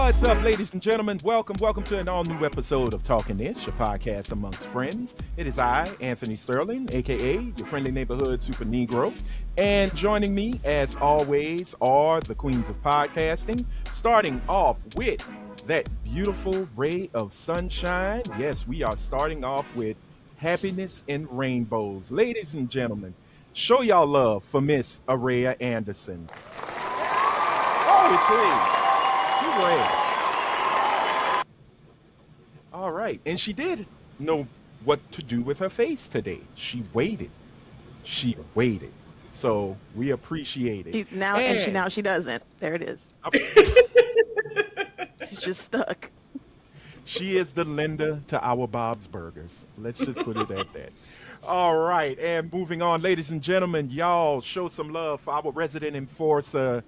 What's up, ladies and gentlemen? Welcome to an all-new episode of Talkin, your podcast amongst friends. It is I, Anthony Sterling, a.k.a. your friendly neighborhood super Negro. And joining me, as always, are the queens of podcasting, starting off with that beautiful ray of sunshine. Yes, we are starting off with happiness and rainbows. Ladies and gentlemen, show y'all love for Miss Araya Anderson. Oh, it's great. All right. And she did know what to do with her face today. She waited. So we appreciate it. Now she doesn't. There it is. She's just stuck. She is the Linda to our Bob's Burgers. Let's just put it at that. All right. And moving on, ladies and gentlemen, y'all show some love for our resident enforcer,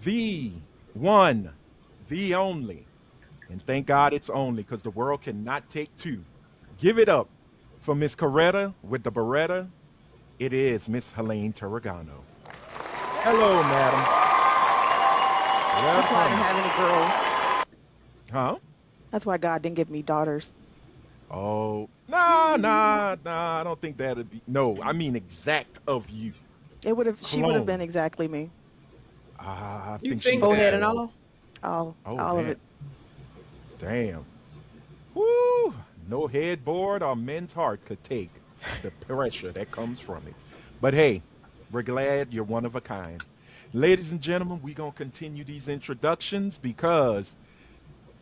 the one, the only, and thank God it's only because the world cannot take two. Give it up for Miss Coretta with the Beretta. It is Miss Helene Turagano. Hello, madam. That's why I didn't have any girls. Huh? That's why God didn't give me daughters. Oh, nah. I don't think that'd be. No, I mean exact of you. It would have. She would have been exactly me. I You think think she forehead and all? All man. of it. Damn. Woo! No headboard or men's heart could take the pressure that comes from it. But hey, we're glad you're one of a kind. Ladies and gentlemen, we're going to continue these introductions because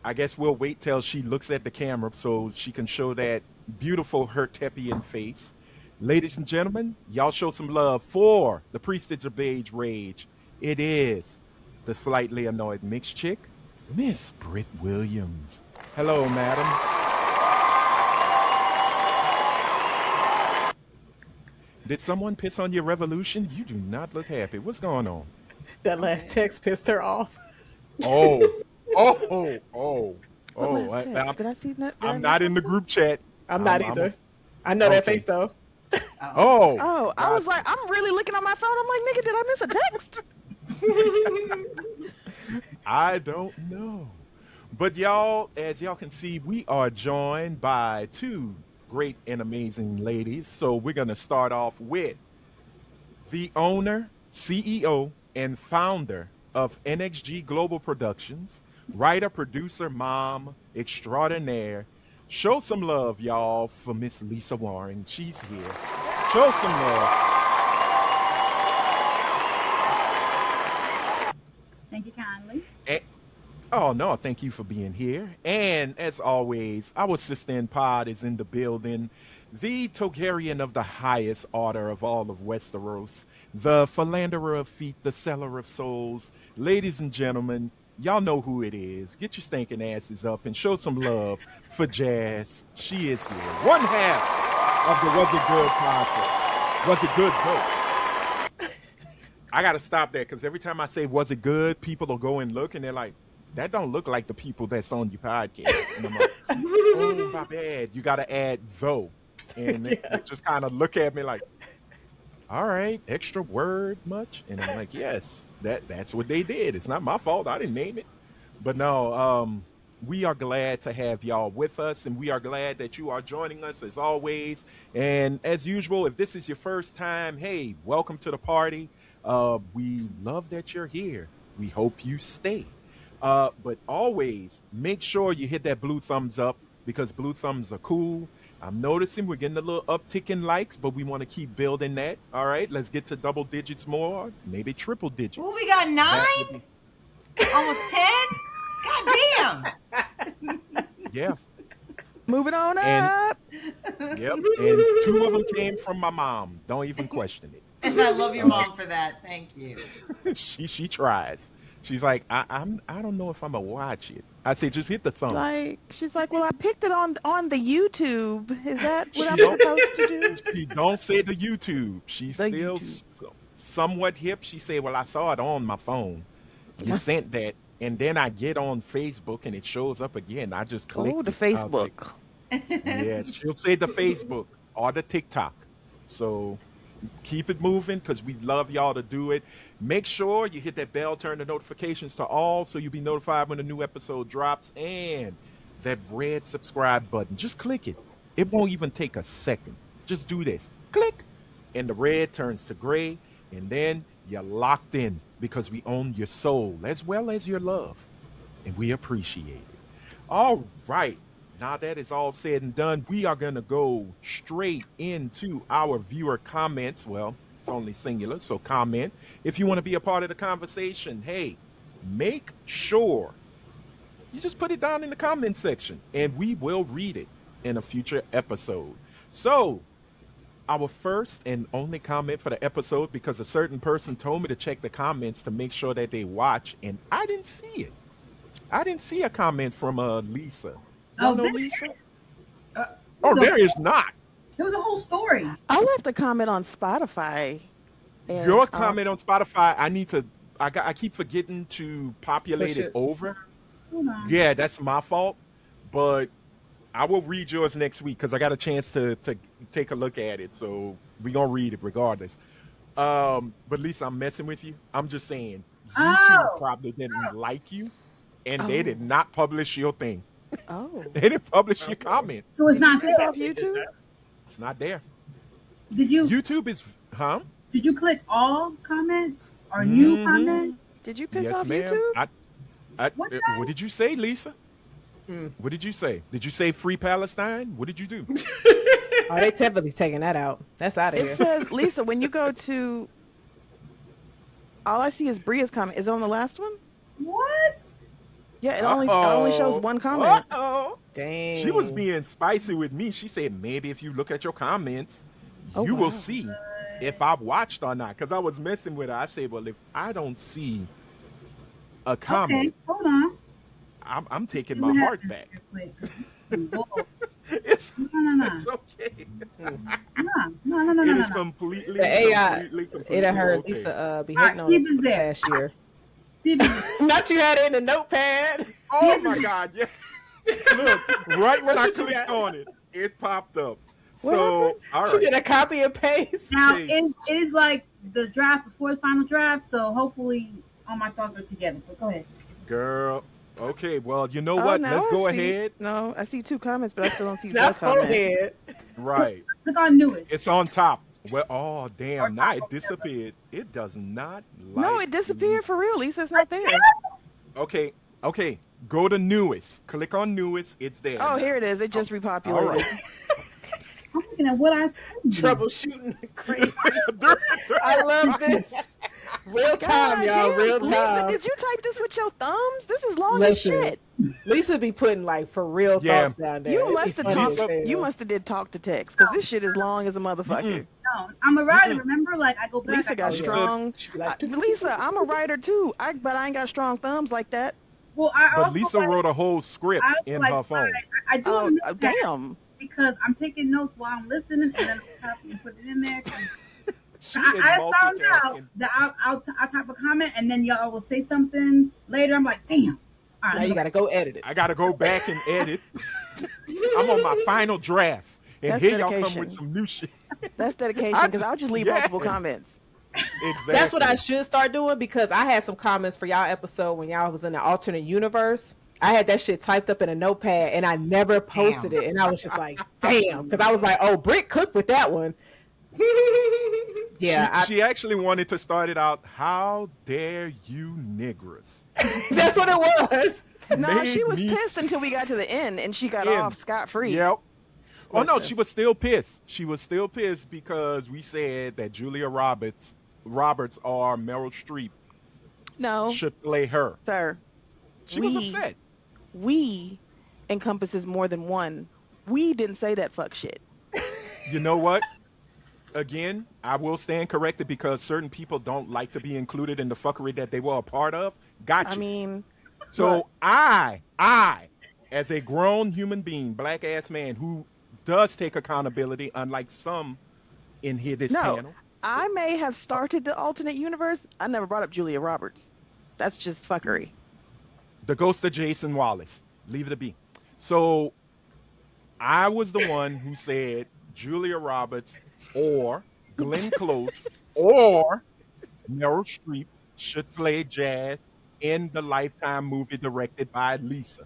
I guess we'll wait till she looks at the camera so she can show that beautiful Hertepian face. Ladies and gentlemen, y'all show some love for the Priestess of Beige Rage. It is the slightly annoyed mixed chick, Miss Britt Williams. Hello, madam. Did someone piss on your revolution? You do not look happy. What's going on? That last text pissed her off. Oh. What last text? Did I see that? I'm not in the group chat. I'm not either. I know that face though. Oh, I was like, I'm really looking on my phone. I'm like, nigga, did I miss a text? I don't know. But y'all, as y'all can see, we are joined by two great and amazing ladies. So we're going to start off with the owner, CEO, and founder of NXG Global Productions, writer, producer, mom, extraordinaire. Show some love, y'all, for Miss Lisa Warren. She's here. Show some love. Thank you kindly. Oh, no, thank you for being here. And as always, our sister in pod is in the building. The Targaryen of the highest order of all of Westeros. The philanderer of feet, the seller of souls. Ladies and gentlemen, y'all know who it is. Get your stinking asses up and show some love for Jazz. She is here. One half of the Was It Good podcast. Was it good, though? I got to stop that because every time I say, was it good, people will go and look and they're like, that don't look like the people that's on your podcast. And I'm like, oh, my bad. You got to add though. And they just kind of look at me like, all right, extra word much? And I'm like, yes, that's what they did. It's not my fault. I didn't name it. But no, we are glad to have y'all with us, and we are glad that you are joining us as always. And as usual, if this is your first time, hey, welcome to the party. We love that you're here. We hope you stay. But always make sure you hit that blue thumbs up because blue thumbs are cool. I'm noticing we're getting a little uptick in likes, but we want to keep building that. All right, let's get to double digits more, maybe triple digits. Ooh, we got 9? Almost 10? God damn. Yeah. Moving on up. Yep. And 2 of them came from my mom. Don't even question it. And I love your mom for that. Thank you. She tries. She's like, I don't know if I'm gonna watch it. I say, just hit the thumb. She's like, well, I picked it on the YouTube. Is that what I'm supposed to do? She don't say the YouTube. She's still somewhat hip. She say, well, I saw it on my phone. You sent that, and then I get on Facebook and it shows up again. I just click. Oh, the Facebook. Yeah, she'll say the Facebook or the TikTok. So Keep it moving because we love y'all to do it. Make sure you hit that bell, turn the notifications to all so you'll be notified when a new episode drops. And that red subscribe button, just click it. It won't even take a second. Just do this. Click. And the red turns to gray. And then you're locked in because we own your soul as well as your love. And we appreciate it. All right. Now that is all said and done, we are going to go straight into our viewer comments. Well, it's only singular, so comment. If you want to be a part of the conversation, hey, make sure you just put it down in the comment section and we will read it in a future episode. So, our first and only comment for the episode, because a certain person told me to check the comments to make sure that they watch, and I didn't see it. I didn't see a comment from Lisa. Y'all know Lisa? Oh, there is not. There was a whole story. I left a comment on Spotify. And, Your comment on Spotify, I keep forgetting to populate Push it it. over. Hold on. Yeah, that's my fault. But I will read yours next week because I got a chance to take a look at it. So we're going to read it regardless. But Lisa, I'm messing with you. I'm just saying YouTube probably didn't like you and they did not publish your thing. Oh. They didn't publish your comment. So it's not Piss there. off YouTube? It's not there. Did you YouTube is, huh? did you click all comments or new comments? Did you piss Yes, off ma'am. YouTube? What What did you say, Lisa? What did you say? Did you say free Palestine? What did you do? Oh, they definitely taking that out. That's out of It here. says, Lisa, when you go to, all I see is Bria's comment. Is it on the last one? What? Yeah, it only shows one comment. Uh-oh. Dang. She was being spicy with me. She said, maybe if you look at your comments, Oh, you will wow. see if I watched or not. Because I was messing with her. I said, well, if I don't see a Okay, comment, hold on. I'm taking my heart back. No, It's, no. it's okay. No. It is completely, The AI, completely it heard okay. Lisa be All right, hating on Steve it is for the there. past year. See if it's Not you had it in the notepad. Oh my God! Yeah. Look, right when I What you clicked got? on it, it popped up. What So, happened? all She did right. a copy and paste. now Jeez. it is like the draft before the final draft, so hopefully all my thoughts are together. But go ahead. Girl. Okay, well, you know Oh, what? now Let's I go see- ahead. No, I see two comments, but I still don't see the Not comment. forehead. Right. Click on newest. It's on top. Well, oh, Or damn. Now it top. disappeared. It does not like No, it disappeared Lisa. for real. Lisa, it's not there. Okay. Go to newest. Click on newest. It's there. Oh, now. here it is. It just All repopulated. right. I'm looking at what I told you. Troubleshooting crazy. I love this. Real time, God y'all. damn, Real Lisa, time. did you type this with your thumbs? This is long Listen, as shit. Lisa be putting like for real Yeah. thoughts down there. You It be must have funny as talked. hell. You must have did talk to text because this shit is long as a motherfucker. No, I'm a writer. Remember, like I go back. Lisa got Oh, yeah. strong. She be like, Lisa, I'm a writer too. But I ain't got strong thumbs like that. Well, I But also Lisa like, wrote a whole script I in like, her phone. I do Oh, know that damn. because I'm taking notes while I'm listening, and then I'll copy and put it in there. 'cause She is I found out multitasking. that I'll type a comment, and then y'all will say something later. I'm like, damn. All now right, you gotta go edit it. I got to go back and edit. I'm on my final draft. And That's here y'all come dedication. with some new shit. That's dedication I because I'll just leave yeah. multiple comments. Exactly. That's what I should start doing because I had some comments for y'all episode when y'all was in the alternate universe. I had that shit typed up in a notepad and I never posted it. And I was just like, damn. Because I was like, oh, Britt cooked with that one. Yeah, She actually wanted to start it out, how dare you niggers. that's what it was. No, Made she was me pissed until we got to the end and she got End. off scot free. Yep. Oh, no, Listen. she was still pissed. She was still pissed because we said that Julia Roberts or Meryl Streep No, should play her. sir. She was upset. We encompasses more than one. We didn't say that fuck shit. You know what? Again, I will stand corrected because certain people don't like to be included in the fuckery that they were a part of. Gotcha. I mean, so look. I, as a grown human being, black ass man who does take accountability, unlike some in here this no, panel. I may have started the alternate universe. I never brought up Julia Roberts. That's just fuckery. The ghost of Jason Wallace. Leave it be. So I was the one who said Julia Roberts or Glenn Close or Meryl Streep should play Jazz in the Lifetime movie directed by Lisa.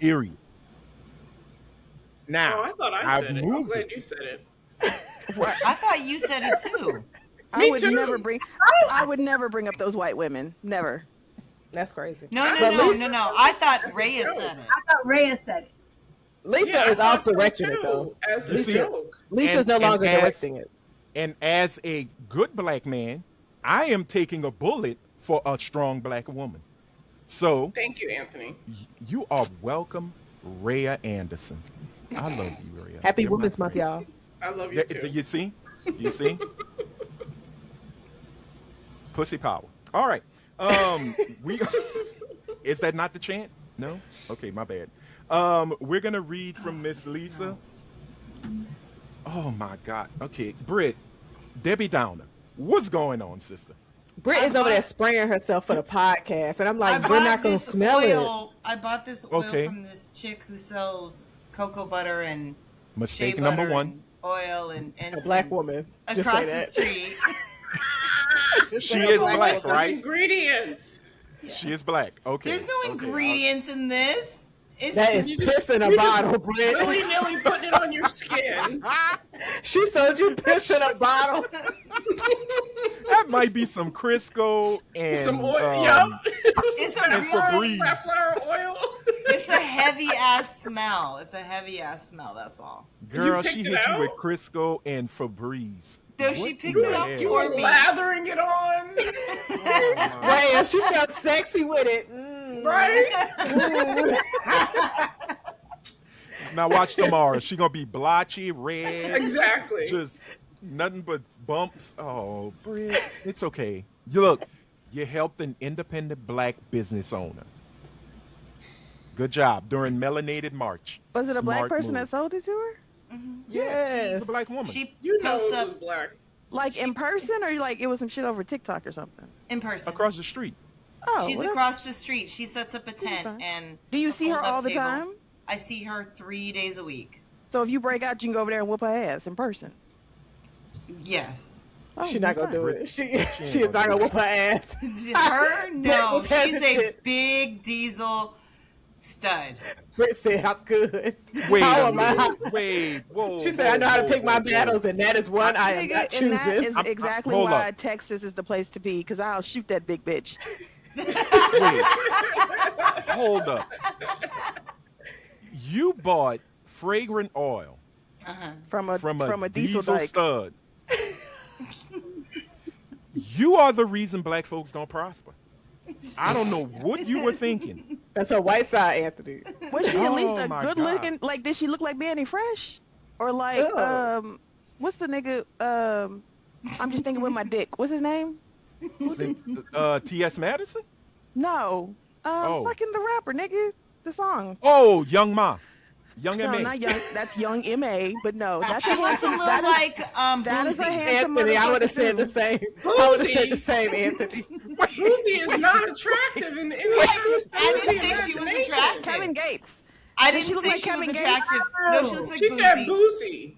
Period. Oh, Now, I thought I I've said it. I'm moved glad it. you said it. What? I thought you said it too. I Me would too. never bring. I would never bring up those white women. Never. That's crazy. No, no, But no, Lisa, no, no. I thought That's a Rhea joke. said it. I thought Rhea said it. Lisa Yeah, is I off thought so directing too, it though. as a You see- joke. Lisa's And- no and longer as- directing it. And as a good black man, I am taking a bullet for a strong black woman. So Thank you, Anthony. you are welcome, Rhea Anderson. I love you, Rhea. Happy You're my Women's Month, friend. y'all. I love you Yeah, too. you see? You see? Pussy power. All right. We is that not the chant? No? Okay, my bad. We're gonna read from Miss Lisa. Oh my God. Okay, Britt, Debbie Downer. What's going on, sister? Britt is over there spraying herself for the podcast, and I'm I like, we're bought not gonna this smell it. oil. I bought this oil Okay. from this chick who sells cocoa butter and Mistake shea number butter one. and oil and incense black woman. Just across say the that. street. She is Like, black, what's the right? ingredients. She is black. Okay. There's no okay, ingredients in this. It's That just- is piss in a bottle, Britt. Willy-nilly putting it on your skin. She sold you piss in a bottle. That might be some Crisco and Some oil. Yup. It's Some a and Febreze. safflower oil. It's a heavy ass smell. It's a heavy ass smell. That's all. Girl, You she picked hit it you with out? Crisco and Febreze. No, she What picked the it up hell? You for were me. lathering it on. Right, she felt sexy with it. Right? Now watch tomorrow. She gonna be blotchy, red, Exactly. just nothing but bumps. Oh, Britt, it's okay. You look, you helped an independent black business owner. Good job during Melanated March. Was it a black Smart person move. that sold it to her? She's Yes. a black woman. She You know posts it was up black. Like in person, or like it was some shit over TikTok or something? in person. Across the street. Oh, She's well, across the street. She sets up a tent fine. and Do you a see her fold-up all the table. time? I see her 3 days a week. So if you break out, you can go over there and whoop her ass in person. Yes. Oh, She not gonna fine. do it. She ain't is not gonna gonna do whoop her ass. Her? No. was She's a hesitant. big diesel stud. Britt said, "I'm good." Wait How a am I? minute. Wait, whoa. She said, "I know how to pick my battles, and that is one I am Nigga, not and that choosing." is I'm- exactly hold why up. Texas is the place to be, because I'll shoot that big bitch. Wait. Hold up. You bought fragrant oil From a from a diesel, diesel dyke. stud. You are the reason black folks don't prosper. I don't know what you were thinking. That's her white side, Anthony. Was she at least Oh a my good God. looking? Like, did she look like Manny Fresh, or like Ew. what's the nigga? I'm just thinking with my dick. What's his name? T.S. Madison? No, Oh. fucking the rapper, nigga. The song. Oh, Young Ma. Young No, M.A. not young. That's Young M.A. But no, that's She a looks a handsome. little That is, like that is a Boozy. handsome Anthony, I would have motherfucker, said the too. same. I would have said Boozy. the same, Anthony. Boozy is not attractive in any I didn't say she was attractive. Kevin Gates. I Did didn't she look say like she was Kevin Gates? attractive. No, she looks like She Boozy. said Boozy.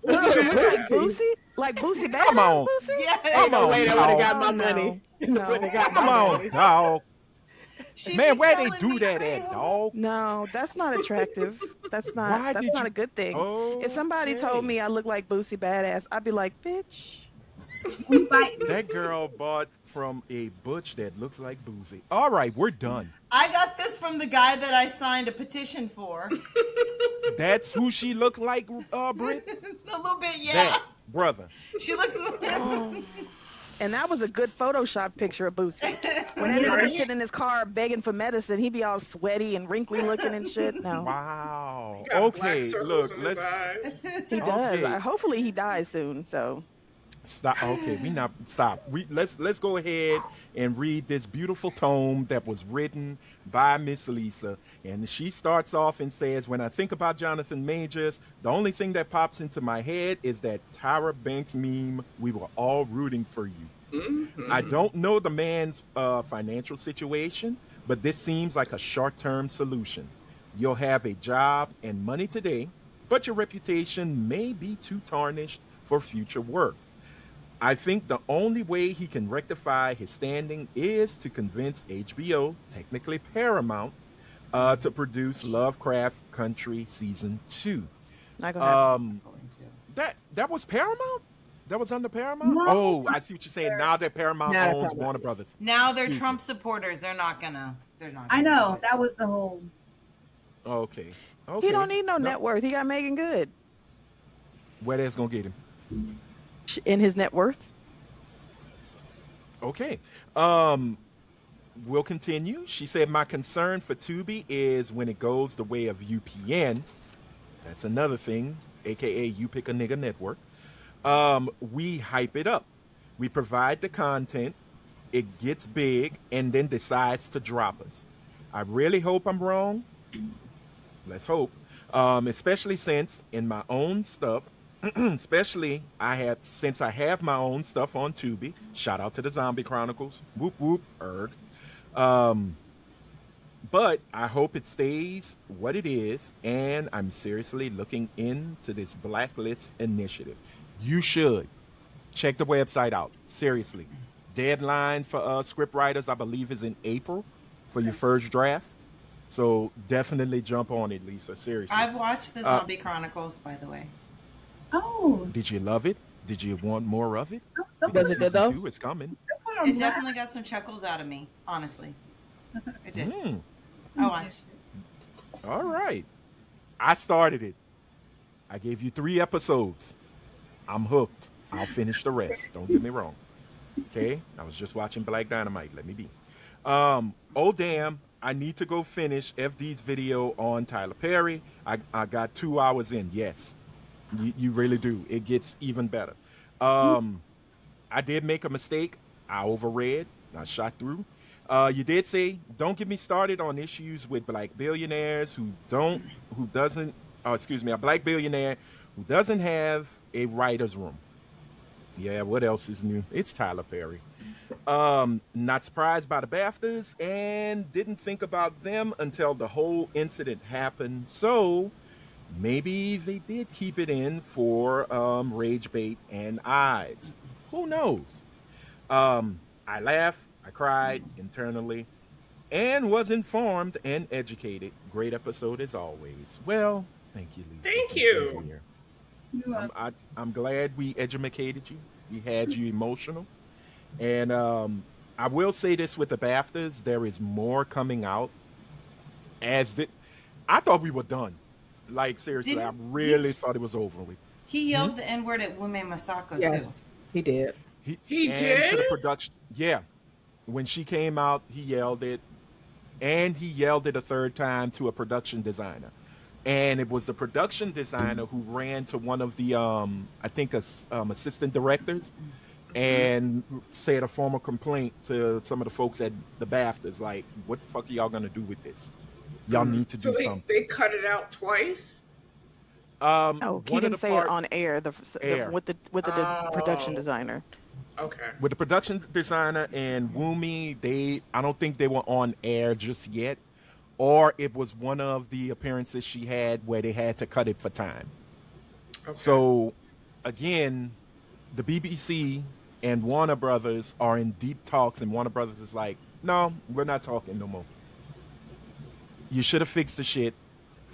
Like Boosie? Like Boosie Badass Come on. Boosie? Yes. Ain't no on, way they would have got dog. my Oh, no. money. No. Wouldn't have got Come my on, money. dog. She Man, be where they selling do me that real. at, dog? No, that's not attractive. That's Why not. That's did not you- a good thing. If somebody Okay. told me I look like Boosie Badass, I'd be like, bitch. We fight. That girl bought from a butch that looks like Boozy. All right, we're done. I got this from the guy that I signed a petition for. That's who she looked like, Britt? A little bit, yeah. That, brother. She looks. And that was a good Photoshop picture of Boosie. When that nigga be sitting in his car begging for medicine, he be all sweaty and wrinkly looking and shit. No, Wow. Got Okay, black circles look, in his let's eyes. he does. Okay. Hopefully he dies soon. So stop. Okay, we not stop. Let's go ahead and read this beautiful tome that was written by Miss Lisa, and she starts off and says, "When I think about Jonathan Majors, the only thing that pops into my head is that Tyra Banks meme. We were all rooting for you. I don't know the man's financial situation, but this seems like a short-term solution. You'll have a job and money today, but your reputation may be too tarnished for future work. I think the only way he can rectify his standing is to convince HBO, technically Paramount, to produce Lovecraft Country season 2. Not gonna happen. Um, that was Paramount. That was under Paramount. No. Oh, I see what you're saying. Now that Paramount Now that owns Paramount, Warner yeah. Brothers. Now they're Excuse Trump me. supporters. They're not gonna. They're not. I Gonna do know it. that was the whole. Okay. Okay. He don't need no net worth. He got Megan Good Where that's gonna get him? in his net worth. Okay. We'll continue. She said, my concern for Tubi is when it goes the way of UPN. That's another thing, aka You Pick a Nigga Network. We hype it up. We provide the content. It gets big and then decides to drop us. I really hope I'm wrong. Let's hope. Especially since in my own stuff, especially since I have my own stuff on Tubi. Shout out to the Zombie Chronicles. Whoop whoop. Erg. But I hope it stays what it is, and I'm seriously looking into this blacklist initiative. You should check the website out. Seriously. Deadline for script writers, I believe, is in April for your first draft. So definitely jump on it, Lisa. Seriously. I've watched the Zombie Chronicles, by the way. Oh, Did you love it? Did you want more of it? Was it good though? Season 2 is coming. It definitely got some chuckles out of me, honestly. It did. Mm, I watched. all right. I started it. I gave you 3 episodes. I'm hooked. I'll finish the rest. Don't get me wrong. Okay? I was just watching Black Dynamite. Let me be. Oh, damn. I need to go finish FD's video on Tyler Perry. I got 2 hours in. Yes. You really do. It gets even better. I did make a mistake. I overread. I shot through. You did say, don't get me started on issues with black billionaires a black billionaire who doesn't have a writer's room. Yeah, what else is new? It's Tyler Perry. Not surprised by the BAFTAs and didn't think about them until the whole incident happened. So maybe they did keep it in for Rage Bait and Eyes. Who knows? I laughed, I cried internally, and was informed and educated. Great episode as always. Well, thank you, Lisa. Thank since you're you. here. I'm glad we educated you. We had you emotional. And I will say this with the BAFTAs, there is more coming out. I thought we were done. Like, seriously, I really thought it was over with. He yelled the N-word at Wume Masako, Yes, too. he did. He and did? to the production. Yeah. When she came out, he yelled it. And he yelled it a third time to a production designer. And it was the production designer who ran to one of the, I think, assistant directors and said a formal complaint to some of the folks at the BAFTAs, like, what the fuck are y'all going to do with this? Y'all need to So do something. they cut it out twice? Oh, he one of didn't the say part- it on air. Air. With the production designer. Okay. With the production designer and Wumi, I don't think they were on air just yet. Or it was one of the appearances she had where they had to cut it for time. Okay. So, again, the BBC and Warner Brothers are in deep talks, and Warner Brothers is like, no, we're not talking no more. You should have fixed the shit.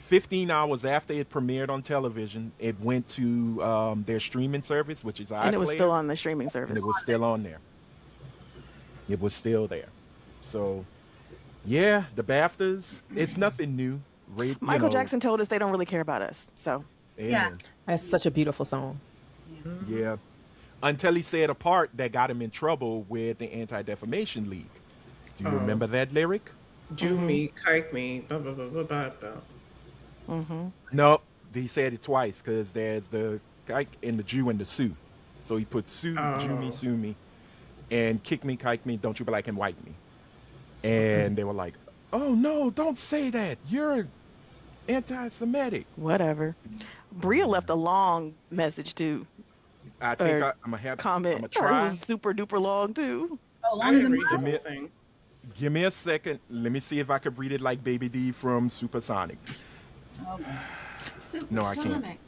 15 hours after it premiered on television, it went to their streaming service, which is iPlayer. And it was still on the streaming service. And it was still on there. It was still there. So, yeah, the BAFTAs, it's nothing new. Michael Jackson told us they don't really care about us. So Amen. That's such a beautiful song. Yeah. Until he said a part that got him in trouble with the Anti-Defamation League. Do you remember that lyric? Jew me, kike me, blah, blah, blah, blah, blah, blah. No, he said it twice because there's the kike and the Jew and the Sue. So he put Sue, sue me, and kick me, kike me, don't you black and white me. And they were like, oh no, don't say that. You're anti-Semitic. whatever. Bria left a long message too. I think Or I'm going to have Comment. I'm going It to try. was super duper long too. Oh, I longer didn't than read the mine. whole thing. Give me a second. Let me see if I could read it like Baby D from Supersonic. Okay. No, I can't. Supersonic.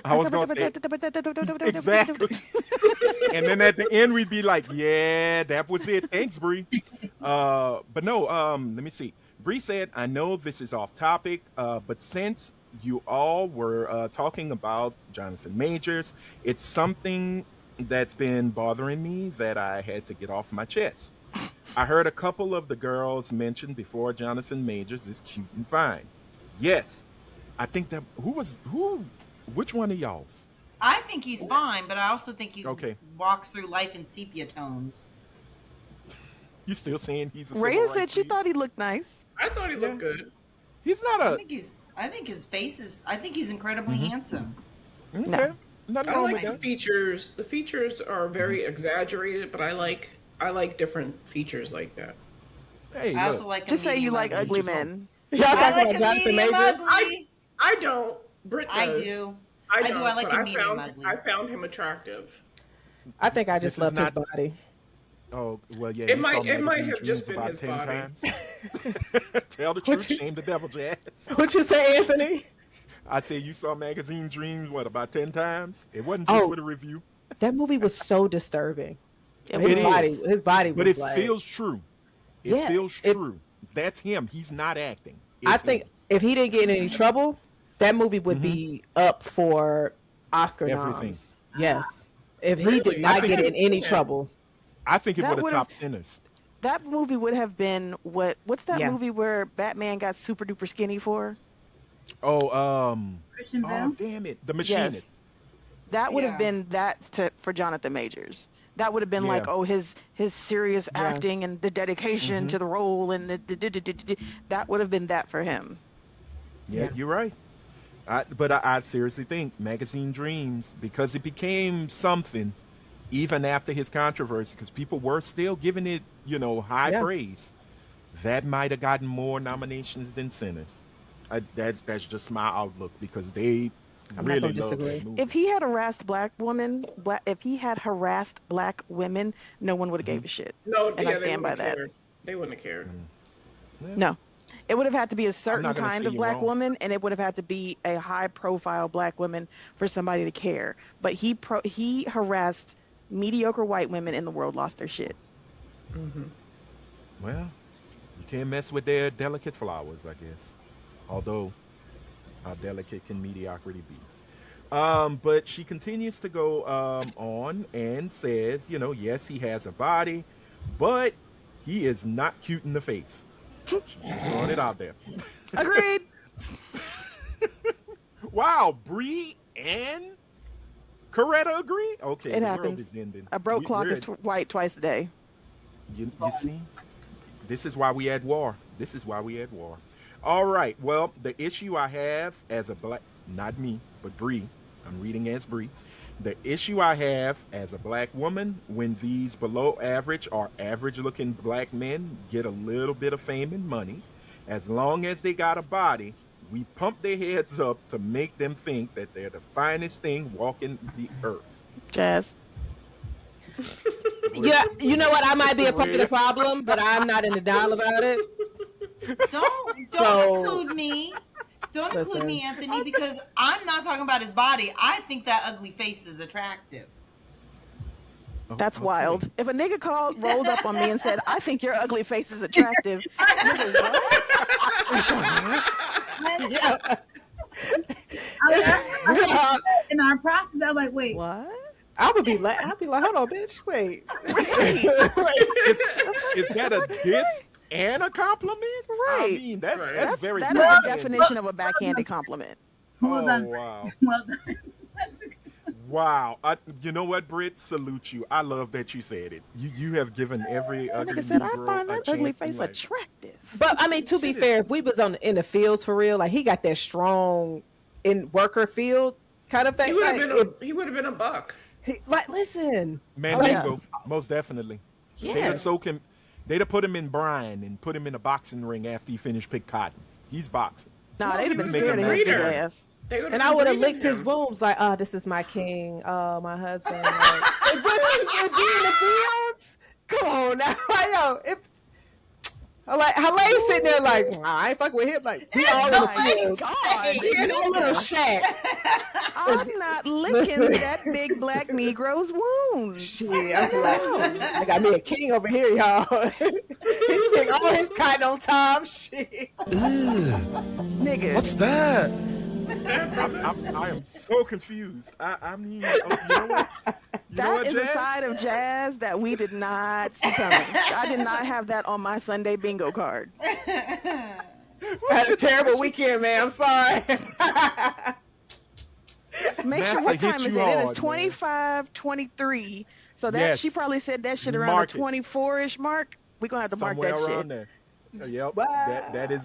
I was gonna say exactly. And then at the end we'd be like, yeah, that was it. Thanks, Bree. But no, let me see. Bree said, I know this is off topic, but since you all were talking about Jonathan Majors, it's something that's been bothering me that I had to get off my chest. I heard a couple of the girls mention before Jonathan Majors is cute and fine. Yes, I think that which one of y'all's? I think he's fine, but I also think he Okay. walks through life in sepia tones. You still saying he's a civil Rhea rights said she leader? thought he looked nice. I thought he looked good. He's not I a think his face is. I think he's incredibly handsome. okay. No. Nothing I wrong like with the that. features. The features are very exaggerated, but I like different features like that. Hey, I look. also like. A Just say you medium like ugly. ugly men. Y'all I talking like about a Jonathan medium Majors? ugly. I don't. Britt I does. do. I I do. don't. I like but a medium found, ugly. I found him attractive. I think I This just is love his not- body. Oh well, yeah. It you might- saw it might Magazine have just Dreams been about his 10 body. times. Tell the What truth, you- shame the devil, Jazz. What you say, Anthony? I said you saw Magazine Dreams what about 10 times? It wasn't just Oh. for the review, That movie was so disturbing. It His is. body, his body but was it like. feels true. It Yeah, feels it- true. That's him. He's not acting. I It's think him. if he didn't get in any trouble, that movie would be up for Oscar Everything. noms. Yes. If he Really? did I not think get in it's- any yeah. trouble. I think it That would have would've- topped Sinners. That movie would have been what's that Yeah. movie where Batman got super duper skinny for? Oh, Christian oh, Bale. damn it, The Machinist. Yes. That would Yeah. have been for Jonathan Majors. That would have been Yeah. like, oh, his serious Yeah. acting and the dedication to the role and that would have been that for him. Yeah, Yeah. you're right. But I seriously think Magazine Dreams, because it became something, even after his controversy, because people were still giving it, high Yeah. praise, that might have gotten more nominations than Sinners. That's just my outlook because they I'm not really gonna love disagree. that movie. If he had harassed if he had harassed black women, no one would have gave a shit. No, And I yeah, they stand by wouldn't that. care. They wouldn't have cared. No. It would have had to be a certain not gonna kind say of you're black wrong. woman, and it would have had to be a high-profile black woman for somebody to care. But he harassed mediocre white women, and the world lost their shit. Well, you can't mess with their delicate flowers, I guess. Although, how delicate can mediocrity be? But she continues to go on and says, yes, he has a body, but he is not cute in the face. She's throwing it out there. Agreed. Wow, Bree and Coretta agree? Okay, It the happens. world is ending. A broke clock We're is white twice a day. You see? This is why we had war. This is why we had war. All right. Well, the issue I have as a black, not me, but Bree, I'm reading as Bree. The issue I have as a black woman when these below average or average looking black men get a little bit of fame and money, as long as they got a body, we pump their heads up to make them think that they're the finest thing walking the earth. Jazz. Yeah, you know what? I might be a part of the problem, but I'm not in the dial about it. Don't So- include me. Don't include Listen. me, Anthony, because I'm not talking about his body. I think that ugly face is attractive. Oh, That's okay. wild. If a nigga rolled up on me and said, "I think your ugly face is attractive," nigga, what? Yeah. In our process, I was like, wait, What? I'll be like, hold on, bitch, wait. Is that a diss and a compliment? I Right. mean, that's Right. that's very That is good. the definition of a backhanded compliment. well Oh, done. wow. Well done. Wow. You know what, Britt? Salute you. I love that you said it. You have given every That ugly nigga said, "I Negro find a that ugly chance in face life." attractive." But I mean, to be fair, if we was in the fields for real, like he got that strong in worker field kind of thing. He would have Like, been he would have been a buck. listen, Mandingo, most definitely. They'd have Yes. soak him. They'd have put him in brine and put him in a boxing ring after he finished pick cotton. He's boxing. Nah, they'd have been he scared was of a his big breeder. ass. They would've and been I would have breeding licked his him. wounds like, oh, this is my king, oh, my husband. Like, if we in the fields, come on now, yo, if Haley sitting there like, nah, I ain't fucking with him. Like, we all in the My field. God, He in a little shack. I'm not licking that big black Negro's wounds. Shit, I'm like, I got me a king over here, y'all. He pick all his cotton on time. Shit. Nigga. What's that? I am so confused. I mean, you know what? That is a Jazz? side of Jazz that we did not see coming. I did not have that on my Sunday bingo card. I had a terrible weekend, man. I'm sorry. Make sure NASA what hit time is you it? It is hard, 25:23. So that Yes. she probably said that shit around Mark the it. 24-ish mark. We're gonna have to mark Somewhere that around shit. there. Yep. Wow. That is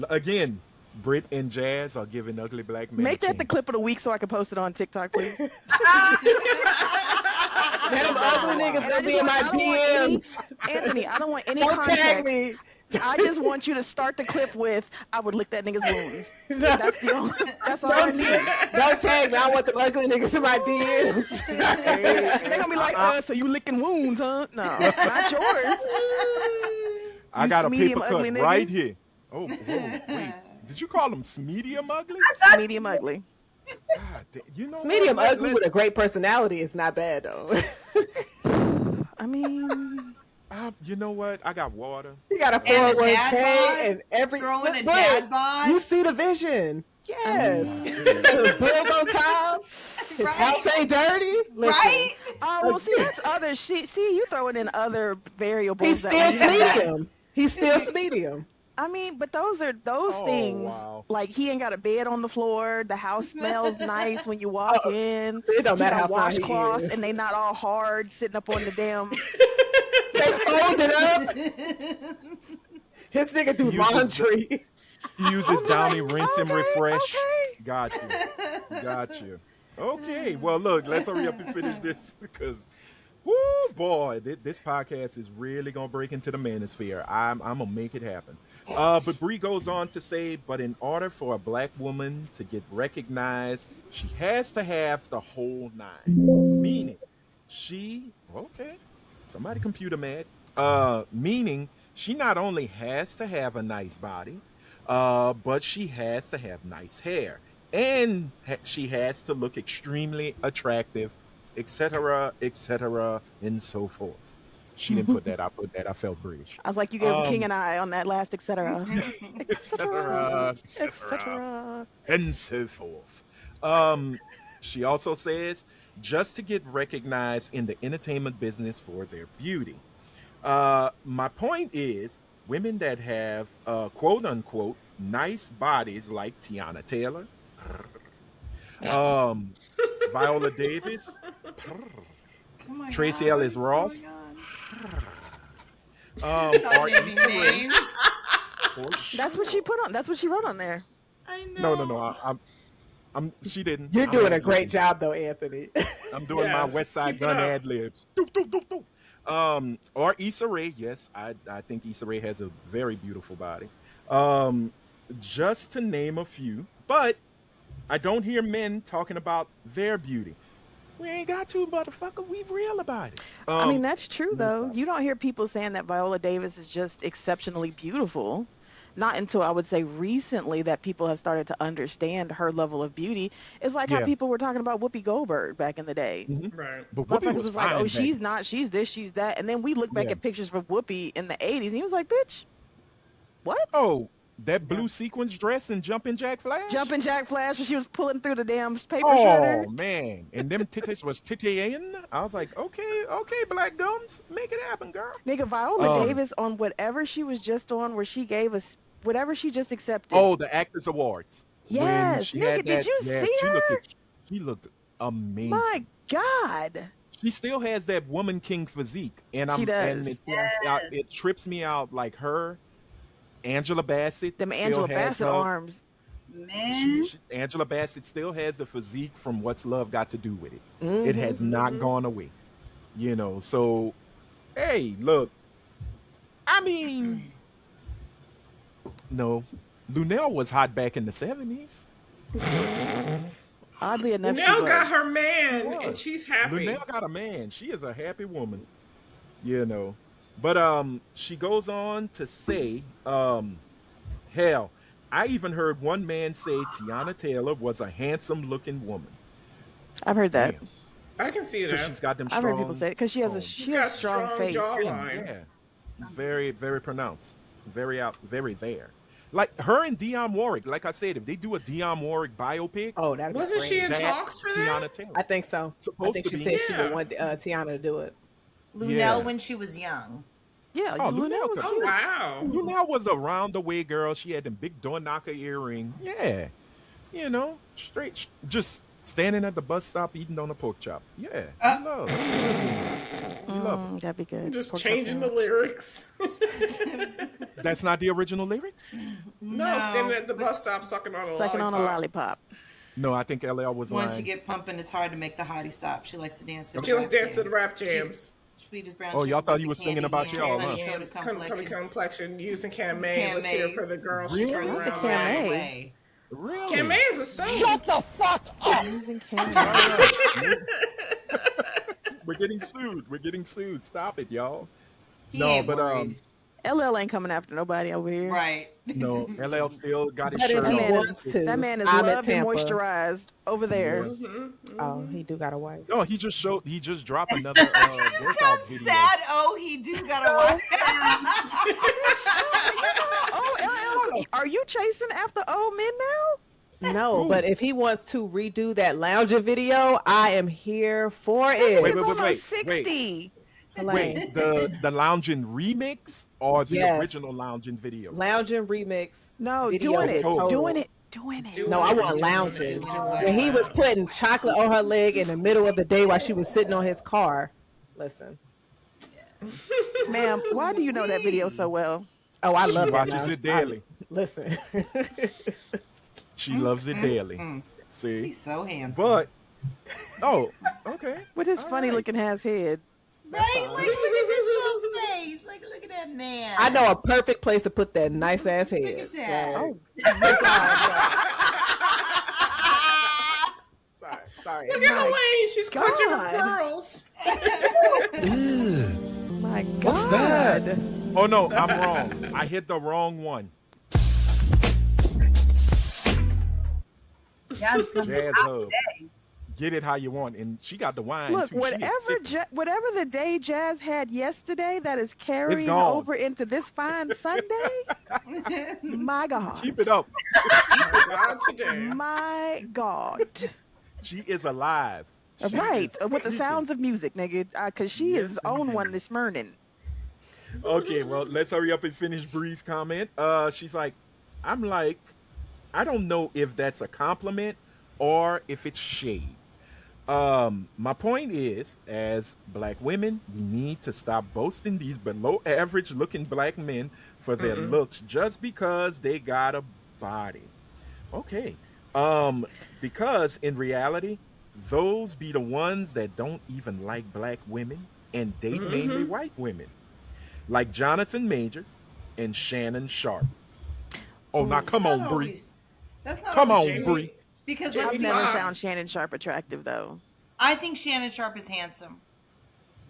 again. Brit and Jazz are giving ugly black men. Make a that the chance. clip of the week so I can post it on TikTok, please. Man, them ugly niggas And I gonna be just in my want- I don't want any- DMs. Anthony, I don't want any Don't context. tag me. I just want you to start the clip with "I would lick that nigga's wounds." That's the only. That's all I Don't need. Don't tag me. I want them ugly niggas in my DMs. They're gonna be like, so you licking wounds, huh? No, not yours. I got a medium paper ugly cut nigga. right here. Oh, wait. Did you call them medium ugly? Medium ugly. God, you know Medium what? ugly with a great personality is not bad though. I mean, You know what? I got water. You got a And a 401k dad bod? and every Throw in a Look, dad bod? You see the vision. Yes. His bills on time. His Right. house ain't dirty. Listen, Right? oh well, see that's other. See, you throwing in other variables. he's that still we- medium. He's still medium. I mean, but those Oh, things. wow. Like he ain't got a bed on the floor. The house smells nice when you walk Oh, in. it don't He matter got how fine he washcloths is. and they not all hard sitting up on the damn. They fold it up. His nigga do He uses laundry. He uses Downy, rinse and okay, refresh. okay. Got you. Okay, well, look, let's hurry up and finish this because, whoo, boy, this podcast is really gonna break into the manosphere. I'm gonna make it happen. But Bree goes on to say, but in order for a black woman to get recognized, she has to have the whole nine. Meaning, somebody computer mad. Meaning, she not only has to have a nice body, but she has to have nice hair, and she has to look extremely attractive, etc., etc., and so forth. She didn't put that. I put that. I felt British. I was like, you gave King and I on that last, etc. Etc., etc. and so forth. She also says just to get recognized in the entertainment business for their beauty. My point is, women that have quote unquote nice bodies like Tiana Taylor, Viola Davis, Tracy Ellis Ross, or Naming Issa Rae, names. or That's what she put on. That's what she wrote on there. I know. No. She didn't. You're I'm doing a ad-libbing. great job though, Anthony. I'm doing my Yes, West Side keep it Gun up. ad libs. Doop, doop, doop, doop. Or Issa Rae. Yes, I think Issa Rae has a very beautiful body. Just to name a few, but I don't hear men talking about their beauty. We ain't got to, motherfucker. We real about it. I mean, that's true though. stop. You don't hear people saying that Viola Davis is just exceptionally beautiful. Not until I would say recently that people have started to understand her level of beauty. It's like how Yeah. people were talking about Whoopi Goldberg back in the day. Right. But Whoopi Motherfuckers was was like, fine oh, back she's then. not, she's this, she's that. And then we look back Yeah. at pictures of Whoopi in the 80s, and he was like, bitch, what? Oh, that blue sequins dress and Jumpin' Jack Flash. Jumping Jack Flash when she was pulling through the damn paper Oh shredder. man, and them titties was tittying. I was like, okay, black gums, make it happen, girl. Nigga, Viola Um, Davis on whatever she was just on, where she gave us whatever she just accepted. Oh, the Actors Awards. When Yes, she nigga, had did you see her? She looked amazing. My God. She still has that woman king physique, and She does. and it trips me out like her, Angela Bassett. Them still Angela has Bassett her- arms. Man. Angela Bassett still has the physique from What's Love Got to Do with It. It has not gone away. You know, so hey, look. I mean, no, Lunel was hot back in the 70s. Oddly enough, she Now was. got her man, Was. and she's happy. Lunel got a man. She is a happy woman. You know. But she goes on to say, hell, I even heard one man say Tiana Taylor was a handsome looking woman. I've heard that. Damn. I can see Because that. she's got them I've heard people strong say it because she has a bones. She's she has got strong strong face. jawline. Yeah. She's very, very pronounced. Very out, very there. Like her and Dionne Warwick, like I said, if they do a Dionne Warwick biopic, Oh, that'd be Wasn't great. she in that talks for that? Tiana Taylor. I think so. I Supposed think to she be. said she Yeah. would want Tiana to do it. Lunel Yeah. when she was young. Yeah, Oh, Lunel Lunel was could- Oh cute. wow. Lunel was a round-the-way girl. She had them big door knocker earring. Yeah. You know, straight, just standing at the bus stop eating on a pork chop. Yeah. I love it. You love it. That'd be good. Just Pork chop changing the sandwich. lyrics. That's not the original lyrics? No, standing at the bus stop sucking on a Sucking on a lollipop. lollipop. No, I think LL was Once lying. you get pumping, it's hard to make the hottie stop. She likes to dance to the She was rap dancing to the jams. rap jams. Sweetest brown Oh, y'all sugar, thought he was candy singing about yams, y'all, huh? honey Yams, coated come complexion. complexion, using Cam Cam May. Let's hear May. it for the girl. Really? She's from Who's the around Cam the May? way. Really? Cam May is a song. Using candy. We're getting sued. We're getting sued. Stop it, y'all. He No, ain't but worried. LL ain't coming after nobody over here. Right. no, LL still got his But if shirt he That man on. wants to, That man is I'm in loved and Tampa. moisturized over there. Oh, he do got a wife. No, he just dropped another Just workout sounds video. sad. Oh, he do got a wife. Oh, LL, are you chasing after old men now? No, but if he wants to redo that lounging video, I am here for it. Wait, It's wait, almost wait, wait. 60. Wait, the lounging remix or the Yes. original lounging video? Lounging remix. No, Video doing it. total. Doing it. Doing it. No, I want lounging. When he was putting chocolate on her leg in the middle of the day while she was sitting on his car. Listen. Ma'am, why do you know that video so well? Oh, I love She that. watches now. it daily. Listen. She loves it daily. See, He's so handsome. but oh, okay. With his All funny right. looking ass head. right? Like, look at this little face. Like, look at that man. I know a perfect place to put that nice ass Look head. at that. Like, sorry. Look at Elaine. She's clutching her God. pearls. My God. What's that? Oh no, I'm wrong. I hit the wrong one. Jazz coming Jazz out Hub. today. Get it how you want, and she got the wine Look, too. She is sipping. whatever the day Jazz had yesterday that is carrying gone. over into this fine Sunday, my God. Keep it up. Not today. My God. She is alive. She Right, is with the kicking. sounds of music, nigga, because she Yes, is on indeed. one this morning. Okay, well, let's hurry up and finish Bree's comment. She's like, I'm like, I don't know if that's a compliment or if it's shade. My point is, as black women, we need to stop boasting these below average looking black men for their looks just because they got a body. Okay. Because in reality, those be the ones that don't even like black women and date mainly white women. Like Jonathan Majors and Shannon Sharp. Oh, now come on, Bree. That's not Come always on, true. Bree. Because Jamie I've let's be never Foxx. found Shannon Sharp attractive, though. I think Shannon Sharp is handsome.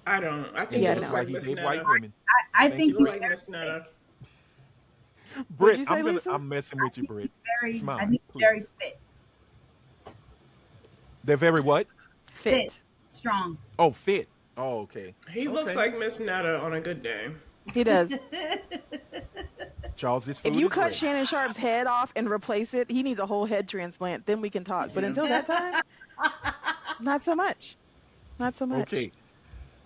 I don't. I think Yeah, he looks no. like He Miss date Netta. white women. I Thank think you. He he's look like Miss Netta. Britt, you say, Lisa? I'm messing with you, Britt. very, Smile, I think he's very please. fit. They're very what? Fit. Strong. Oh, fit. Oh, okay. He looks Okay. like Miss Netta on a good day. He does. Charles, this food If you is cut ready. Shannon Sharp's head off and replace it, he needs a whole head transplant. Then we can talk. But until that time, not so much. Not so much. Okay.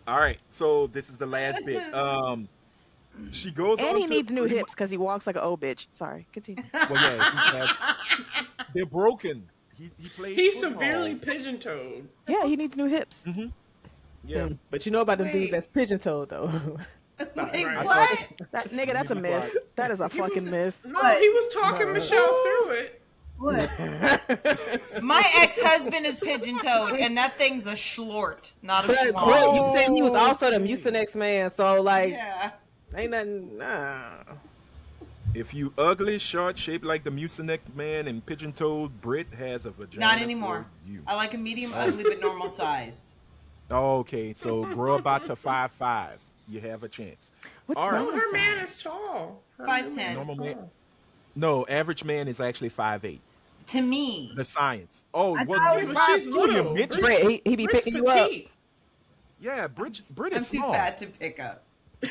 All right. So this is the last bit. She goes on And he to needs new pretty hips because he walks like an old bitch. Sorry, continue. Well, yeah, he has, they're broken. He played. He's football. severely pigeon-toed. Yeah, he needs new hips. Yeah. But you know about them dudes Wait. that's pigeon-toed, though. Like, Right. what? That nigga, that's a myth. That is a fucking myth. No, he was talking Michelle through it. What? My ex-husband is pigeon-toed, and that thing's a schlort, not a But schlong. bro, you said he was also the Mucinex man, so like, Yeah. ain't nothing. Nah. If you ugly, short, shaped like the Mucinex man and pigeon-toed, Brit has a vagina. Not anymore. For you. I like a medium ugly, but normal sized. Okay, so grow about to 5'5". You have a chance. What's All right. Oh, normal her man size? is tall. Her 5'10". new man is Normal man. tall. No, average man is actually 5'8". To me, The science. Oh, I well, thought you it was- But she's 5'2", you little. midget. Brett, he be Brit's picking you up. petite. Yeah, Brit I'm is too small. fat to pick up. You're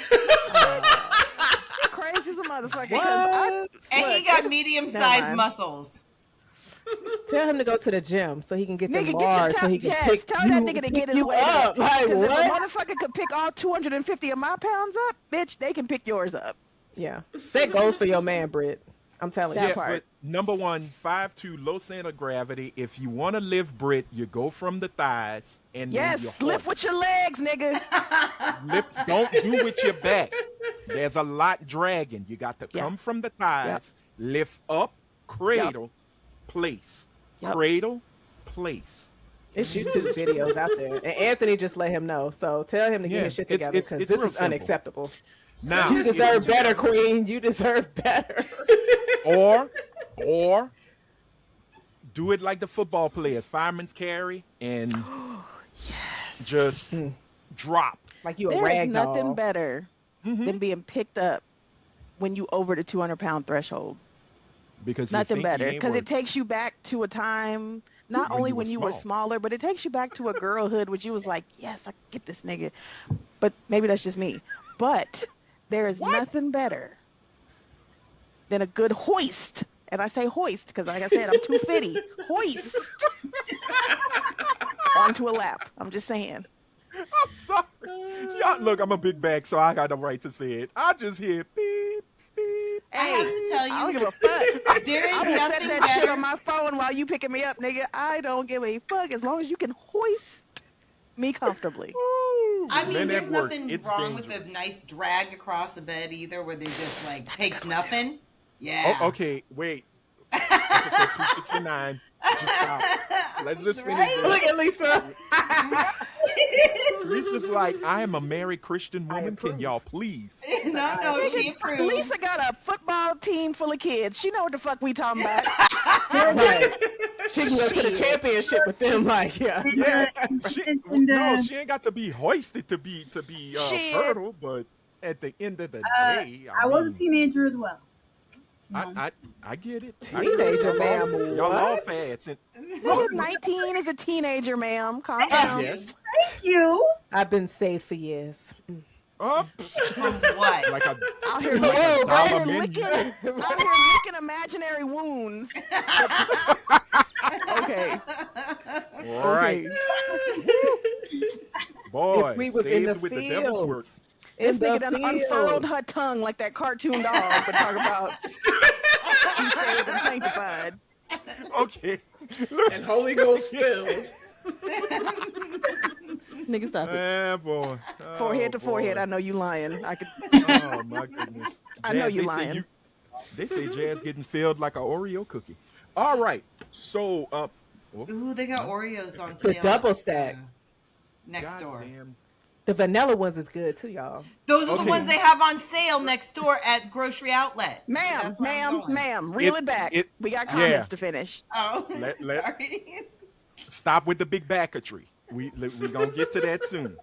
crazy as a motherfucker. 'cause What? And he Look, got medium-sized mind. muscles. Tell him to go to the gym so he can get them Nigga, bars, so he can pick tell you, that nigga to get pick his you weight up. Like Because if a what? motherfucker could pick all 250 of my pounds up, bitch, they can pick yours up. Yeah, set goals for your man, Britt. I'm telling That you. part. But number one, 5'2", low center of gravity. If you want to lift Brit, you go from the thighs and then your Yes, lift horns. with your legs, nigga. Lift, don't do with your back. There's a lot dragging. You got to Yeah. come from the thighs, lift up, cradle, place. Yep. Cradle, place. It's YouTube videos out there, and Anthony just let him know. So tell him to get Yeah, his shit it's- together it's- because it's this real is simple. unacceptable. Now, You Yes, deserve you better, do. Queen. You deserve better. or do it like the football players, fireman's carry, and just drop. Like you a There is rag nothing doll. better than being picked up when you over the 200-pound threshold. Because you Nothing think better. you ain't Because it worth takes you back to a time, not When only you were when you were small. smaller, but it takes you back to a girlhood which you was like, yes, I get this nigga. But maybe that's just me. But there is nothing better than a good hoist. And I say hoist because, like I said, I'm too fitty. Hoist onto a lap. I'm just saying. I'm sorry. Y'all, look, I'm a big bag, so I got the right to say it. I just hear beep, beep. I have to tell you, I don't give a fuck. there is I will set nothing that shit better. on my phone while you picking me up, nigga. I don't give a fuck as long as you can hoist me comfortably. Ooh, I mean, men there's at work, nothing it's wrong with dangerous. a nice drag across a bed either, where they just like takes nothing. Yeah. Oh, okay, wait. Episode 269. Just stop. Let's just finish Right? this. Look at Lisa. Lisa's like, I am a married Christian woman. Can approve. y'all please? No, she approved. Lisa got a football team full of kids. She know what the fuck we talking about. Right. She can go to the championship with them. Like, yeah. Yeah, she, And, no, she ain't got to be hoisted to be Shit. fertile, but at the end of the day, I was a mean, teenager as well. I get it. Teenager, ma'am. Y'all all What? fast. And, Nigga, 19 is a teenager, ma'am. Calm down. yes. Thank you. I've been saved for years. Oh, From what? like a Out here, like a Oh, dollar out here menu. licking imaginary wounds. Okay. Right. Boy, If we was in the saved with the devil's work. fields. This In the nigga done unfurled field. her tongue like that cartoon dog, but talk about she's saved and sanctified. Okay. Look. And Holy Ghost filled. Nigga, stop it. Boy. Forehead to Oh, forehead, boy. I know you lying. I could. Oh my goodness. I know Jazz, you they say lying. They say Jazz getting filled like an Oreo cookie. All right. So Ooh, they got Oreos on The sale. double stack. Next door. goddamn. The vanilla ones is good too, y'all. Those are Okay. the ones they have on sale next door at Grocery Outlet. Ma'am, That's where I'm ma'am, going. ma'am, reel it back. We got comments yeah. to finish. Oh, Let- sorry. Stop with the big backatry. We gonna get to that soon.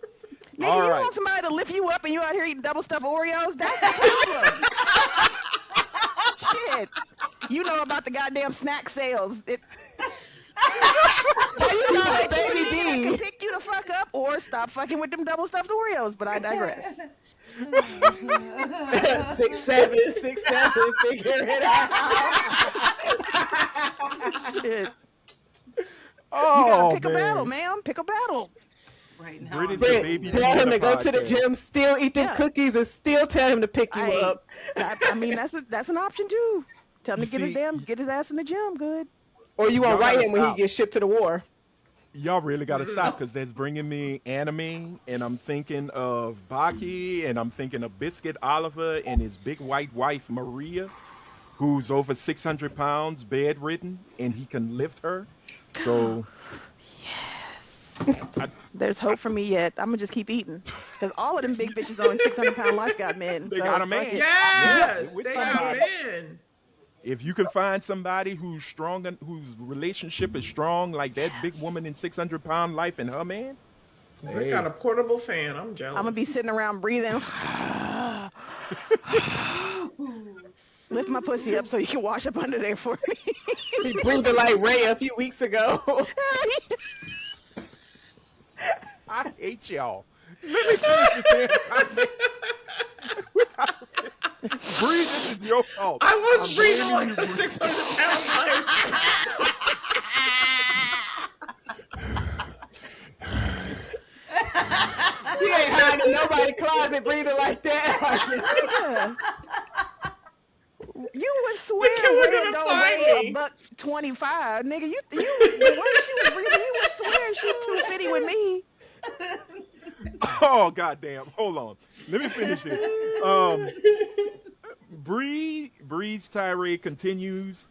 Nigga, All you right. want somebody to lift you up and you out here eating double stuffed Oreos? That's the problem. Shit. You know about the goddamn snack sales. It, You know, I Baby can D. pick you the fuck up or stop fucking with them double stuffed Oreos, but I digress. 6'7", 6'7", figure it out. Shit. Oh, You gotta pick a man. battle, ma'am. Pick a battle. Right now. Brit is I'm- the Britt, baby tell him to banana go to the podcast. gym, still eat them Yeah. cookies, and still tell him to pick you Hey, up. I mean, that's an option too. Tell him You to get see- get his ass in the gym. Good. Or you won't Y'all write gotta him when he stop. gets shipped to the war. Y'all really got to stop because that's bringing me anime, and I'm thinking of Baki, and I'm thinking of Biscuit Oliver and his big white wife Maria, who's over 600 pounds, bedridden, and he can lift her. So There's hope for me yet. I'm gonna just keep eating because all of them big bitches on 600-pound life got men. They so got a fuck man. it. Yes, Yeah, they with got somebody. men. if you can find somebody who's strong, and whose relationship is strong, like that big woman in 600-pound life and her man, They got a portable fan. I'm jealous. I'm gonna be sitting around breathing. Lift my pussy up so you can wash up under there for me. He breathed like Ray a few weeks ago. I hate y'all. Let me finish this damn comment. Bree, this is your fault. I was I'm breathing blaming like a you, 600-pound He ain't hiding in nobody's closet breathing like that. Nigga. You would swear killer Red gonna don't find weigh me. a buck 25, nigga. You the way she was breathing, you would swear she 250 with me. Oh goddamn! Hold on. Let me finish this. Bree's tirade continues.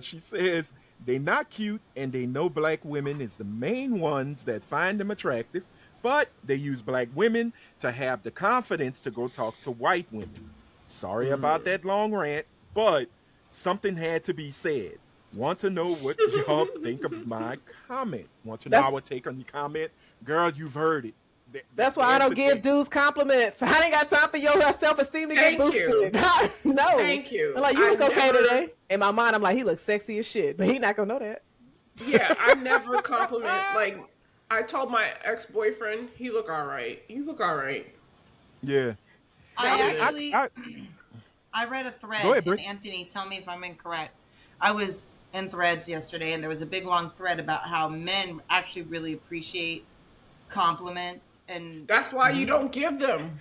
She says they not cute and they know black women is the main ones that find them attractive, but they use black women to have the confidence to go talk to white women. Sorry about that long rant, but something had to be said. Want to know what y'all think of my comment? Want to know our take on your comment? Girl, you've heard it. That's why I don't give dudes compliments. I ain't got time for your self-esteem to get Thank you. boosted. No. Thank you. I'm like, you look okay never- today. In my mind, I'm like, he looks sexy as shit, but he not gonna know that. Yeah, I never compliment. Like, I told my ex-boyfriend, he look all right. You look all right. Yeah. I read a thread, Go ahead, Bri. and Anthony, tell me if I'm incorrect. I was in Threads yesterday, and there was a big long thread about how men actually really appreciate compliments, and That's why you don't give them.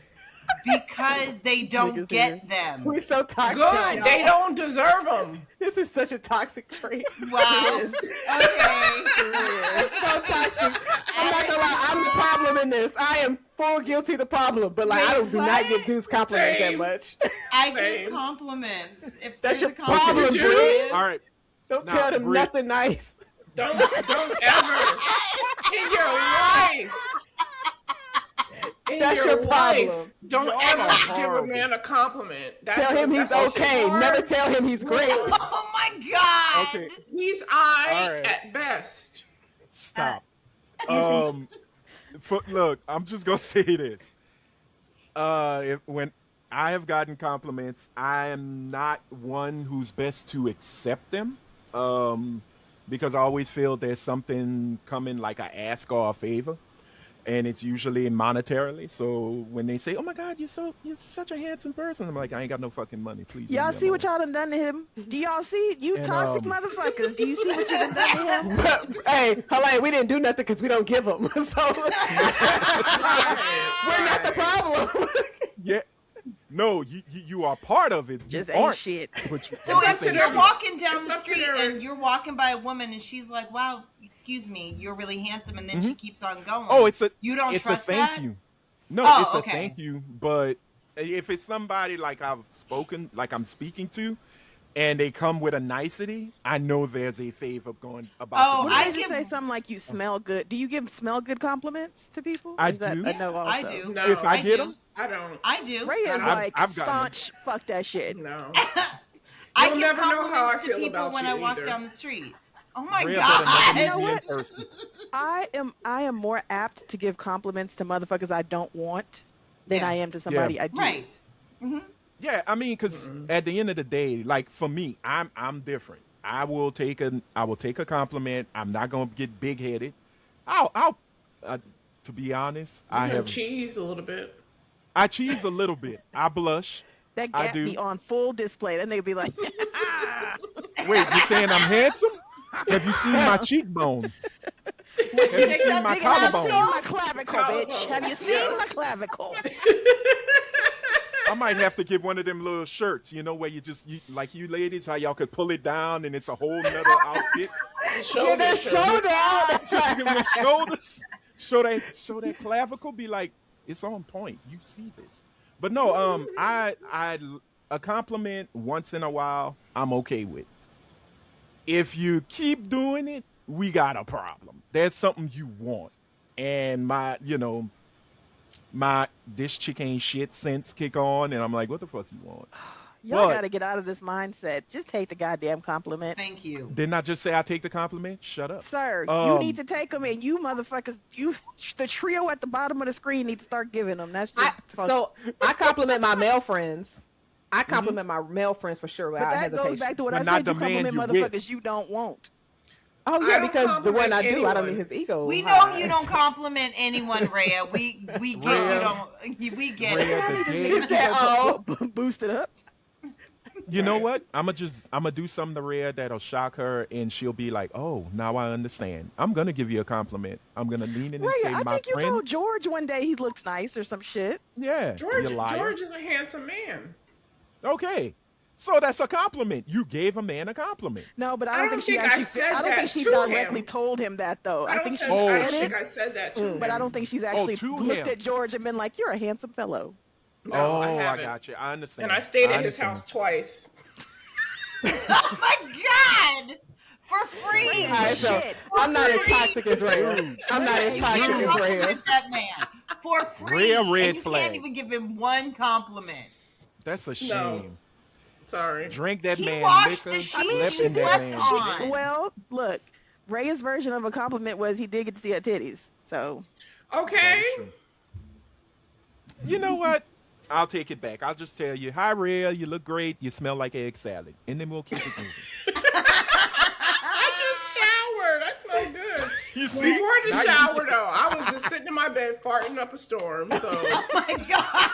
because they don't Niggas get them. We're so toxic. Good. y'all. They don't deserve them. This is such a toxic trait. Wow. It is. Okay. It's so toxic. I'm not gonna lie, I'm the problem in this. I am full guilty of the problem, but like I do not What? give dudes compliments Same. that much. I Same. give compliments. If That's there's your a compliment problem, to Bri. give, All right. Don't Nah, tell them Bri- nothing nice. Don't ever in your life. In That's your life, problem. don't Y'all ever are give a horrible. man a compliment. That's Tell him he's that's okay. hard. Never tell him he's great. oh my god. Okay. He's I All right. at best. Stop. Look, I'm just gonna say this. When I have gotten compliments, I am not one who's best to accept them. Because I always feel there's something coming like a ask or a favor. And it's usually monetarily. So when they say, "Oh my God, you're such a handsome person," I'm like, I ain't got no fucking money. Please. Y'all leave me see what alone. y'all done to him? Do y'all see? You And, toxic motherfuckers. Do you see what you done to him? But, hey, Helene, we didn't do nothing because we don't give them. So we're not the problem. Yeah. No, you are part of it. You Just aren't, ain't shit. but you- So up if to you're them. walking down It's the up to street them. and you're walking by a woman and she's like, "Wow, excuse me, you're really handsome," and then she keeps on going. Oh, you don't it's trust a thank that? you. No, Oh, it's a okay. thank you. But if it's somebody like I'm speaking to, and they come with a nicety, I know there's a favor going about. Oh, to What be if I they done. just give- say something like you smell good? Do you give smell good compliments to people? I Or is that do. a no also? I do. No, If I get do. them, I don't. I do. Ray is I've- like I've gotten staunch. Fuck that shit. No. I You'll give never know how I compliments to feel people about when you I walk either. down the street. Oh my Rhea better never god! meet know me in what? person. I am more apt to give compliments to motherfuckers I don't want than I am to Yes. somebody Yeah. I do. Right. Yeah, I mean, because at the end of the day, like for me, I'm different. I will take a compliment. I'm not gonna get big headed. I'll to be honest, I You have cheese a little bit. I cheese a little bit. I blush. That I gap do. be on full display. Then they'd be like, Wait, you saying I'm handsome? Have you seen my cheekbone? Have you Take seen that my big "Nigga, I've collarbone? seen my clavicle, bitch. Collarbone. Have you seen Yeah. my clavicle?" I might have to get one of them little shirts, where like you ladies, how y'all could pull it down and it's a whole nother outfit. Yeah, that showdown. Just give them shoulders, show that clavicle, be like, it's on point. You see this. But no, I a compliment once in a while, I'm okay with. If you keep doing it, we got a problem. There's something you want. And my this chick ain't shit sense kick on, and I'm like, what the fuck you want? Y'all What? got to get out of this mindset. Just take the goddamn compliment. Thank you. Didn't I just say I take the compliment? Shut up. Sir, you need to take them, and you motherfuckers, the trio at the bottom of the screen need to start giving them. That's just I compliment my male friends. I compliment my male friends for sure but without that hesitation. goes back to what But I not said. the You man compliment you with. motherfuckers you don't want. Oh I yeah, don't because the one I compliment do, I don't anyone. need his ego. We know high. you don't compliment anyone, Rhea. We get you Rhea. don't. We get Rhea, it. the She gay- said, "Oh, Boost it up. You know what? I'm gonna do something to Rhea that'll shock her, and she'll be like, "Oh, now I understand." I'm gonna give you a compliment. I'm gonna lean in and Right, say, I "My think you friend." told George one day he looks nice or some shit. Yeah, George, you liar. George is a handsome man. Okay, so that's a compliment. You gave a man a compliment. No, but I I don't don't think she think I actually. said I don't that think she to directly him. told him that though. I think she I said don't it, think I said that to him. but I don't think she's actually to looked him. at George and been like, "You're a handsome fellow." No, Oh, I I haven't. got you. I understand. And I stayed I at his understand. house twice. Oh my God! For free. all right, so Shit. I'm not as toxic as Rhea. I'm not as toxic as Rhea. Compliment that man for free, Rhea, red and you flag. can't even give him one compliment. That's a No. shame. Sorry. Drink that He man washed liquor, the sheets slept you in that slept man. on. Well, look, Ray's version of a compliment was he did get to see her titties. So Okay. You know what? I'll take it back. I'll just tell you, "Hi, Rhea, you look great. You smell like egg salad," and then we'll keep it moving. I just showered. I smell good. You see? Before the Now you- shower, though, I was just sitting in my bed farting up a storm. So, Oh my God!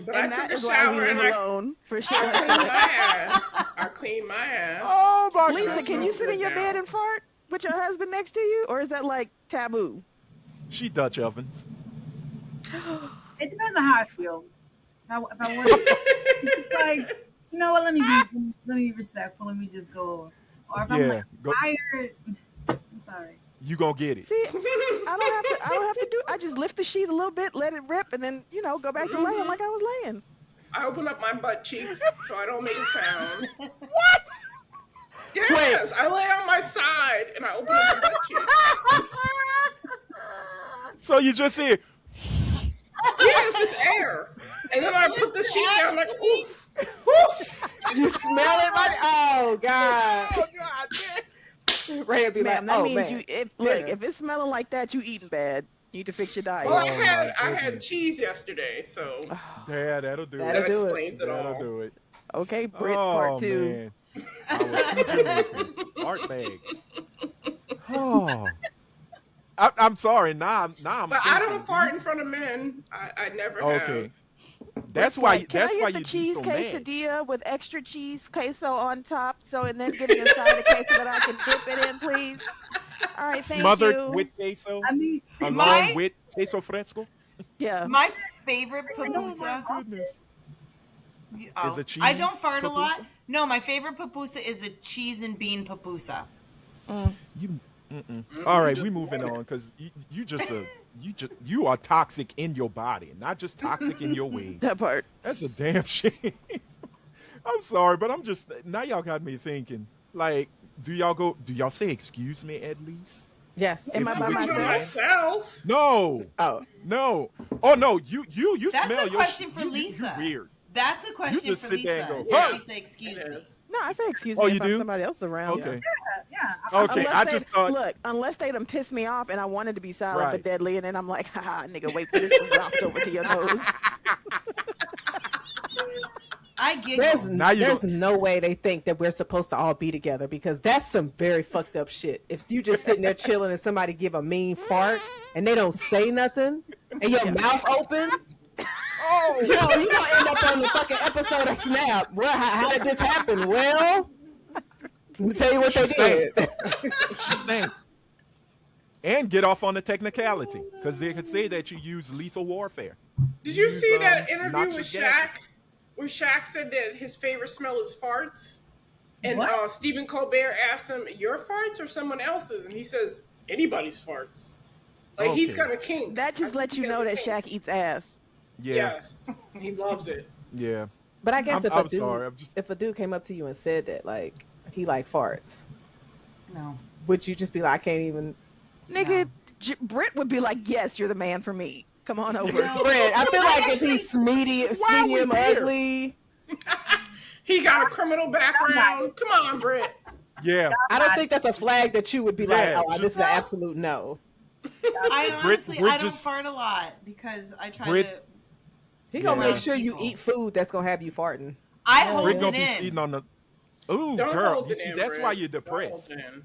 but and I that took a is why we shower live and I alone for cleaned sure. my ass. I cleaned my ass. Oh my Lisa, God. can you sit in your now. bed and fart with your husband next to you, or is that like taboo? She Dutch ovens. It depends on how I feel. If I want, like, you know what? Let me be respectful. Let me just go. Or if I'm Yeah, like go- tired, I'm sorry. You gonna get it. See, I don't have to do. I just lift the sheet a little bit, let it rip, and then go back to laying like I was laying. I open up my butt cheeks so I don't make a sound. What? Yes, I lay on my side and I open up my butt cheeks. So you just hear, Yeah, it's just air. And then I put the sheet down like, oof. You smell it, buddy? Oh God. "Oh God, man." Rhea be Ma'am, like, that "Oh means man." if it's smelling like that, you eating bad. You need to fix your diet. Well, Oh, I my had goodness. cheese yesterday, so Yeah, that'll do That'll it. that do it. explains it That'll all. do it. Okay, Brit, Oh part two. man, I was too Jamaican. Art bags. Oh, I'm sorry. Now I'm. But I thinking, don't fart in front of men. I never have. Okay. That's why. Can That's I why get the you cheese be so mad. quesadilla with extra cheese queso on top? And then give me a side of queso that I can dip it in, please. All right, thank Smothered you. with queso, I mean, along My- with queso fresco. Yeah. My favorite Oh pupusa. my goodness. Oh, Is it cheese I don't fart a pupusa? lot. No, my favorite pupusa is a cheese and bean pupusa. You. All right, we moving on because you are toxic in your body, not just toxic in your ways. That part. That's a damn shame. I'm sorry, but I'm just now y'all got me thinking. Like, do y'all say excuse me at least? Yes. Am I If by you- I'm myself? myself. No, Oh. no. Oh no, you That's smell a your question for you Lisa. weird. That's a question just for sit Lisa. there and go, Yeah, "Huh." she say, "Excuse me." No, I say excuse Oh, me you if I'm do? somebody else around. Okay. yeah. Okay, I Unless just they, thought. look, unless they done piss me off and I wanted to be silent Right. but deadly, and then I'm like, haha, nigga, wait for this to waft over to your nose. I giggle. Now you There's don't- no way they think that we're supposed to all be together because that's some very fucked up shit. If you just sitting there chilling and somebody give a mean fart and they don't say nothing and your mouth open, Oh, yo, you gonna end up on the fucking episode of Snap. Well, how did this happen? Well, let me tell you what they did. she's staying. And get off on the technicality because they could say that you use lethal warfare. Did you Use, see that interview with noxious Shaq? gases. Where Shaq said that his favorite smell is farts? And What? Stephen Colbert asked him, your farts or someone else's? And he says, anybody's farts. Like, he's Okay. got a kink. That just lets you know that Shaq eats ass. Yeah, Yes. He loves it. yeah. But I guess I'm sorry, I'm just- if a dude came up to you and said that like he like farts, No. would you just be like, I can't even? Nigga, Brit would be like, yes, you're the man for me. Come on over. No. Brett, I feel like if he's medium Why are we here? ugly, He got a criminal background. Come on, Britt. Yeah. I don't think that's a flag that you would be like, Yeah, oh, this is an absolute no. I honestly, Brit I don't just- fart a lot because I try Brit- to. He gonna Yeah. make sure you People. eat food that's gonna have you farting. I hold Britt it gonna be in. sitting on the. Ooh, Don't girl. hold You it see, in, that's Britt. why you're Don't depressed. hold it in.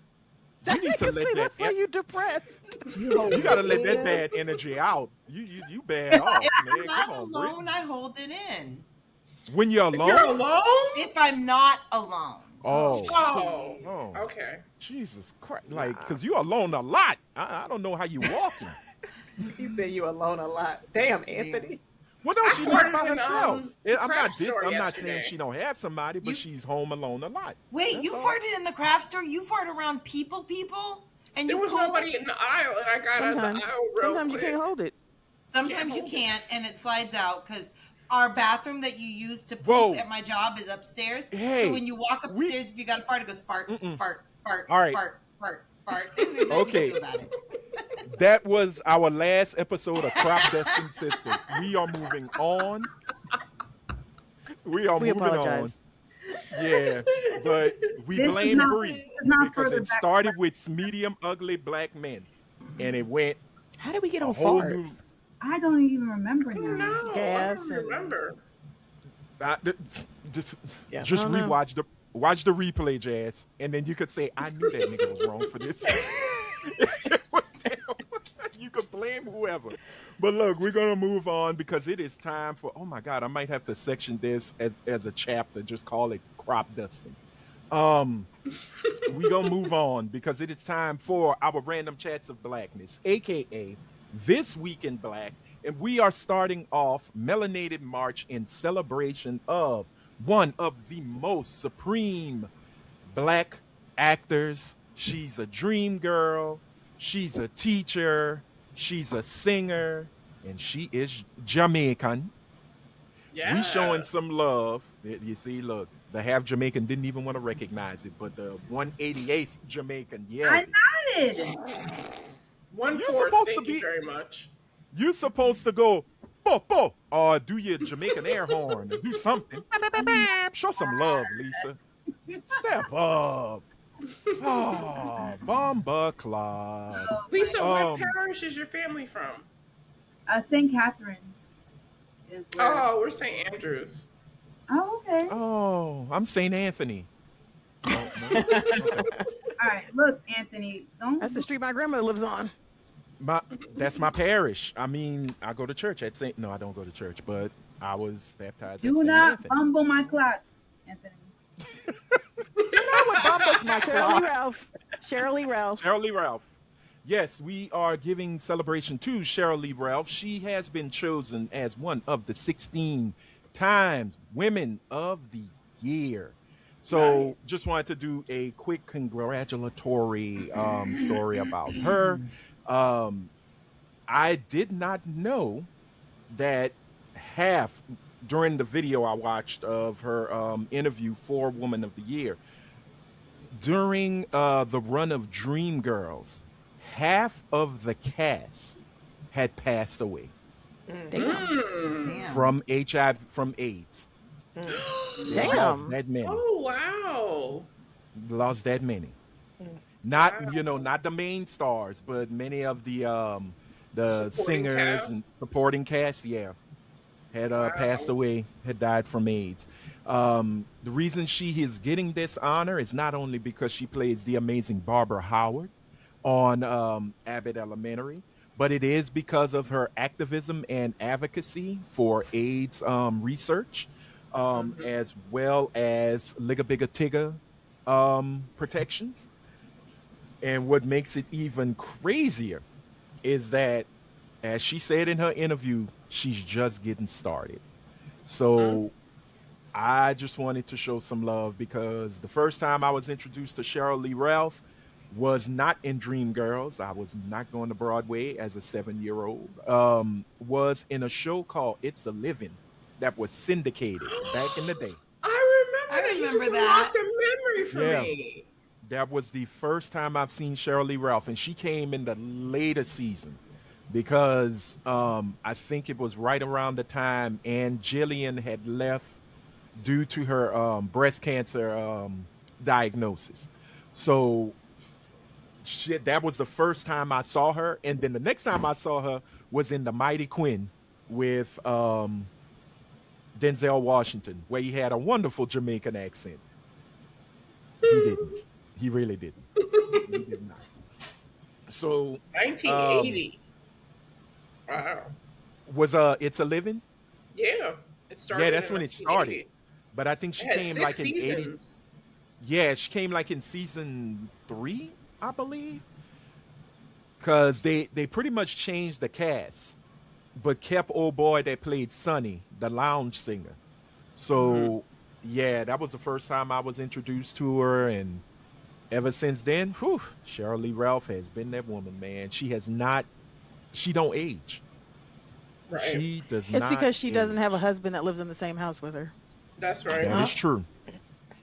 You need to let that. That's why you depressed. You gotta let that bad energy out. You bad off, If man. I'm not Come on, alone, Britt. I hold it in. When you're alone. You're alone? If I'm not alone. Oh. Oh. Oh. Okay. Jesus Christ! Like, cause you alone a lot. I don't know how you walking. He said you alone a lot. Damn, Anthony. Well, no, she lives by farted in, herself. I'm craft not. store I'm not yesterday. saying she don't have somebody, but You- she's home alone a lot. Wait, That's you all. farted in the craft store? You fart around people? And There you was poop? nobody in the aisle, and I got out of Sometimes, the aisle real sometimes you quick. can't hold it. Sometimes you can't, and it slides out because our bathroom that you use to poop Whoa. at my job is upstairs. Hey, so when you walk upstairs, if you got to fart, it goes fart, fart, fart, All right. fart, fart, fart. And there's nothing Okay. you can do about it. That was our last episode of Crop Dusting Sisters. We are moving on. We are We moving apologize. on. Yeah, but we This is blame not- Bree this is not because further it back- started with medium ugly black men, and it went. How did we get A on whole farts? I don't even remember Oh, now. no, I Gas don't and- remember. Just, Yeah. just I don't know. watch the replay, Jazz, and then you could say, "I knew that nigga was wrong for this." It was damn- you could blame whoever, but look, we're gonna move on because it is time for. Oh my God, I might have to section this as a chapter. Just call it crop dusting. We gonna move on because it is time for our random chats of blackness, aka This Week in Black, and we are starting off Melanated March in celebration of one of the most supreme black actors. She's a dream girl, she's a teacher, she's a singer, and she is Jamaican. Yeah. We showing some love. You see, look, the half Jamaican didn't even want to recognize it, but the 188th Jamaican, yeah. I nodded. 1/4. You're supposed Thank to you be- very much. You're supposed to go, bo, bo, or do your Jamaican air horn, or do something. Show some love, Lisa. Step up. Oh, Bomba Club. Lisa, Um, what parish is your family from? St. Catherine is where. Oh, we're St. Andrews. Oh, okay. Oh, I'm St. Anthony. Oh, no. All right. Look, Anthony, don't. That's the street my grandmother lives on. That's my parish. I mean, I go to church at St. No, I don't go to church, but I was baptized at Do St. not Anthony. fumble my clots, Anthony. Shirley Ralph. Shirley Ralph. Cheryl Lee Ralph. Yes, we are giving celebration to Cheryl Lee Ralph. She has been chosen as one of the 16 times Women of the Year. So Nice. just wanted to do a quick congratulatory story about her. I did not know that half during the video I watched of her interview for Woman of the Year, during the run of Dreamgirls, half of the cast had passed away Damn. from HIV, from AIDS. Damn. Lost that many. Oh, wow. Lost that many. Not not the main stars, but many of the Supporting singers cast? and supporting cast. Yeah, had passed away, had died from AIDS. The reason she is getting this honor is not only because she plays the amazing Barbara Howard on Abbott Elementary, but it is because of her activism and advocacy for AIDS research, as well as Ligga Bigga Tigga protections. And what makes it even crazier is that, as she said in her interview, she's just getting started. So I just wanted to show some love because the first time I was introduced to Cheryl Lee Ralph was not in Dreamgirls. I was not going to Broadway as a 7-year-old. Was in a show called It's a Living that was syndicated back in the day. I remember I that. You remember just that. unlocked a memory for Yeah. me. That was the first time I've seen Cheryl Lee Ralph, and she came in the later season. because I think it was right around the time Ann Jillian had left due to her breast cancer diagnosis. So shit, that was the first time I saw her, and then the next time I saw her was in The Mighty Quinn with Denzel Washington, where he had a wonderful Jamaican accent. He didn't. He really didn't. He did not. So, um, 1980. Wow. was It's a Living? Yeah. It Yeah, started that's in when it started. 1980. But I think It she had came six like in 80. seasons. Yeah, she came like in season 3, I believe. Because they pretty much changed the cast, but kept old boy that played Sonny, the lounge singer. Mm-hmm. So, yeah, that was the first time I was introduced to her, and ever since then, whew, Cheryl Lee Ralph has been that woman, man. She has not, she don't age. Right. She does It's not because she doesn't have a age. husband that lives in the same house with her. That's right. That is true.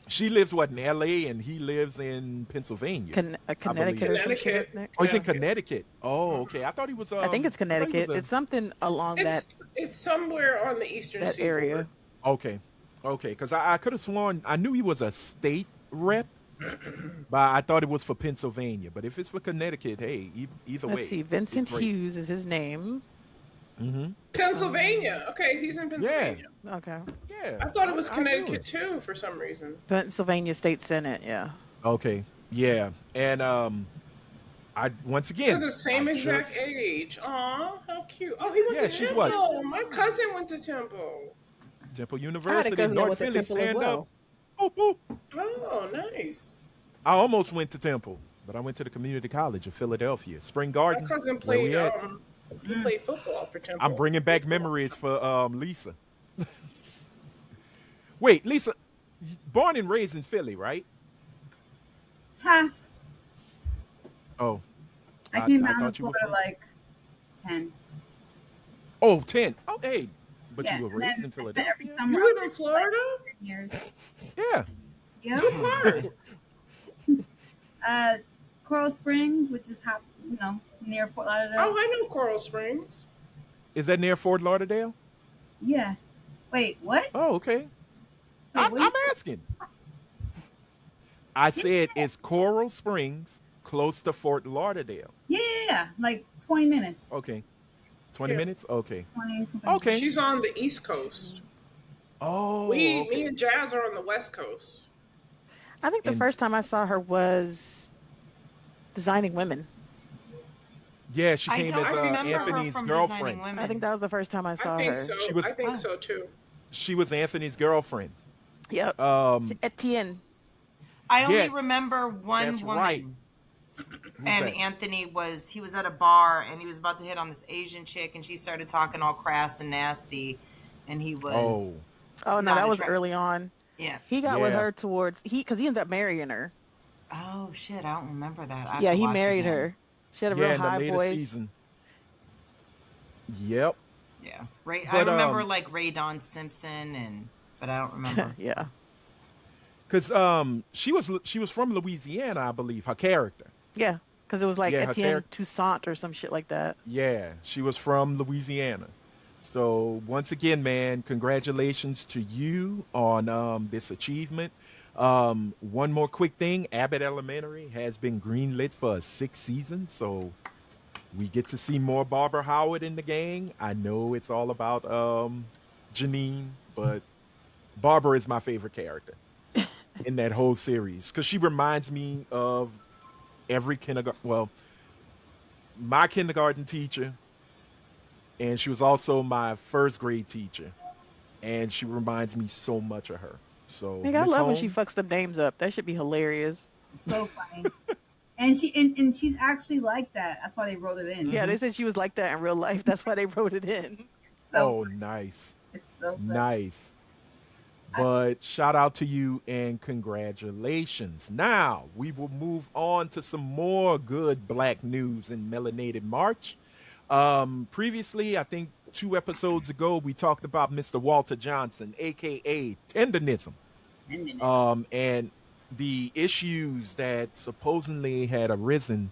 She lives what in L.A. and he lives in Pennsylvania, I believe. Connecticut or some shit Connecticut. like that. Oh, he's Yeah. in Connecticut. Oh, okay. I thought he was. I think it's I thought he was Connecticut. It's something along It's somewhere on the eastern that seaboard. area. Okay, okay. Because I could have sworn I knew he was a state rep, but I thought it was for Pennsylvania. But if it's for Connecticut, hey, either way, Let's see. it's Vincent great. Hughes is his name. Mm-hmm. Pennsylvania. Okay, he's in Yeah, Pennsylvania. Okay. yeah. I thought it was I knew Connecticut it. too for some reason. Pennsylvania State Senate. Yeah. Okay, yeah. And I once They're again, the I same exact just age. Aw, how cute. Oh, he went yeah. to She's what Temple. My cousin went to Temple. Temple I had a University, cousin that North went to Philly. Temple as Stand up. well. Boop, boop. Oh, nice. I almost went to Temple, but I went to the community college of Philadelphia, Spring My Garden, cousin where played we at. he played football for Temple. I'm bringing back Baseball. memories for Lisa. Wait, Lisa, born and raised in Philly, right? Half. Oh, I came I down to thought you were Florida from. like 10. Oh, 10. Oh, hey, but Yeah, you were and raised then in I spent every Philadelphia? summer You up live in there for like Florida? 10 years. Yeah. Yep. Where? Coral Springs, which is near Fort Lauderdale. Oh, I know Coral Springs. Is that near Fort Lauderdale? Yeah. Wait, what? Oh, okay. Wait, I'm asking. I said, is Coral Springs close to Fort Lauderdale? Yeah. Like 20 minutes. Okay. 20 Yeah. minutes? Okay. 20. Okay. She's on the East Coast. Oh, Me okay. and Jazz are on the West Coast. I think the And first time I saw her was Designing Women. yeah, she I came don't as remember her Anthony's from girlfriend. Designing Women. I think that was the first time I I saw think her. so. She was I think Oh. so too. she was Anthony's girlfriend. Yep. Um, Etienne. I only yes, remember one that's woman. right. Who's And that? Anthony he was at a bar and he was about to hit on this Asian chick and she started talking all crass and nasty and he was Oh, Oh no, not that was attractive. early on. Yeah. He got with yeah. her because he ended up marrying her. Oh shit, I don't remember that. I have Yeah, to he watch married again. her. She had a Yeah, real in the high later voice. season. Yep. Yeah. I But remember like Ray Don Simpson but I don't remember. Yeah. because she was from Louisiana, I believe. Her character. Yeah. Because it was like Yeah, her Etienne character. Toussaint or some shit like that. Yeah, she was from Louisiana. So once again, man, congratulations to you on this achievement. One more quick thing: Abbott Elementary has been greenlit for a 6th season, so we get to see more Barbara Howard in the gang. I know it's all about Janine, but Barbara is my favorite character in that whole series because she reminds me of every kindergarten. Well, my kindergarten teacher, and she was also my first grade teacher, and she reminds me so much of her. So, Nigga, I Miss love when she Holmes, fucks the names up. That should be hilarious. So funny. And she's actually like that. That's why they wrote it in. Yeah, they said she was like that in real life. That's why they wrote it in. oh, So nice, it's so funny. nice. But shout out to you and congratulations. Now we will move on to some more good black news in Melanated March. Previously, I think 2 episodes ago, we talked about Mr. Walter Johnson, aka Tendonism, And then and the issues that supposedly had arisen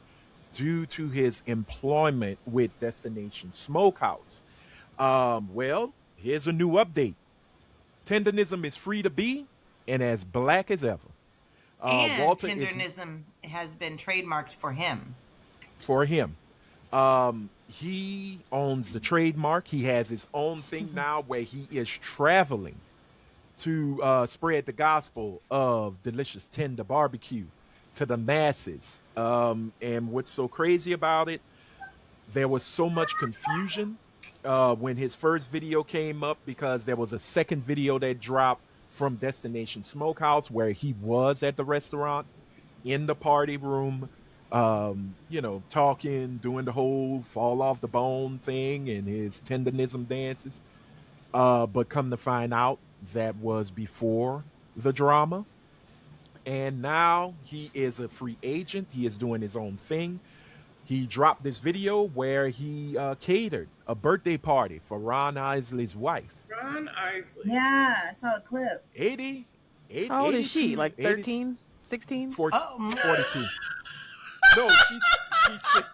due to his employment with Destination Smokehouse. Well, here's a new update. Tendonism is free to be and as black as ever. And Walter is tendernism has been trademarked for him. for him. He owns the trademark. He has his own thing now where he is traveling to spread the gospel of delicious tender barbecue to the masses. And what's so crazy about it, there was so much confusion when his first video came up because there was a second video that dropped from Destination Smokehouse where he was at the restaurant in the party room, talking, doing the whole fall off the bone thing and his tendonism dances. But come to find out, that was before the drama. And now he is a free agent. He is doing his own thing. He dropped this video where he catered a birthday party for Ron Isley's wife. Ron Isley. Yeah, I saw a clip. 80, How old is she? 82, Like 80, 13, 16? 42. No, she's 60.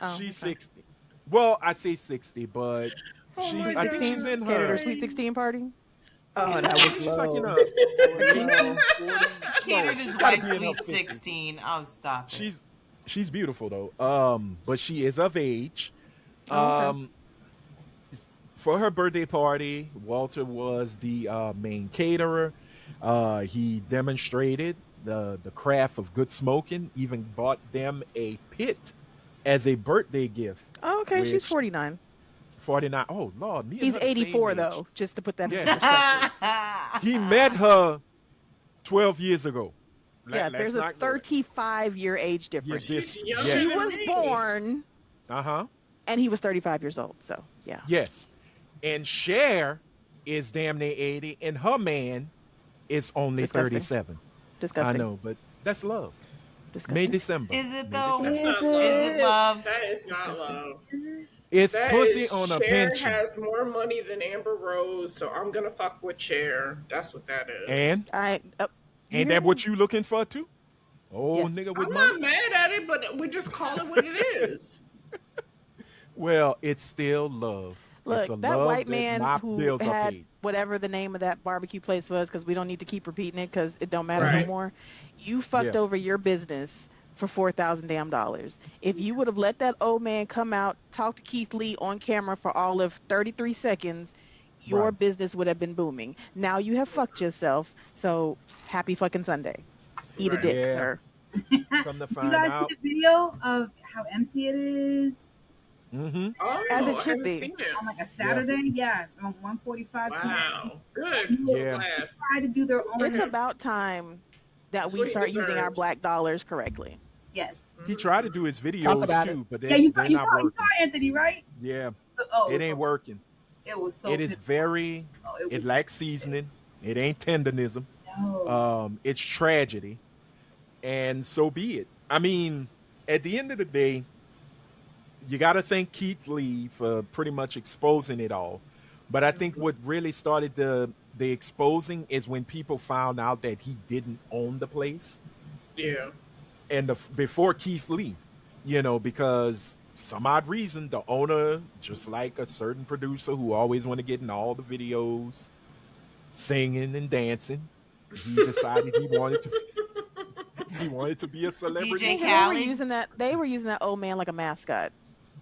Oh, She's okay. 60. Well, I say 60, but Oh she's, my I think she's 16? in Catered her her. sweet 16 party? Oh, that was She's like in low. her 40, Catered she's his gotta wife be in her sweet 50s. 16. Oh, stop it. She's beautiful though. But she is of age. Oh, okay. For her birthday party, Walter was the main caterer. He demonstrated the craft of good smoking. Even bought them a pit as a birthday gift. Oh, okay, she's Which- 49. 49. Oh Lord, me and He's her the same 84 age. though, just to put that in Yeah. perspective. He met her 12 years ago. Yeah, there's a 35-year age difference. She's younger She than was me. born Uh-huh. and he was 35 years old. So, yeah. Yes. And Cher is damn near 80, and her man is only Disgusting. 37. Disgusting. I know, but that's love. Disgusting. May December. Is it May though? That's December. not Is it love? That is not love. It's That pussy is, on a Cher pension. has more money than Amber Rose, so I'm gonna fuck with Cher. That's what that is. And I ain't that what you looking for too? Oh, Yes. nigga with I'm money. not mad at it, but we just call it what it is. Well, it's still love. It's a Look, that love white that man my who bills are had paid. whatever the name of that barbecue place was, because we don't need to keep repeating it because it don't matter no Right. more. You fucked Yeah. over your business for $4,000 damn dollars. If you would have let that old man come out, talk to Keith Lee on camera for all of 33 seconds, your Right. business would have been booming. Now you have fucked yourself, so happy fucking Sunday. Eat a Right. dick, Yeah. sir. Come to You find guys out. see the video of how empty it is Mm-hmm. Oh, As it I should haven't be. seen it. on like a Saturday? Yeah, on 1:45 p.m. Wow, good. Yeah. Glad. Try to do their own. It's about time that That's we what he start using our deserves. black dollars correctly. Yes. He tried to do his videos about too, but Yeah, you saw, they're you not saw, you working. saw Anthony, right? Yeah, Oh, it ain't working. It was so. It is very. Oh, It was, lacks seasoning. It ain't tendonism. no. It's tragedy, and so be it. I mean, at the end of the day, you got to thank Keith Lee for pretty much exposing it all. But I think what really started the exposing is when people found out that he didn't own the place, Yeah. and before Keith Lee, because some odd reason the owner, just like a certain producer who always want to get in all the videos, singing and dancing, he decided he wanted to be a celebrity. DJ They were Khaled? using that. They were using that old man like a mascot.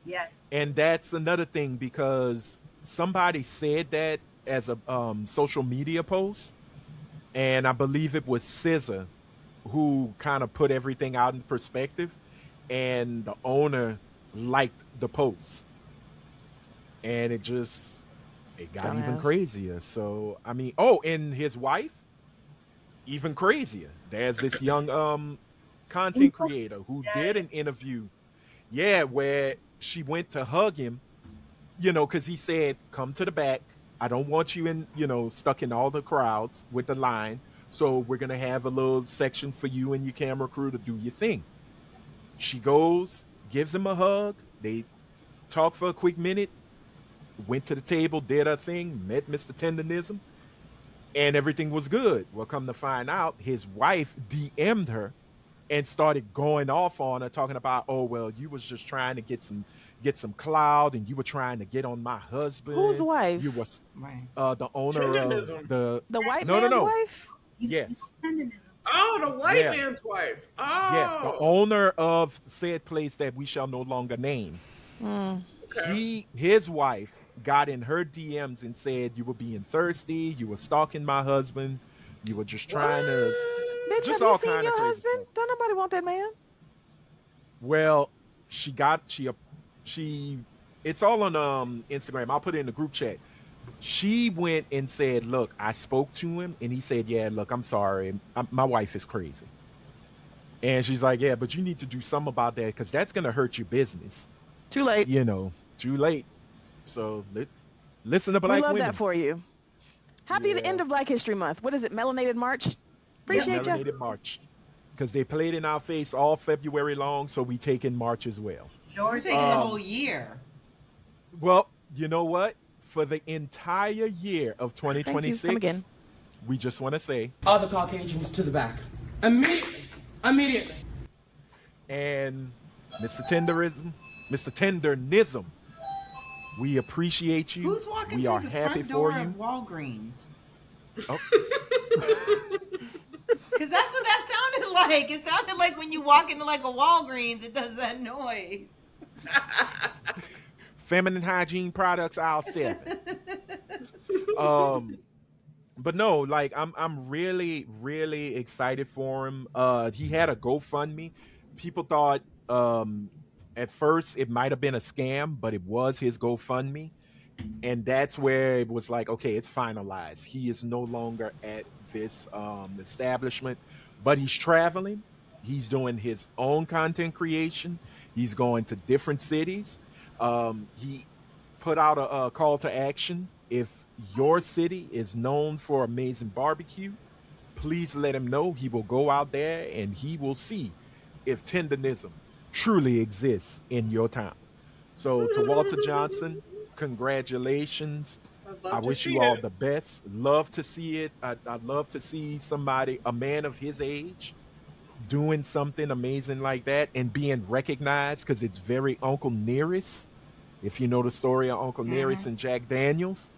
Yes. And that's another thing because somebody said that as a social media post, and I believe it was SZA who kind of put everything out in perspective, and the owner liked the post, and it got even Dumbass. crazier. So I mean, and his wife, even crazier. There's this young content creator who did an interview, where she went to hug him, because he said, "Come to the back. I don't want you stuck in all the crowds with the line. So we're gonna have a little section for you and your camera crew to do your thing." She goes, gives him a hug. They talk for a quick minute. Went to the table, did her thing, met Mr. Tendonism, and everything was good. Well, come to find out, his wife DM'd her and started going off on her, talking about, oh well, you was just trying to get some cloud, and you were trying to get on my Whose husband. You wife? was Right. the owner of Tendonism. the The white no no man's no wife? yes Tendonism. Oh, the white yeah man's wife. yes the Oh, owner of said place that we shall no longer name. Mm. okay. His wife got in her DMs and said you were being thirsty, you were stalking my husband, you were just What? trying to Bitch, just have you all seen kind of your crazy husband? stuff. Don't nobody want that man. Well, she it's all on Instagram. I'll put it in the group chat. She went and said, "Look, I spoke to him, and he said, yeah, look, I'm sorry, my wife is crazy." And she's like, "Yeah, but you need to do something about that because that's gonna hurt your business." Too late. You know, too late. So listen to We black love that women. for you. Happy the Yeah, end of Black History Month. What is it? Melanated March? yeah, Appreciate ya. melanated March because they played in our face all February long, so we take in March as well. We're George, taking the Um, whole year. Well, you know what? For the entire year of Thank you. Come 2026, again. we just want to say, All the Caucasians to the back. Immediately. Immediately. and Mr. Tendernism, we appreciate you. Who's walking We through are the happy front for door you. of Walgreens? Oh, Because that's what that sounded like. It sounded like when you walk into like a Walgreens, it does that noise. feminine hygiene products aisle 7. Um, but no, like I'm really really excited for him. He had a GoFundMe. People thought at first it might have been a scam, but it was his GoFundMe. And that's where it was like, okay, it's finalized. He is no longer at this establishment, but he's traveling. He's doing his own content creation. He's going to different cities. He put out a call to action. If your city is known for amazing barbecue, please let him know. He will go out there and he will see if tendonism truly exists in your town. So to Walter Johnson, congratulations. I'd I love to wish see you all it. the best. Love to see it. I'd love to see somebody, a man of his age, doing something amazing like that and being recognized because it's very Uncle Nearest. If you know the story of Uncle Nearest and Jack Daniels.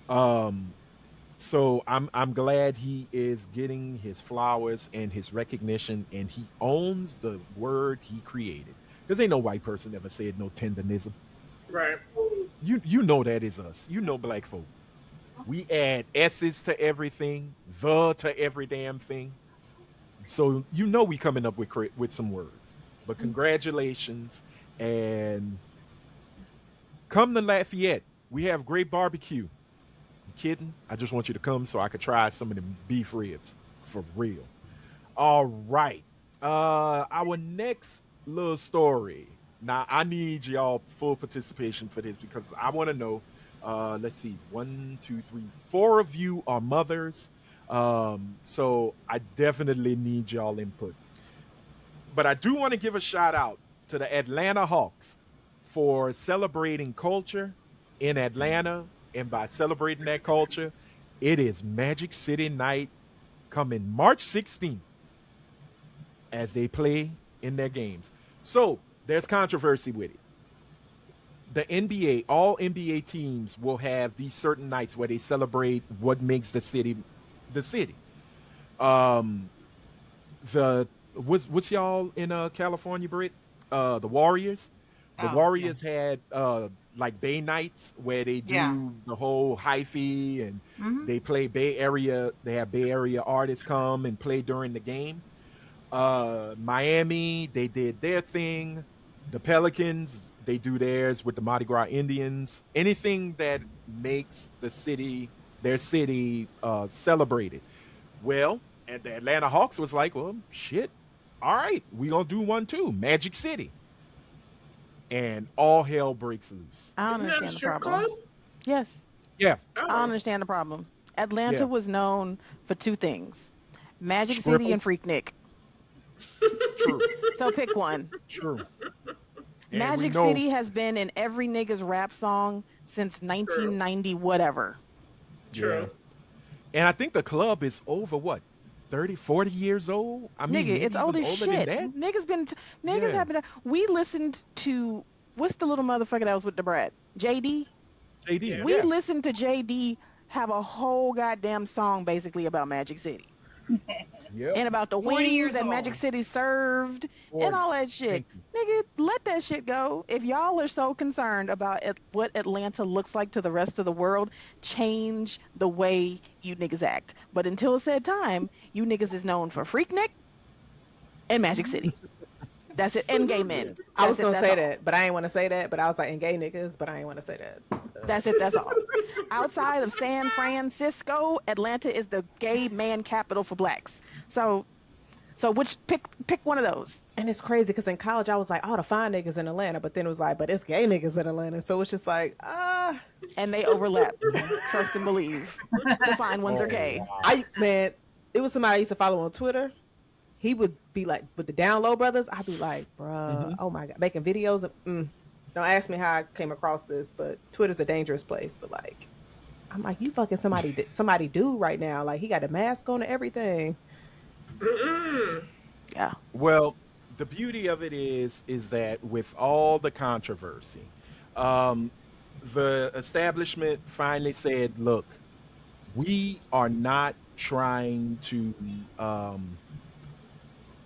Um, so I'm glad he is getting his flowers and his recognition and he owns the word he created. Because ain't no white person ever said no tendonism. Right. You know that is us. You know black folk. We add S's to everything, the to every damn thing. So you know we coming up with some words. But congratulations and come to Lafayette. We have great barbecue. You kidding? I just want you to come so I could try some of them beef ribs for real. All right. Our next little story. Now I need y'all full participation for this because I want to know. Let's see, 1, 2, 3, 4 of you are mothers. So I definitely need y'all input. But I do want to give a shout out to the Atlanta Hawks for celebrating culture in Atlanta. And by celebrating that culture, it is Magic City Night coming March 16th as they play in their games. So there's controversy with it. The NBA, all NBA teams will have these certain nights where they celebrate what makes the city. Um, the what's y'all in California, Britt? The Warriors. The Oh, Warriors had like Bay nights where they do Yeah. the whole hyphy and they play Bay Area. They have Bay Area artists come and play during the game. Miami, they did their thing. The Pelicans, they do theirs with the Mardi Gras Indians. Anything that makes their city, celebrated. Well, and the Atlanta Hawks was like, well, shit. All right, we gonna do one too, Magic City, and all hell breaks loose. I don't Isn't that a understand the strip problem. club? Yes, Yeah, I don't Oh. understand the problem. Atlanta Yeah. was known for two things: Magic City Scribble. and Freaknik. true, So pick one. true. And we Magic know, City has been in every nigga's rap song since 1990 whatever. True. yeah. And I think the club is over what 30, 40 years old. I mean, Nigga, maybe it's old even as older than shit. that. Niggas Yeah. have been. We listened to what's the little motherfucker that was with the brat? JD. JD, Yeah. We yeah. listened to JD have a whole goddamn song basically about Magic City Yep. and about the 40 wings years that Magic old. City served and 40. all that shit. Thank you. Nigga, let that shit go. If y'all are so concerned about what Atlanta looks like to the rest of the world, change the way you niggas act. But until said time, you niggas is known for Freaknik and Magic City. That's it. And gay men. I was That's it. gonna That's say all. that, but I ain't want to say that. But I was like, and gay niggas, but I ain't want to say that. That's it. That's all. Outside of San Francisco, Atlanta is the gay man capital for blacks. So which pick one of those. And it's crazy because in college I was like, oh, the fine niggas in Atlanta, but then it was like, but it's gay niggas in Atlanta. So it's just like, And they overlap. Trust and believe. The fine ones are gay. Wow. man, it was somebody I used to follow on Twitter. He would be like, with the Down Low brothers, I'd be like, bruh, oh my God, making videos. Don't ask me how I came across this, but Twitter's a dangerous place. But like, I'm like, you fucking somebody dude right now. Like, he got a mask on and everything. Yeah. Well, the beauty of it is that with all the controversy, the establishment finally said, "Look, we are not trying to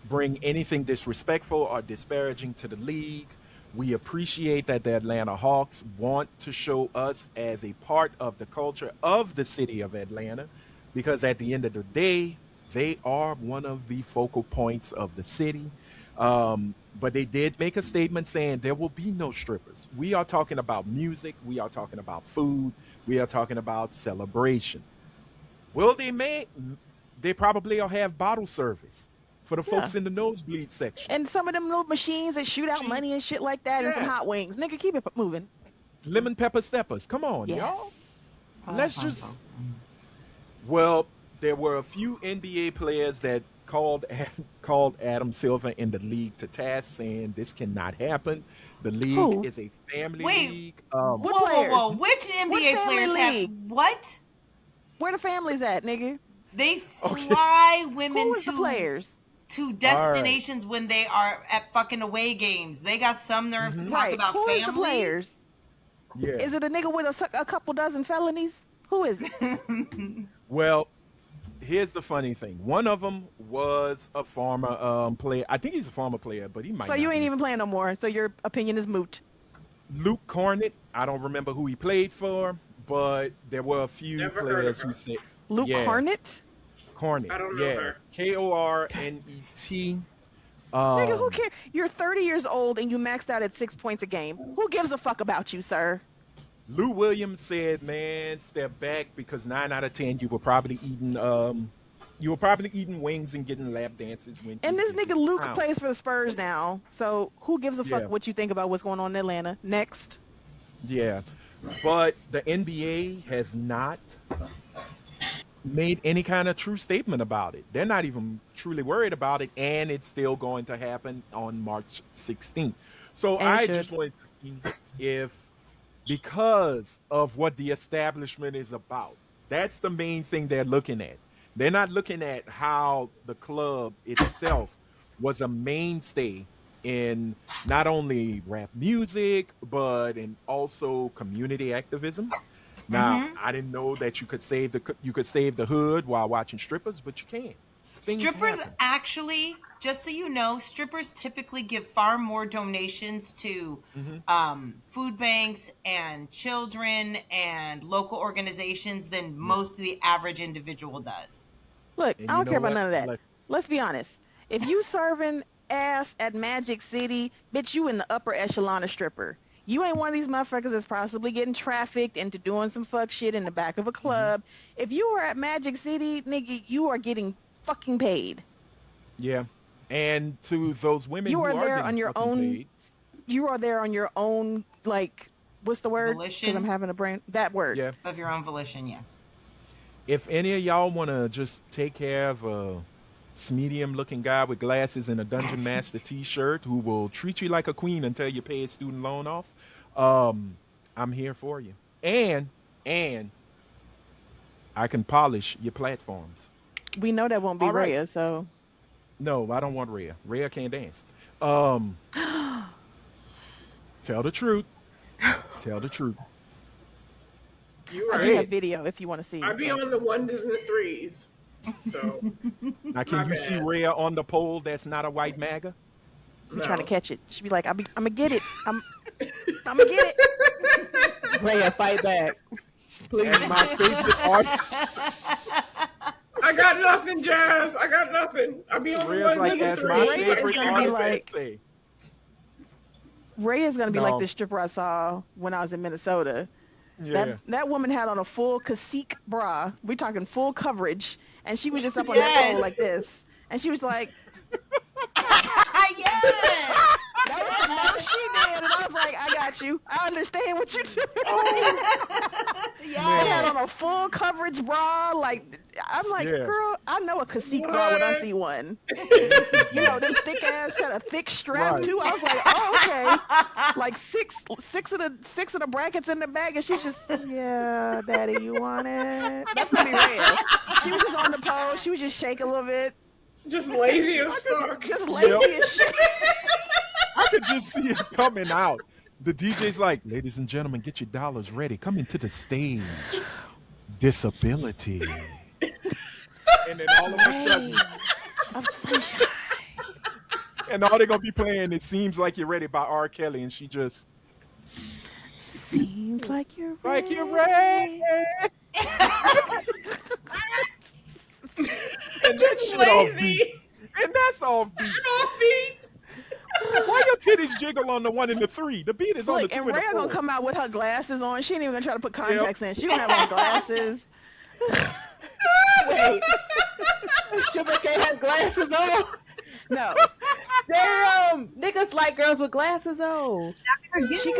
bring anything disrespectful or disparaging to the league. We appreciate that the Atlanta Hawks want to show us as a part of the culture of the city of Atlanta, because at the end of the day, they are one of the focal points of the city." But they did make a statement saying there will be no strippers. We are talking about music. We are talking about food. We are talking about celebration. Will they make? They probably will have bottle service for the folks Yeah. in the nosebleed section. And some of them little machines that shoot out money and shit like that and some Yeah. hot wings. Nigga, keep it moving. Lemon pepper steppers. Come on, Yes. y'all. Let's just. Well, there were a few NBA players that called Adam Silver in the league to task, saying this cannot happen. The league Who? is a family Wait. league. What Whoa, whoa, players? whoa! Which NBA family players league? have what? Where the families at, nigga? They Okay. fly women Who is the players? to destinations when they are at fucking away games. They got some nerve to talk about Who family. is the players? Yeah. Is it a nigga with a couple dozen felonies? Who is it? Well, here's the funny thing. One of them was a former player. I think he's a former player, but he might. So not you ain't be. even playing no more. So your opinion is moot. Luke Cornett. I don't remember who he played for, but there were a few Never heard players of who her. said Luke yeah, Harnett? Cornett. I don't know yeah, her. Kornet. Nigga, who cares? You're 30 years old and you maxed out at 6 points a game. Who gives a fuck about you, sir? Lou Williams said, "Man, step back because 9 out of 10 you were probably eating wings and getting lap dances when." And you this visit nigga Luke town." plays for the Spurs now. So who gives a fuck Yeah. what you think about what's going on in Atlanta? Next. Yeah, but the NBA has not made any kind of true statement about it. They're not even truly worried about it, and it's still going to happen on March 16th. So And it I should. just wanted to see if, because of what the establishment is about, that's the main thing they're looking at. They're not looking at how the club itself was a mainstay in not only rap music, but in also community activism. Now, I didn't know that you could save the hood while watching strippers, but you can. Things Strippers happen. actually, just so you know, strippers typically give far more donations to food banks and children and local organizations than most of the average individual does. Look, And I you don't know care about what? none of that. Look. Let's be honest. If you serving ass at Magic City, bitch, you in the upper echelon of stripper. You ain't one of these motherfuckers that's possibly getting trafficked into doing some fuck shit in the back of a club. If you are at Magic City, nigga, you are getting fucking paid. Yeah. And to those women You who are are there getting on your fucking own. paid, You are there on your own, like, what's the word? Because Volition? I'm having a brain. That word. yeah. Of your own volition, yes. If any of y'all want to just take care of a medium-looking guy with glasses and a Dungeon Master T-shirt who will treat you like a queen until you pay his student loan off, I'm here for you. And I can polish your platforms. We know that won't be All right. Rhea, so No, I don't want Rhea. Rhea can't dance. Tell the truth. Tell the truth. You I do have right. video if you want to see. I be but- on the ones and the threes. So Now, My can you see bad. Rhea on the pole that's not a white MAGA? I'm trying to no. catch it. She'd be like, I'm gonna get it. I'm gonna get it. Rhea, fight back. Please. And my favorite artist, I got nothing, Jazz. I got nothing. I be on the Rhea's ones like, and the that's threes. my Rhea's favorite gonna be artist. like- Say. Ray is gonna be No. like the stripper I saw when I was in Minnesota. Yeah. That woman had on a full cacique bra. We talking full coverage, and she was just up on that Yes. pole like this, and she was like, Yes. no, she did, and I was like, I got you. I understand what you're doing. I had on a full coverage bra. Like, I'm like, Yeah. girl, I know a cacique bra when I What? see one. You know, them thick ass had a thick strap Right. too. I was like, oh, okay. Like six of the brackets in the bag, and she's just, yeah, daddy, you want it? That's gonna be real. She was just on the pole. She was just shaking a little bit, Just lazy as fuck. just lazy Yep. as shit. I could just see it coming out. The DJ's like, ladies and gentlemen, get your dollars ready. Come into the stage. Disability. And then all of a sudden, Of sunshine. and all they're going to be playing, It Seems Like You're Ready by R. Kelly. And she just, Seems like you're ready. like you're ready. And that shit off beat. Lazy. And that's off beat. Offbeat. Why your titties jiggle on the 1 and the 3? The beat is on the Look, 2 and and the Rhea 4. gonna come out with her glasses on. She ain't even gonna try to put contacts in. She gonna have on glasses. Wait. Stripper can't have glasses on. No, Damn, niggas like girls with glasses on. she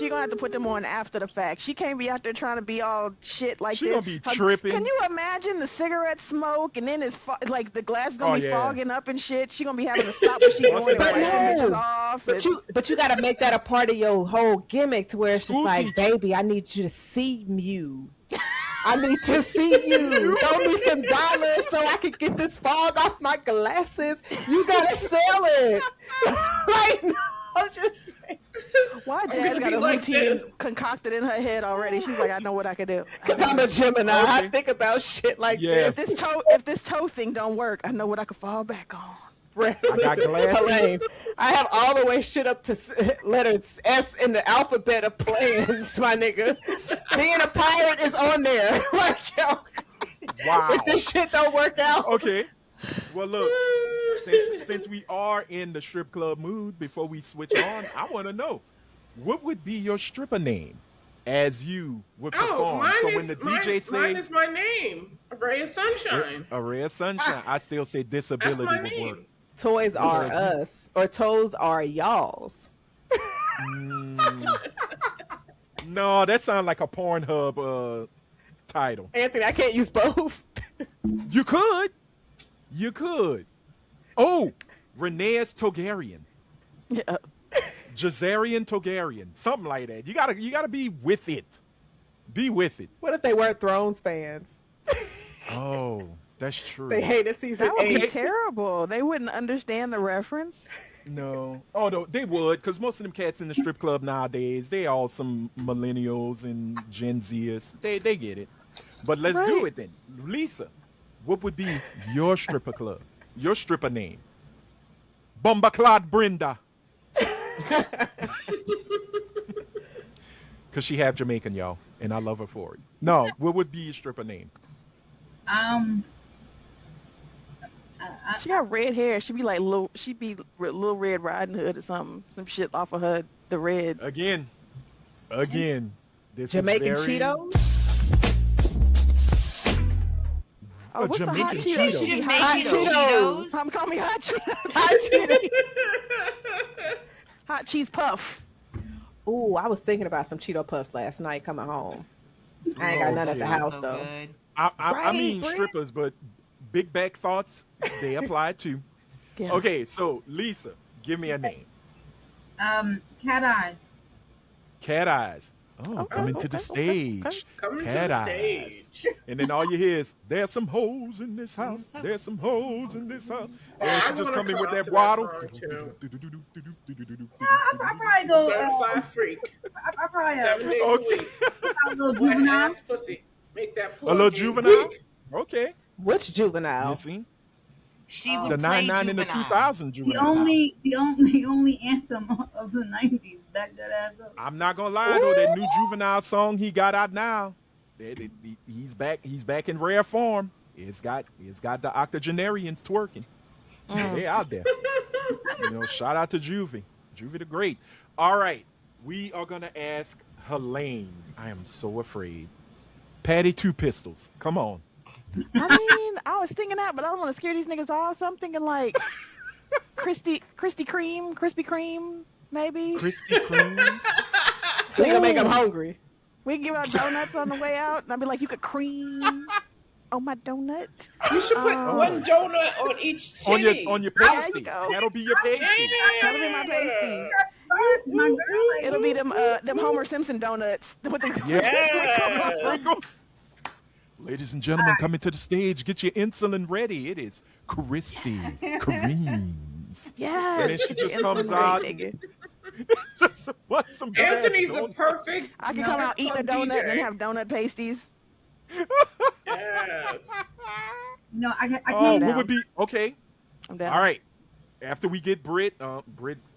gonna have to put them on after the fact. She can't be out there trying to be all shit like She this. gonna be tripping. Can you imagine the cigarette smoke and then it's like the glass gonna Oh, be yeah. fogging up and shit? She gonna be having to stop what she doing and But wipe them no. bitches off. But you gotta make that a part of your whole gimmick to where it's just School like, teacher. baby, I need you to see you. I need to see you. Throw me some dollars so I can get this fog off my glasses. You gotta sell it. Like, no, I'm just saying. Why Jazz gonna got be a like routine this. concocted in her head already? She's like, I know what I can do. Because I'm a Gemini. I Okay. think about shit like Yes. this. If this toe thing don't work, I know what I can fall back on. I got glasses. Helene, I have all the way shit up to letters S in the alphabet of plans, my nigga. Being a pirate is on there. Like, yo, Wow. if this shit don't work out. Okay. Well, look, since we are in the strip club mood, before we switch on, I want to know, what would be your stripper name as you would Oh, perform? mine So is when the DJ mine says is my name, Ray of Sunshine. a ray of sunshine, I still say That's disability my would work. name. Toys are us, or toes are y'all's. No, that sounds like a Pornhub title. Anthony, I can't use both. You could. You could. Oh, Renee's Togarian. Yeah. Jazarian Togarian. Something like that. You gotta be with it. Be with it. What if they weren't Thrones fans? Oh, that's true. They hated season That would be 8. terrible. They wouldn't understand the reference. No. Oh, no, they would, because most of them cats in the strip club nowadays, they all some millennials and Gen Zers. They get it. But let's do Right. it then. Lisa, what would be your stripper club? Your stripper name? Bombaclad Brenda. Because she half Jamaican, y'all, and I love her for it. No, what would be your stripper name? She got red hair. She'd be like Little Red Riding Hood or something. Some shit off of her. The red. Again. This is Jamaican very- Cheetos? Oh, what's the hot Jamaican Cheetos? Cheetos. She be Jamaican hot Cheetos. Cheetos. Call me hot Cheetos. Hot Cheetos. Hot cheese puff. Ooh, I was thinking about some Cheeto Puffs last night coming home. I ain't got none at the Okay. house, So though. good. I Right, mean Brent? strippers, but big back thoughts, they apply too. Yeah. Okay, so Lisa, give me a name. Cat eyes. Cat Eyes. Oh, Okay, coming to the okay, stage. okay. Coming to Cat the eyes. stage. And then all you hear is, there's some hoes in this house. There's some hoes in this house. And she I just wanna come in with come out that to that waddle. song, too. I probably go. Certified freak. I probably 7 days a Okay. week. a little Wet juvenile. ass pussy. Make that A plug little in juvenile? quick. Okay. Which You juvenile? see? She would The play 99 and the juvenile. 2000 The juvenile. only anthem of the '90s. Back that ass up. I'm not gonna lie though, that new juvenile song he got out now, he's back. He's back in rare form. It's got the octogenarians twerking. They out there. Shout out to Juvie. Juvie the great. All right, we are gonna ask Helene. I am so afraid. Patty Two Pistols. Come on. I mean, I was thinking that, but I don't want to scare these niggas off. So I'm thinking like Krispy Kreme, maybe. Krispy Kremes. So you gonna make them hungry. We can give out donuts on the way out, and I'll be like, you could cream on my donut. You should put one donut on each on titty. your There pasty. you go. That'll be your pasty. That'll be my pasty. First, my girl. Like, It'll be them Homer Simpson donuts with the Yeah. sprinkles. Ladies and gentlemen, coming to the stage. Get your insulin ready. It is Krispy Kremes. Yes. And then she just comes Insulin out. rate, nigga. Just want some good Anthony's a donuts. perfect. I can come out eating a donut DJ. and then have donut pasties. Yes. no, I Oh, can't. what would be okay? I'm down. All right. After we get Brit,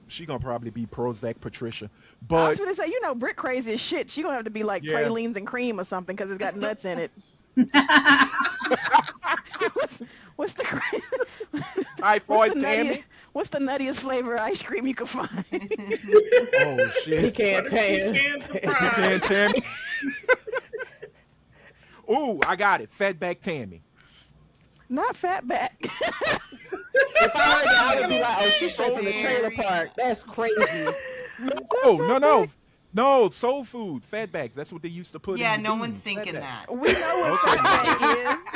she gonna probably be Prozac Patricia. I But was gonna say, Brit crazy as shit. She gonna have to be like Yeah. pralines and cream or something because it's got nuts in it. What's the Typhoid what's the Tammy. nuttiest, what's the nuttiest flavor of ice cream you can find? Oh He shit. can't tan. Pecan Pecan surprise. Tammy. Ooh, I got it. Fatback Tammy. Not fatback. If I heard that, I would be like, oh, she's straight from the trailer park. That's crazy. No, soul food, fatbacks. That's what they used to put Yeah, in the no beans, one's thinking fatback. that. We know what fatback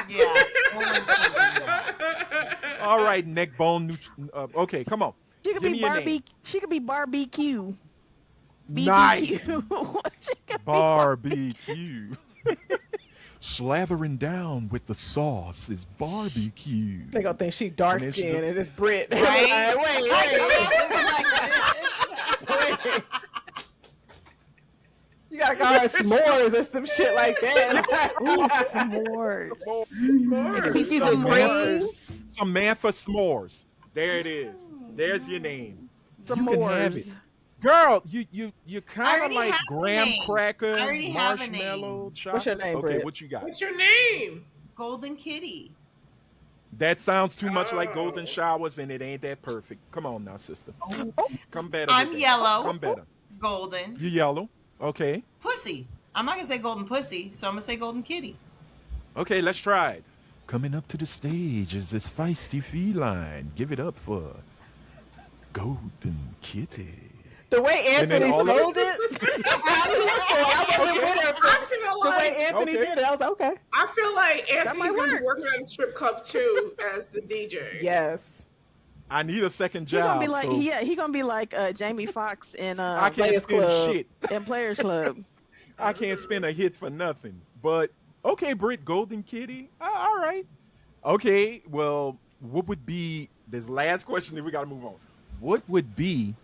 is. Yeah, no one's thinking that. All right, neck bone. Okay, come on. She could Give be me your name. Barbie. She could be barbecue. Nice. She could be Barbecue. Slathering down with the sauce is barbecue. They gonna think she dark And then she skinned just- and it's Brit. Right? Wait. You gotta call her s'mores or some shit like that. Ooh, s'mores. It could be Cookies and s'mores. Samantha S'mores. There it is. There's your name. You can have it. S'mores. Girl, you I kind of already like have a graham name. cracker, I already have a name. marshmallow, chocolate. What's your name, Okay, Britt? what you got? What's your name? Golden Kitty. That sounds too much like Oh. golden showers, and it ain't that perfect. Come on now, sister. Come better. I'm with that. yellow. Come better. Golden. You yellow. Okay. Pussy. I'm not gonna say golden pussy, so I'm gonna say golden kitty. Okay, let's try it. Coming up to the stage is this feisty feline. Give it up for Golden Kitty. The way And then Anthony all of- sold it, I wasn't with her. I feel The like way Anthony Okay. did it, I was like, okay. I feel like might Anthony's gonna work. be working at a strip club too as the DJ. Yes. I need a second He gonna job. be like, so he gonna be like Jamie Foxx in I can't Players spin Club. shit. Players Club. I can't spin a hit for nothing. But okay, Britt, Golden Kitty. All right. Okay, well, what would be this last question? Then we got to move on. What would be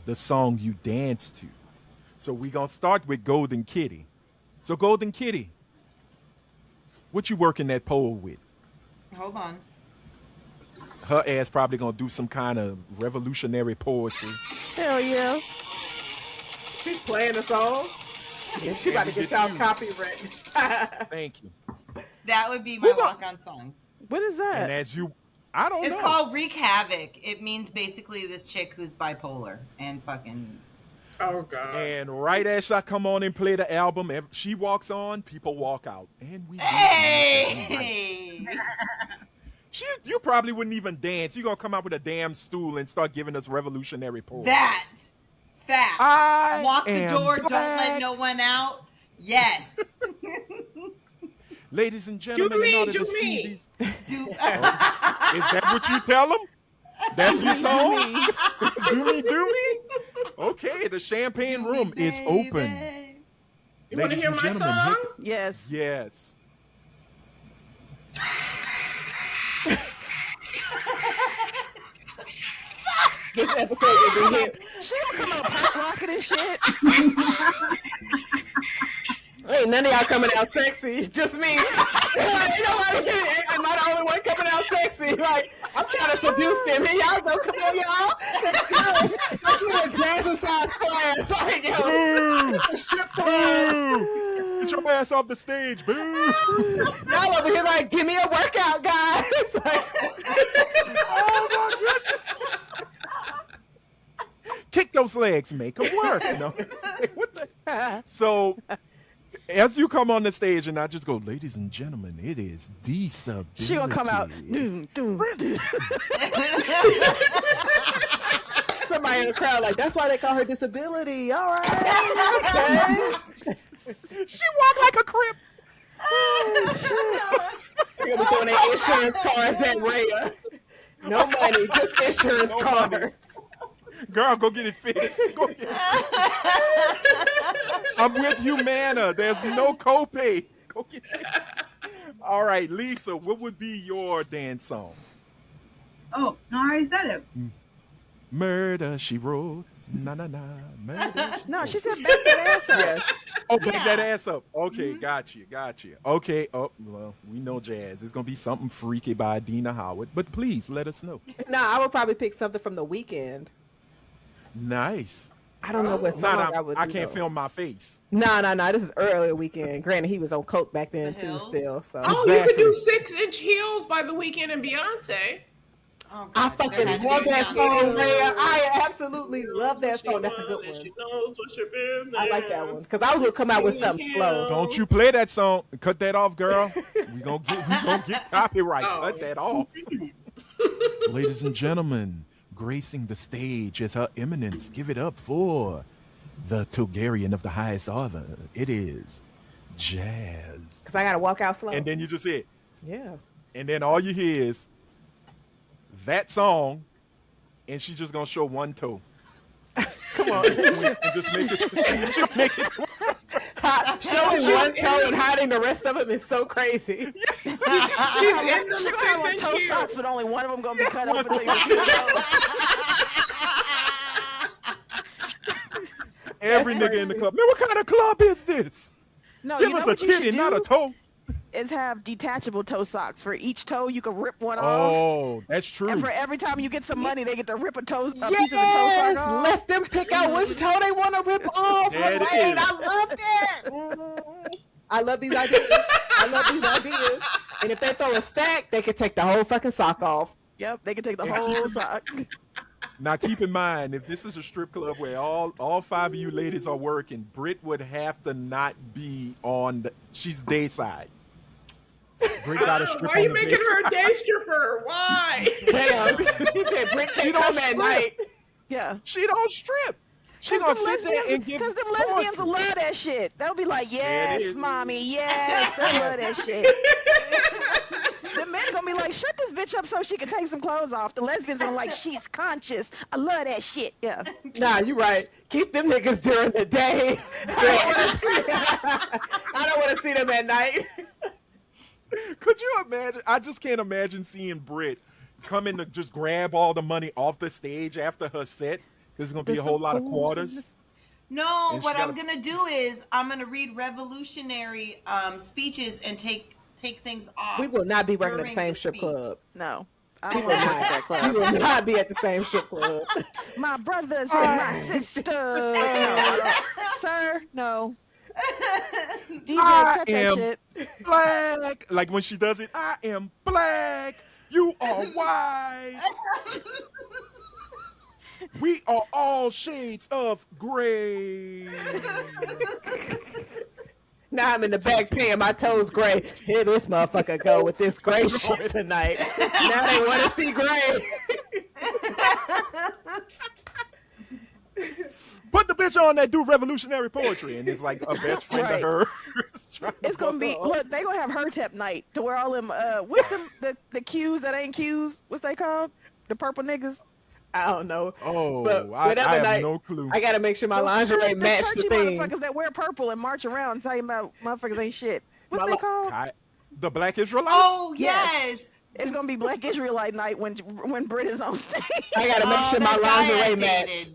the song you dance to? So we gonna start with Golden Kitty. So Golden Kitty, what you working that pole with? Hold on. Her ass probably gonna do some kind of revolutionary poetry. Hell yeah. She's playing the song. Yeah, she about to get y'all copyright. Thank you. That would be my Who got- walk-on song. What is that? And as you, I don't It's know. called Wreak Havoc. It means basically this chick who's bipolar and fucking. Oh god. And right as I come on and play the album, she walks on, people walk out, and we. Hey! You probably wouldn't even dance. You're gonna come out with a damn stool and start giving us revolutionary poetry. That fact. I Walk the am door. Don't black. let no one out. Yes. Ladies and gentlemen, in order to see these, Do. is that what you tell them? That's your song? Do me. Okay, the champagne room is open. You want to Ladies hear and my gentlemen, song? Yes. Yes. This episode will be hit. She gonna come out pop rocking and shit. Ain't none of y'all coming out sexy. It's just me. Nobody, am I the only one coming out sexy? Like, I'm trying to seduce them. Here y'all go. Come on, y'all. Let's do a jazzercise class. Like, yo, it's a strip club. Get your ass off the stage, boo. Y'all over here like, give me a workout, guys. Like, Oh my goodness. Kick those legs, make them work. No. What the? So, as you come on the stage, and I just go, ladies and gentlemen, it is disability. She gonna come out. Doom, doom, doom. somebody in the crowd like, that's why they call her disability. All right. Okay. She walked like a crip. They're gonna be throwing their insurance cards at Rhea. No money, just insurance cards. Girl, go get it fixed. Go get it. I'm with Humana. There's no copay. Go get it fixed. All right, Lisa, what would be your dance song? Oh, no, I already said it. Murder, she wrote. Na na na. Murder. No, she said back that ass up. Yes. Oh, back that ass up. Okay, got you. Okay, oh, well, we know jazz. It's going to be something freaky by Dina Howard, but please let us know. Nah, I would probably pick something from The Weeknd. Nice. I don't know what song I would do. I can't though. film my face. Nah. This is earlier Weeknd. Granted, he was on coke back then The too. Hills? Still, so Oh, you could Exactly. do 6-inch heels by The Weeknd and Beyonce. Oh, I God, fucking there had to love be that some- song, man. I absolutely love that song. That's a good And she one. knows what your business. I like that one because I was gonna come out with something slow. Don't you play that song. Cut that off, girl. we gonna get copyright. Oh. Cut that I'm off. singing it. Ladies and gentlemen, gracing the stage is Her Eminence. Give it up for the Tulgarian of the highest order. It is jazz. Because I gotta walk out slow. And then you just hear, Yeah. and then all you hear is that song, and she's just gonna show one toe. Come on. And just make it. She'll make it. Showing one toe and hiding the rest of them is so crazy. She's in them She gonna have on 6-inch toe heels. socks, but only one of them gonna be cut off until your toe. Every nigga in the club. Man, what kind of club is this? No, Give you know us a what you should titty, not a do toe. is have detachable toe socks. For each toe, you can rip one off. Oh, that's true. And for every time you get some money, they get to rip a piece of the toe Yes, sock off. let them pick out which toe they want to rip off. There it Elaine, is. I love that. I love these ideas. And if they throw a stack, they can take the whole fucking sock off. Yep, they can take the whole sock. Now keep in mind, if this is a strip club where all five of you ladies are working, Britt would have to not be on the, she's day side. Britt got to strip Why are you on the making day her a side. day stripper? Why? Damn. He said Brick can't don't come at strip. night. Yeah. She don't strip. She gonna sit there and give Because them lesbians will love that shit. They'll be like, yes, is. mommy, yes, they love that shit. The men gonna be like, shut this bitch up so she can take some clothes off. The lesbians are like, she's conscious. I love that shit. Yeah. Nah, you right. Keep them niggas during the day. I don't want to see them at night. Could you imagine? I just can't imagine seeing Britt come in to just grab all the money off the stage after her set. There's gonna be a whole lot of quarters. No, And she what I'm gotta- gonna do is I'm gonna read revolutionary speeches and take things off. We will not be working at the during same strip speech. club. No. I We don't will want to work at that not. club. We will not be at the same strip club. My brothers and my sisters. No. Sir, no. DJ, I cut that am shit. black. Like when she does it, I am black. You are white. We are all shades of gray. Now I'm in the back paying my toes gray. Here this motherfucker go with this gray shit tonight. Now they want to see gray. Put the bitch on that do revolutionary poetry, and it's like a best friend Right. of her. It's gonna be look. They gonna have her tap night to where all them what's them the Qs that ain't Qs? What's they called? The purple niggas. I don't know. Oh, But I whatever have night, no clue. I gotta make sure my lingerie the match the churchy theme. motherfuckers that wear purple and march around talking about motherfuckers ain't shit. What's My they called? The Black Israelites? Oh Yes. yes. It's gonna be Black Israelite night when Brit is on stage. I gotta make sure my lingerie match.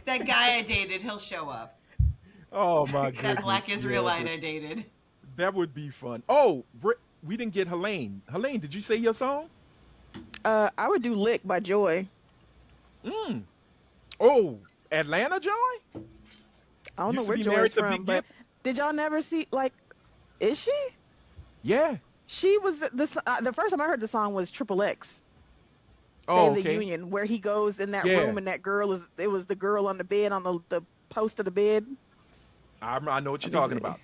That guy I dated, he'll show up. Oh my goodness. That Black Israelite Yeah, I dated. that would be fun. Oh, we didn't get Helene. Helene, did you say your song? I would do "Lick" by Joy. Oh, Atlanta Joy? I don't know Used to where be Joy married is to from, Big but Gip? did y'all never see Is she? Yeah. She was the first time I heard the song was Triple X. Oh, Day of the okay. Union, where he goes in that Yeah. room and that girl it was the girl on the bed on the post of the bed. I know what you're Let me talking see. about.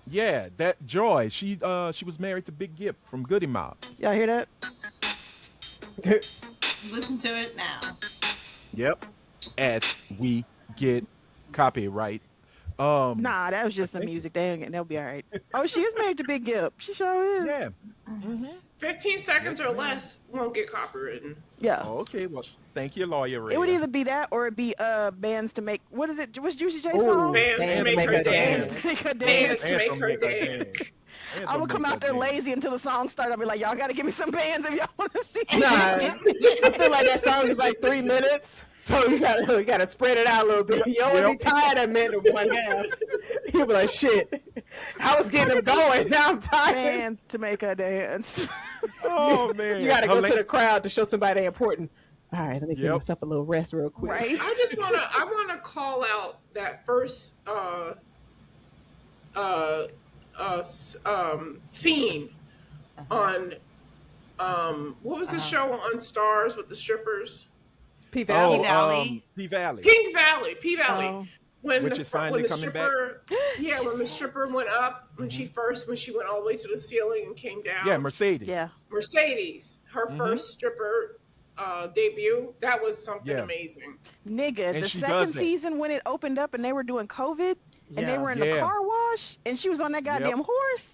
Yeah, that Joy. She was married to Big Gip from Goody Mob. Y'all hear that? Listen to it now. Yep. As we get copyright. Nah, that was just some think- music. They'll be all right. Oh, she is married to Big Gip. She sure is. Yeah. 15 seconds or less won't get copywritten. Yeah. Oh, okay. Well, thank you, lawyer. It would Rhea. either be that or it'd be bands to make what is it? What's Juicy J's Ooh, song? Bands make her dance. Bands to make her Bands dance. make her dance. I would come out there lazy until the song started. I'll be like, y'all gotta give me some bands if y'all want to see. Nah, I feel like that song is like 3 minutes, so you gotta spread it out a little bit. You don't want to be tired of minute of one half. You'll be like, shit, I was getting them going, now I'm tired. Bands to make her dance. Oh man. You gotta go Helene- to the crowd to show somebody they important. All right, let me give Yep. myself a little rest real quick. Right? I wanna call out that first scene on what was the show on Stars with the strippers? P Oh, Valley. Valley. P Valley. P Valley. Oh. When Which the, is finally when the coming back? stripper, yeah, when the stripper went up, when she went all the way to the ceiling and came down. Yeah, Mercedes. Yeah. Mercedes, her first stripper debut. That was something Yeah. amazing. Nigga, And the she second does that. season when it opened up and they were doing COVID and they Yeah. were in the Yeah. car wash and she was on that goddamn horse.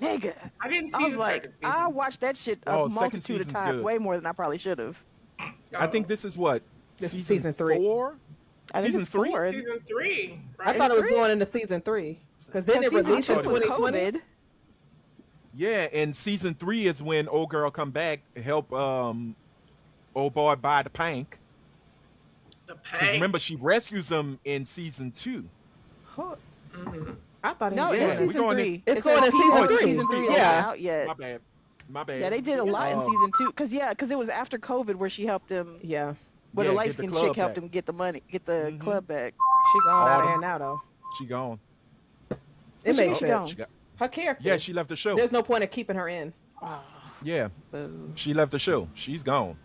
Nigga. I didn't I see was the like, second season. I watched that shit Oh, a second multitude of season's times, good. way more than I probably should have. I think this is what? This is season 3. 4? I think Season it's 3? 4. Season 3, I right? thought it was three? going into season 3 because then it Season released in 2 was 2020. COVID. Yeah, and season 3 is when old girl come back help old boy buy the pank. The 'Cause Pank. remember she rescues him in season 2. I thought it No, was it's Yeah, we season going 3. in- It's It going says in season season 3. Season 3 isn't Yeah. out yet. My bad. My bad. Yeah, they did a lot in Oh. season 2 because it was after COVID where she helped him. Yeah, Where Yeah, the get light the skinned club chick helped back. him get the money, get the club back. she gone out of Autumn. here now though. She gone. It she makes she sense. gone? She got- Her character. yeah, she left the show. There's no point in keeping her in. Yeah, Boo. she left the show. She's gone.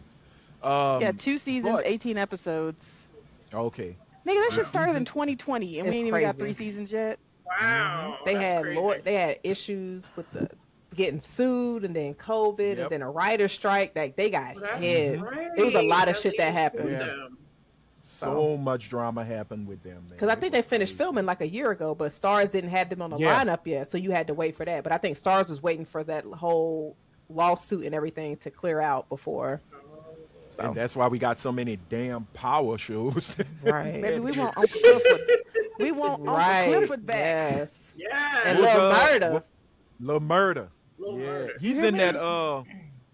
Yeah, 2 seasons, but- 18 episodes. Okay. Nigga, that shit started in 2020 and we It's ain't even got crazy. 3 seasons yet. Wow. They that's had crazy. they had issues with the getting sued and then COVID Yep. and then a writer's strike. Like they got That's hit. right. It was a lot of At shit that least happened. with Yeah. them. So much drama happened with them. Because I think they finished filming like a year ago, but Stars didn't have them on the Yeah. lineup yet, so you had to wait for that. But I think Stars was waiting for that whole lawsuit and everything to clear out before. So And that's why we got so many damn power shows. right, Baby, we want Uncle Clifford. We want Uncle right, Clifford back. yes, Yeah. and What's Lil up? Murder. Lil Murder. Lil Yeah. Murder. He's in that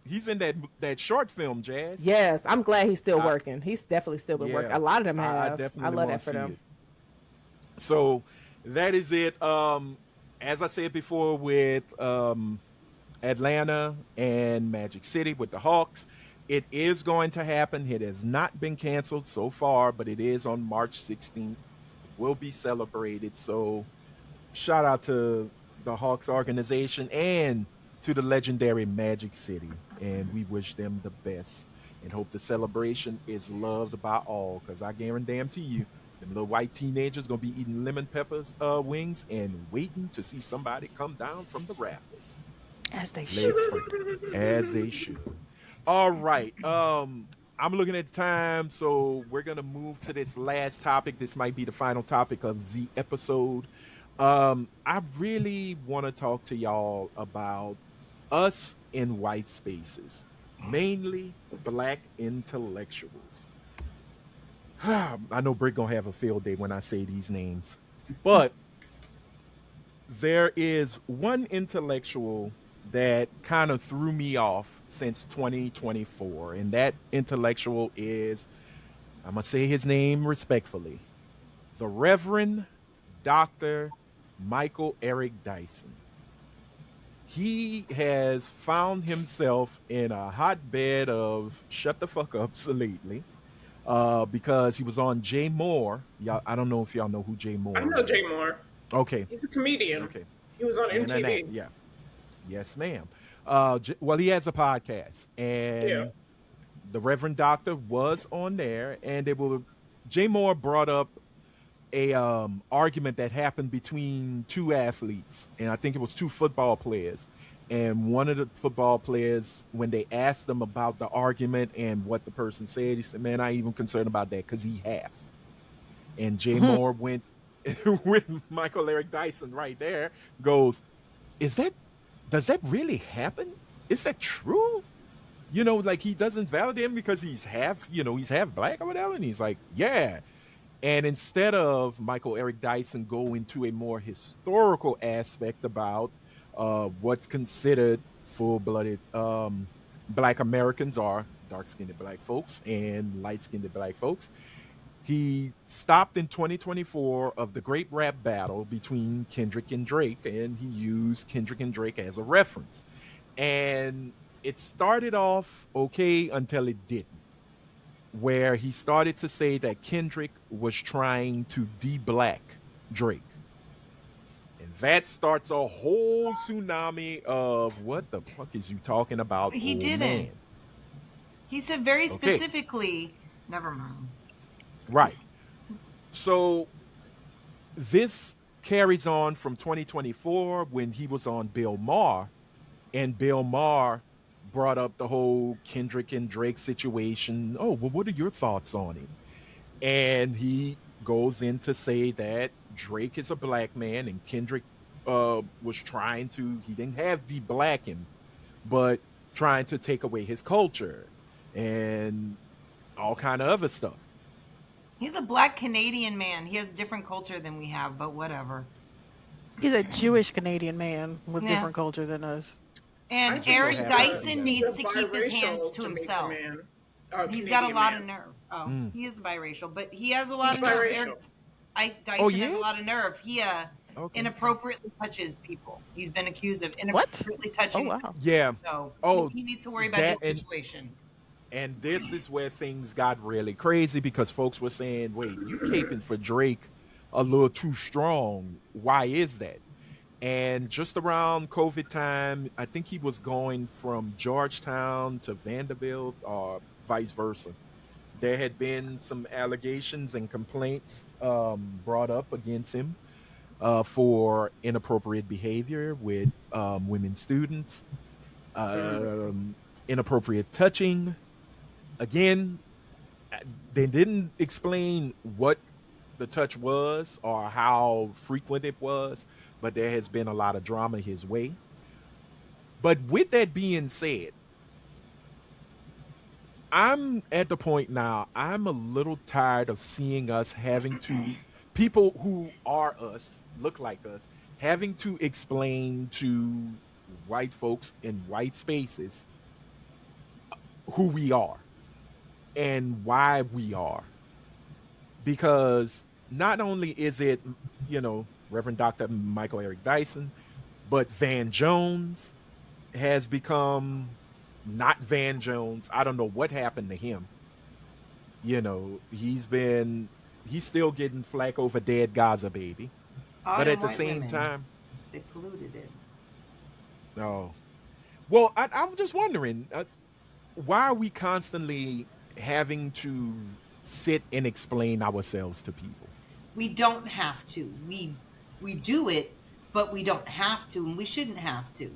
he's in that short film, Jazz. Yes, I'm glad he's still I- working. He's definitely still been Yeah. working. A lot of them I have. I, definitely love wanna that for see them. it. So that is it. As I said before with Atlanta and Magic City with the Hawks, it is going to happen. It has not been canceled so far, but it is on March 16th. It will be celebrated. So shout out to the Hawks organization and to the legendary Magic City. And we wish them the best and hope the celebration is loved by all. Because I guarantee you, them little white teenagers going to be eating lemon peppers wings and waiting to see somebody come down from the rafters. As they should. Let's sprinkle. As they should. All right. I'm looking at the time, so we're gonna move to this last topic. This might be the final topic of the episode. I really want to talk to y'all about us in white spaces. mainly black intellectuals. I know Brick gonna have a field day when I say these names, but there is one intellectual that kind of threw me off since 2024, and that intellectual is, I'm gonna say his name respectfully, the Reverend Dr. Michael Eric Dyson. He has found himself in a hotbed of shut the fuck ups lately, because he was on Jay Moore. Y'all, I don't know if y'all know who Jay I Moore know Jay is. Moore. Okay, He's a comedian. okay, He was on and that, MTV. yeah, yes, ma'am. Well, he has a podcast, Yeah. and the Reverend Doctor was on there, and they were. Jay Moore brought up a argument that happened between two athletes, and I think it was two football players. And one of the football players, when they asked them about the argument and what the person said, he said, "Man, I ain't even concerned about that because he half." And Jay Moore went with Michael Eric Dyson right there. Goes, "Is that? Does that really happen? Is that true?" Like he doesn't validate him because he's half, he's half black or whatever. And he's like, "Yeah." And instead of Michael Eric Dyson go into a more historical aspect about what's considered full-blooded black Americans are dark-skinned black folks and light-skinned black folks, he stopped in 2024 of the great rap battle between Kendrick and Drake, and he used Kendrick and Drake as a reference. And it started off okay until it didn't, where he started to say that Kendrick was trying to de-black Drake. And that starts a whole tsunami of what the fuck is you talking about, He old didn't. man? He said very Okay. specifically, never mind. Right. So this carries on from 2024 when he was on Bill Maher, and Bill Maher brought up the whole Kendrick and Drake situation. Oh, well, what are your thoughts on it? And he goes in to say that Drake is a black man and Kendrick was trying to, he didn't have the black him, but trying to take away his culture and all kind of other stuff. He's a black Canadian man. He has a different culture than we have, but whatever. He's a Jewish Canadian man with Yeah. different culture than us. I And think Eric he's a- Dyson he's needs a to keep his hands biracial to Jamaican himself. man. He's got a Canadian lot man. of nerve. Oh, Mm. he is biracial, but he has a lot He's of nerve. biracial. Dyson Oh, has he a is? lot of nerve. He Okay. inappropriately touches people. He's been accused of What? inappropriately Oh touching. wow. Yeah. So Oh, he needs to worry about that his and situation. and this is where things got really crazy because folks were saying, "Wait, you caping for Drake a little too strong. Why is that?" And just around COVID time, I think he was going from Georgetown to Vanderbilt or vice versa. There had been some allegations and complaints brought up against him for inappropriate behavior with women students, um, inappropriate touching. Again, they didn't explain what the touch was or how frequent it was, but there has been a lot of drama his way. But with that being said, I'm at the point now, I'm a little tired of seeing us having to, people who are us, look like us, having to explain to white folks in white spaces who we are and why we are. Because not only is it, Reverend Dr. Michael Eric Dyson, but Van Jones has become not Van Jones. I don't know what happened to him. He's still getting flack over dead Gaza baby. All But them at the white same women, time, they polluted it. no. Well, I'm just wondering, why are we constantly having to sit and explain ourselves to people? We don't have to. We do it, but we don't have to, and we shouldn't have to.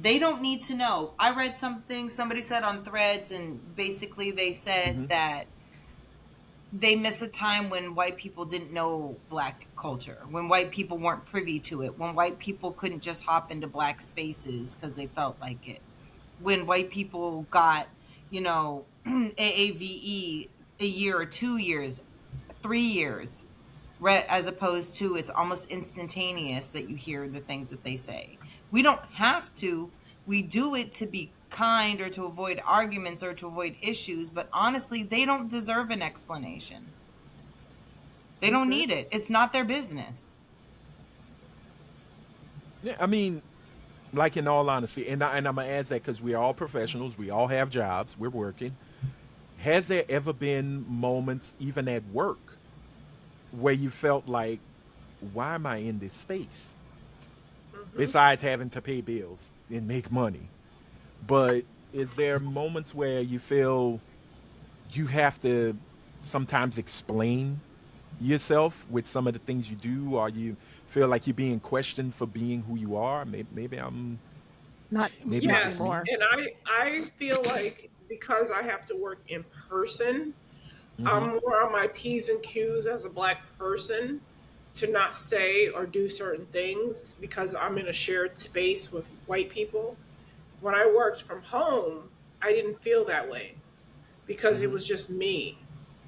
They don't need to know. I read something somebody said on Threads, and basically they said that they miss a time when white people didn't know black culture, when white people weren't privy to it, when white people couldn't just hop into black spaces because they felt like it. when white people got, AAVE a year or 2 years, 3 years, right? As opposed to it's almost instantaneous that you hear the things that they say. We don't have to. We do it to be kind or to avoid arguments or to avoid issues, but honestly, they don't deserve an explanation. They don't need it. It's not their business. Yeah, I mean, like in all honesty, and I'm gonna ask that because we're all professionals, we all have jobs, we're working. Has there ever been moments, even at work, where you felt like, why am I in this space? Besides having to pay bills and make money, but is there moments where you feel you have to sometimes explain yourself with some of the things you do, or you feel like you're being questioned for being who you are? Not Maybe not it's just Yes, me. anymore. and I feel like because I have to work in person, Mm-hmm. I'm more on my P's and Q's as a black person to not say or do certain things because I'm in a shared space with white people. When I worked from home, I didn't feel that way because it Mm-hmm. was just me.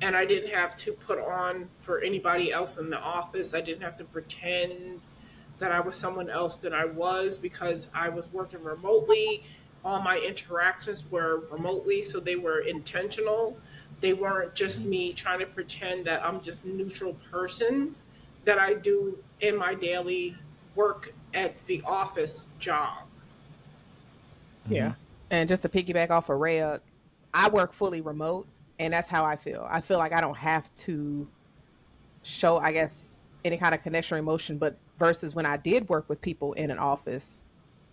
And I didn't have to put on for anybody else in the office. I didn't have to pretend that I was someone else than I was because I was working remotely. All my interactions were remotely, so they were intentional. They weren't just me trying to pretend that I'm just a neutral person that I do in my daily work at the office job. Mm-hmm. Yeah. And just to piggyback off of Rhea, I work fully remote, and that's how I feel. I feel like I don't have to show, I guess, any kind of connection or emotion, but versus when I did work with people in an office,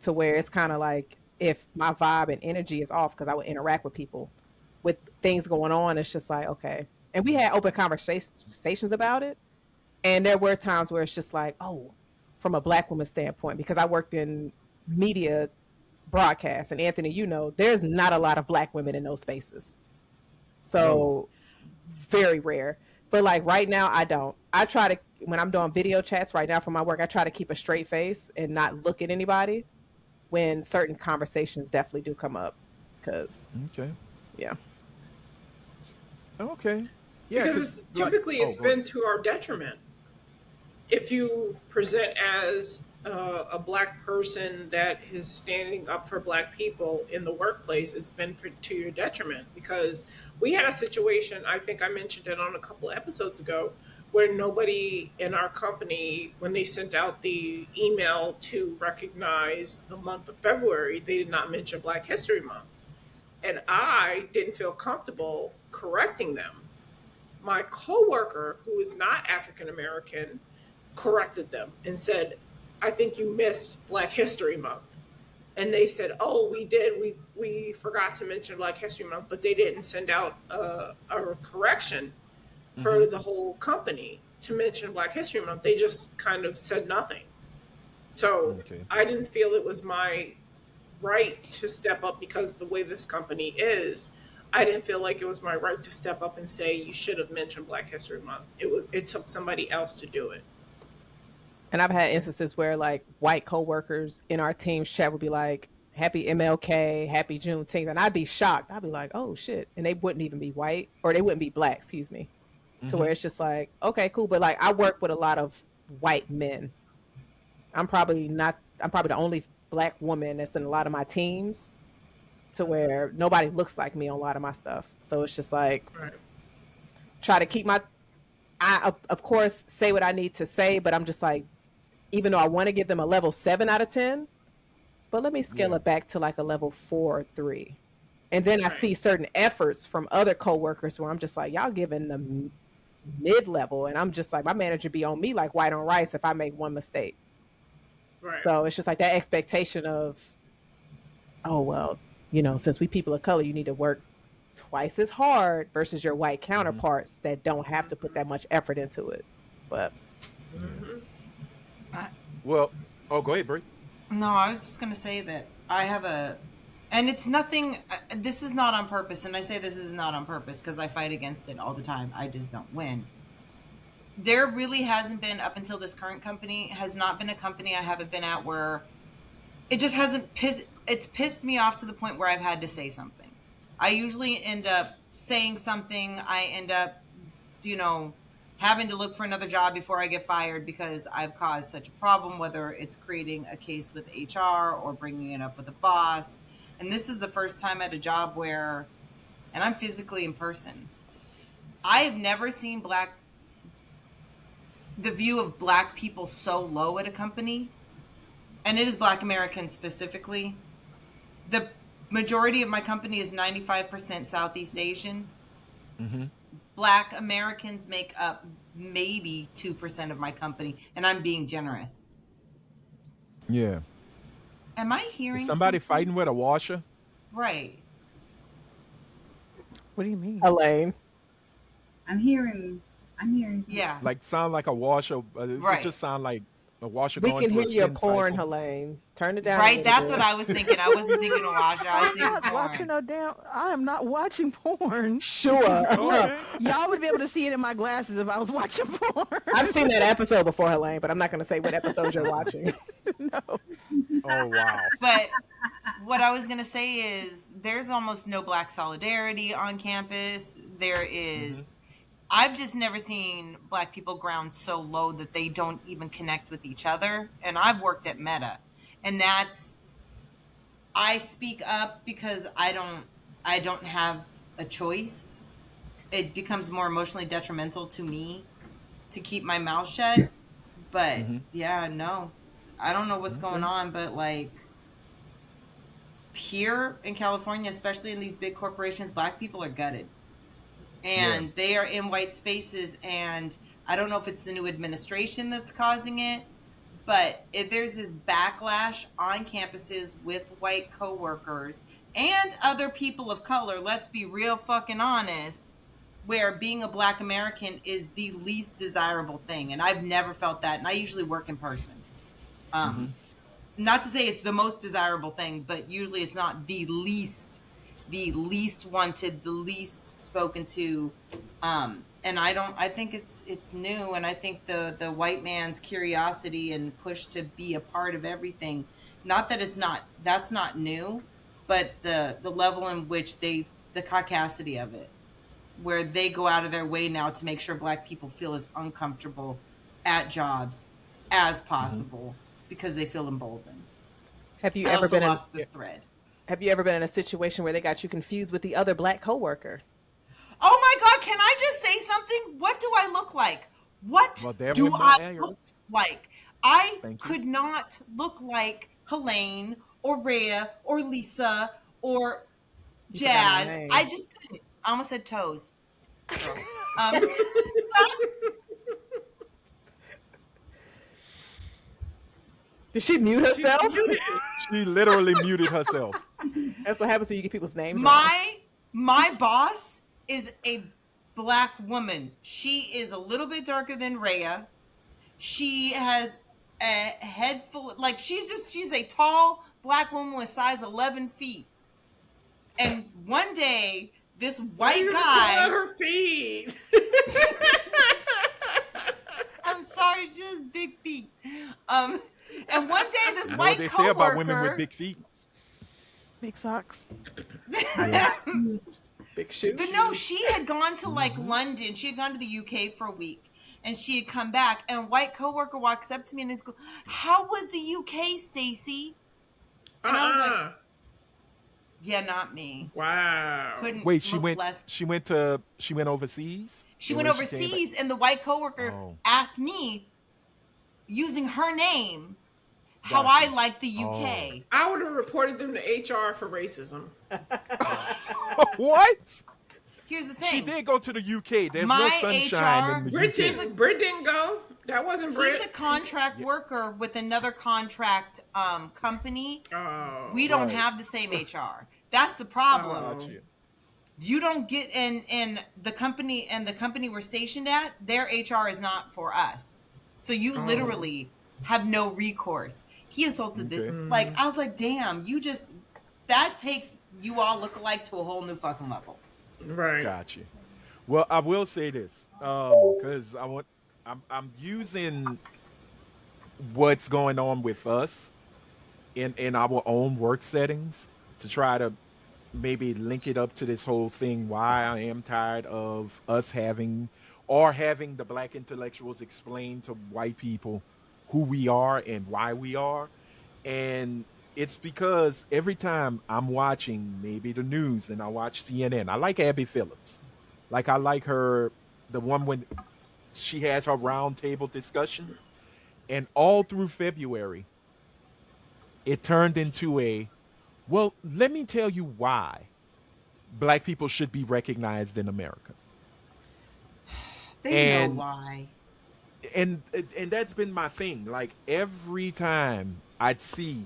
to where it's kind of like if my vibe and energy is off because I would interact with people with things going on, it's just like, okay. And we had open conversations about it. And there were times where it's just like, oh, from a black woman's standpoint, because I worked in media broadcast, and Anthony, there's not a lot of black women in those spaces. No. So very rare. But like right now, I don't. I try to, when I'm doing video chats right now for my work, I try to keep a straight face and not look at anybody when certain conversations definitely do come up. Cause Okay. yeah. Okay. Yeah, Because because it's like, typically oh, it's go ahead. been to our detriment. If you present as a black person that is standing up for black people in the workplace, it's been to your detriment because we had a situation, I think I mentioned it on a couple of episodes ago, where nobody in our company, when they sent out the email to recognize the month of February, they did not mention Black History Month. And I didn't feel comfortable correcting them. My coworker, who is not African American, corrected them and said, I think you missed Black History Month. And they said, oh, we did. We forgot to mention Black History Month, but they didn't send out a correction Mm-hmm. for the whole company to mention Black History Month. They just kind of said nothing. So Okay. I didn't feel it was my right to step up because the way this company is, I didn't feel like it was my right to step up and say you should have mentioned Black History Month. It took somebody else to do it. And I've had instances where like white coworkers in our team's chat would be like, "Happy MLK, Happy Juneteenth," and I'd be shocked. I'd be like, "Oh shit!" And they wouldn't even be white, or they wouldn't be black. Excuse me. To Mm-hmm. where it's just like, okay, cool. But like, I work with a lot of white men. I'm probably not. I'm probably the only black woman that's in a lot of my teams. To where nobody looks like me on a lot of my stuff. So it's just like Right. try to keep my. I of course say what I need to say, but I'm just like, even though I want to give them a level 7 out of 10, but let me scale Yeah. it back to like a level 4 or 3. And then I Right. see certain efforts from other coworkers where I'm just like, y'all giving them mid level, and I'm just like, my manager be on me like white on rice if I make one mistake. Right. So it's just like that expectation of, oh well, since we people of color, you need to work twice as hard versus your white Mm-hmm. counterparts that don't have to put that much effort into it. But Yeah. Hmm. I, Well, oh, go ahead, Brie. no, I was just going to say that I have and it's nothing, this is not on purpose. And I say this is not on purpose because I fight against it all the time. I just don't win. There really hasn't been, up until this current company, has not been a company I haven't been at where it just hasn't pissed. it's pissed me off to the point where I've had to say something. I usually end up saying something. I end up, having to look for another job before I get fired because I've caused such a problem, whether it's creating a case with HR or bringing it up with a boss. And this is the first time at a job where, and I'm physically in person, I have never seen the view of black people so low at a company. And it is Black Americans specifically. The majority of my company is 95% Southeast Asian. Mm-hmm. Black Americans make up maybe 2% of my company, and I'm being generous. Yeah. Am I hearing Is somebody something? fighting with a washer? Right. What do you mean? Elaine. I'm hearing. Something. Yeah. Like sound like a washer. Right. It just sound like a washer We going can through hear a your spin porn, cycle. Helene. Turn it down. Right, that's what I was thinking. I wasn't thinking of washer. I was I'm thinking not watching porn. no damn. I am not watching porn. Sure. Okay. Y'all would be able to see it in my glasses if I was watching porn. I've seen that episode before, Helene, but I'm not going to say what episode you're watching. No. Oh wow. But what I was going to say is there's almost no black solidarity on campus. There is, I've just never seen black people ground so low that they don't even connect with each other. And I've worked at Meta, and I speak up because I don't have a choice. It becomes more emotionally detrimental to me to keep my mouth shut. But yeah, no, I don't know what's going on, but like here in California, especially in these big corporations, black people are gutted. And they are in white spaces, and I don't know if it's the new administration that's causing it, but if there's this backlash on campuses with white coworkers and other people of color, let's be real fucking honest, where being a black American is the least desirable thing. And I've never felt that, and I usually work in person. Not to say it's the most desirable thing, but usually it's not the least wanted, the least spoken to. And I think it's new. And I think the white man's curiosity and push to be a part of everything, not that that's not new, but the level in which the caucasity of it, where they go out of their way now to make sure black people feel as uncomfortable at jobs as possible because they feel emboldened. Have you I ever also been in, lost the thread. Have you ever been in a situation where they got you confused with the other black coworker? Oh my God, can I just say something? What do I look like? What Well, there do went my I arrows. look like? I Thank you. could not look like Helene or Rhea or Lisa or You forgot my Jazz. name. I just couldn't. I almost said toes. Um, Did she mute herself? She literally muted herself. That's what happens when you get people's names wrong. my boss is a black woman. She is a little bit darker than Rhea. She has a head full, like she's a tall black woman with size 11 feet. And one day, this white guy. Her feet. I'm sorry, she has big feet. And one day, this You know what white they say about women with coworker. big feet? Big socks. Big shoes. But no, she had gone to like London. She had gone to the UK for a week, and she had come back. And a white coworker walks up to me and is goes, "How was the UK, Stacy?" And I was like, "Yeah, not me. Wow. Couldn't Wait, she look went. less." She went overseas. She Or went when came back- overseas, and the white coworker Oh. asked me, using her name, how Gotcha. I like the UK. I would have reported them to HR for racism. What? Here's the She thing. did go to the UK. There's My no sunshine in the Brit UK. didn't, Brit didn't go. That wasn't Brit. He's a contract worker with another contract company. Oh. We don't Right. have the same HR. That's the problem. Gotcha. You don't get and the company we're stationed at, their HR is not for us. So you literally have no recourse. He insulted Okay. the like I was like, damn, that takes you all look alike to a whole new fucking level. Right. Gotcha. Well, I will say this because I'm using what's going on with us in our own work settings to try to maybe link it up to this whole thing why I am tired of us having or having the black intellectuals explain to white people who we are and why we are. And it's because every time I'm watching maybe the news and I watch CNN, I like Abby Phillips. Like I like her, the one when she has her roundtable discussion. And all through February, it turned into a, well, let me tell you why black people should be recognized in America. They know And why. and that's been my thing. Like every time I'd see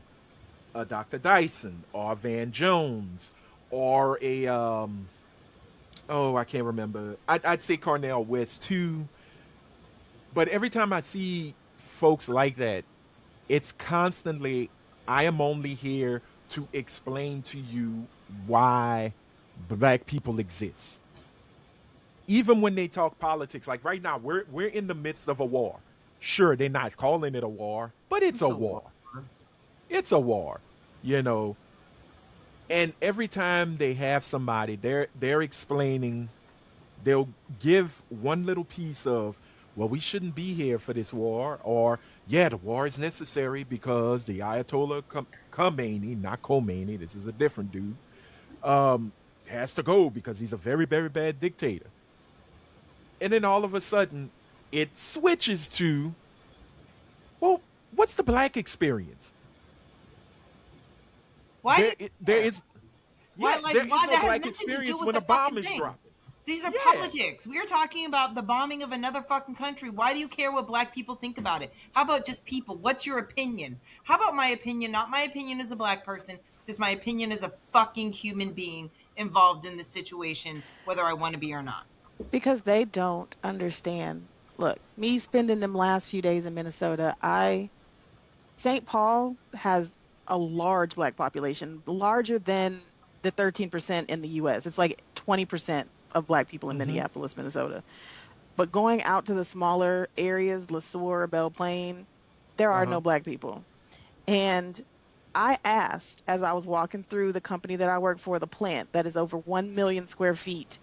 a Dr. Dyson or a Van Jones or a oh, I can't remember. I'd say Cornell West too. But every time I see folks like that, it's constantly, I am only here to explain to you why black people exist. Even when they talk politics, like right now, we're in the midst of a war. Sure, they're not calling it a war, but it's a It's a war. war. It's a war, you know. And every time they have somebody, they're explaining, they'll give one little piece of, well, we shouldn't be here for this war, or yeah, the war is necessary because the Ayatollah Khomeini, not Khomeini, this is a different dude, has to go because he's a very, very bad dictator. And then all of a sudden, it switches to, well, what's the black experience? Why? There is, Why? yeah, Like, there is why? no That has black nothing to do experience with when the a bomb fucking is thing. dropping. These are Yeah. politics. We are talking about the bombing of another fucking country. Why do you care what black people think about it? How about just people? What's your opinion? How about my opinion? Not my opinion as a black person, just my opinion as a fucking human being involved in this situation, whether I want to be or not. Because they don't understand. Look, me spending them last few days in Minnesota, I St. Paul has a large black population, larger than the 13% in the US. It's like 20% of black people in Mm-hmm. Minneapolis, Minnesota. But going out to the smaller areas, LeSueur, Belle Plaine, there are Uh-huh. no black people. And I asked as I was walking through the company that I work for, the plant that is over 1 million square feet,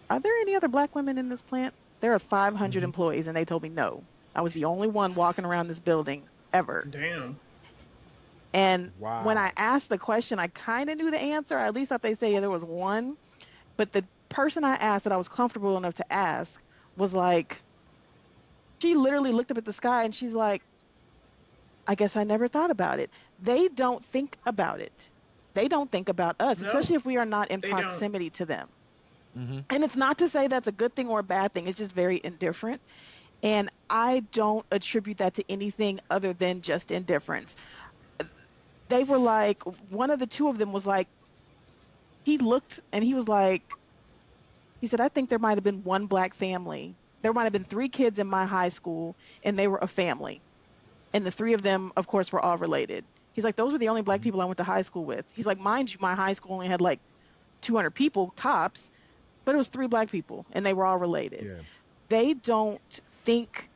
are there any other black women in this plant? There are 500 Mm-hmm. employees, and they told me no. I was the only one walking around this building ever. Damn. And when I Wow. asked the question, I kind of knew the answer. I at least thought they say there was one. But the person I asked that I was comfortable enough to ask was like, she literally looked up at the sky and she's like, I guess I never thought about it. They don't think about it. They don't think about us, No, especially if we are not in they don't. proximity to them. Mm-hmm. And it's not to say that's a good thing or a bad thing. It's just very indifferent. And I don't attribute that to anything other than just indifference. They were like, one of the two of them was like, he looked and he was like, he said, I think there might have been one black family. There might have been three kids in my high school, and they were a family. And the three of them, of course, were all related. He's like, those were the only black people I went to high school with. He's like, mind you, my high school only had like 200 people tops, but it was three black people, and they were all related. Yeah. They don't think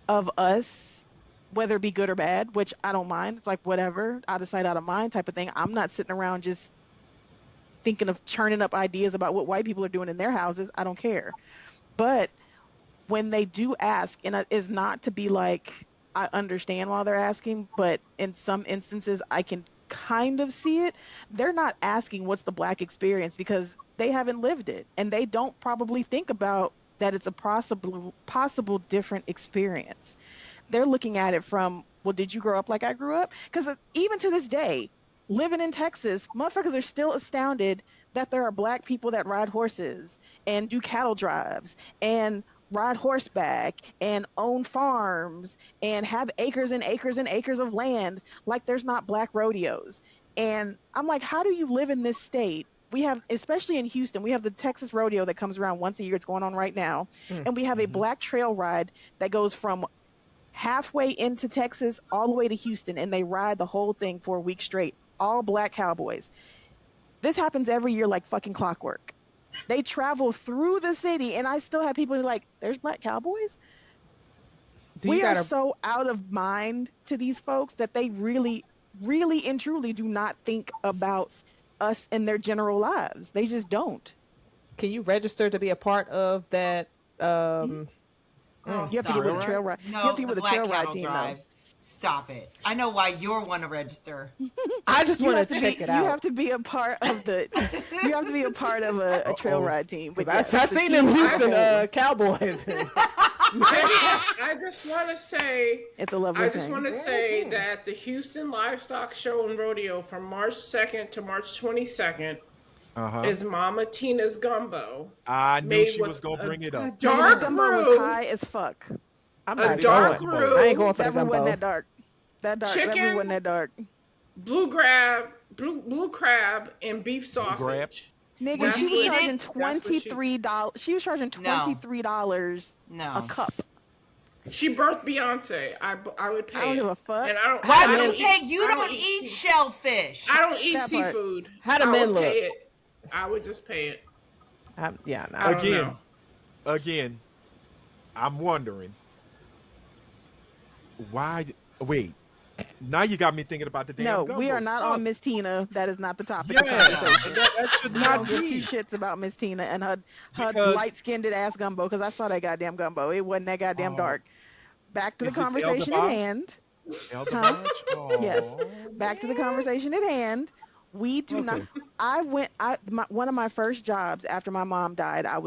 of us, whether it be good or bad, which I don't mind. It's like whatever, out of sight, out of mind type of thing. I'm not sitting around just thinking of churning up ideas about what white people are doing in their houses. I don't care. But when they do ask, and it is not to be like, I understand why they're asking, but in some instances, I can kind of see it. They're not asking what's the black experience because they haven't lived it, and they don't probably think about that it's a possible different experience. They're looking at it from, well, did you grow up like I grew up? Because even to this day, living in Texas, motherfuckers are still astounded that there are black people that ride horses and do cattle drives and ride horseback and own farms and have acres and acres and acres of land like there's not black rodeos. And I'm like, how do you live in this state? We have, especially in Houston, we have the Texas rodeo that comes around once a year. It's going on right now. And we have a Mm-hmm. black trail ride that goes from halfway into Texas all the way to Houston, and they ride the whole thing for a week straight. All black cowboys. This happens every year like fucking clockwork. They travel through the city, and I still have people who are like, there's black cowboys? Do you We are gotta so out of mind to these folks that they really really and truly do not think about us in their general lives. They just don't. Can you register to be a part of that? Girl, You have to get Trail with a stop. ride? trail ride. You have No, to get the with a Black trail ride Cattle team though. Drive. Stop it. I know why you're want to register. I just You want have to to check be. it You out. have to be a part of the. You have to be a part of a trail Uh-oh. ride team. But Because yes, I the seen team them as a Houston whole, Cowboys. I just want to say, it's a lovely I just thing. want to say that the Houston Livestock Show and Rodeo from March 2nd to March 22nd Uh-huh. is Mama Tina's Gumbo, I knew made she was with gonna bring it a up. Nigga, that dark gumbo was roux, high as fuck. I'm a not dark going. gumbo. I ain't going roux, for the That one wasn't gumbo. that dark. That dark. That Chicken? one wasn't that dark. blue crab, and beef Blue grab. sausage. Nigga, Would she you was eat charging it? $23. She was charging No. $23 a No. cup. She birthed Beyonce. I would pay I don't it. give a fuck. And I don't. How I do don't you Hey, eat. you I don't eat sea- shellfish. I don't eat That part. seafood. How do I men would look? pay it. I would just pay it. Yeah, no. I don't Again, know. again, I'm wondering why. Wait, now you got me thinking about the damn. No, gumbo. we are not Fuck. on Miss Tina. That is not the topic of Yeah, conversation. that should We not don't give two be. shits about Miss Tina and her Because- light-skinned ass gumbo because I saw that goddamn gumbo. It wasn't that goddamn Oh. dark. Back to the Is it El conversation at DeBarge? hand. Elder Huh? Lodge? Oh, Yes. Back to the conversation at hand. We do not. Okay. One of my first jobs after my mom died. I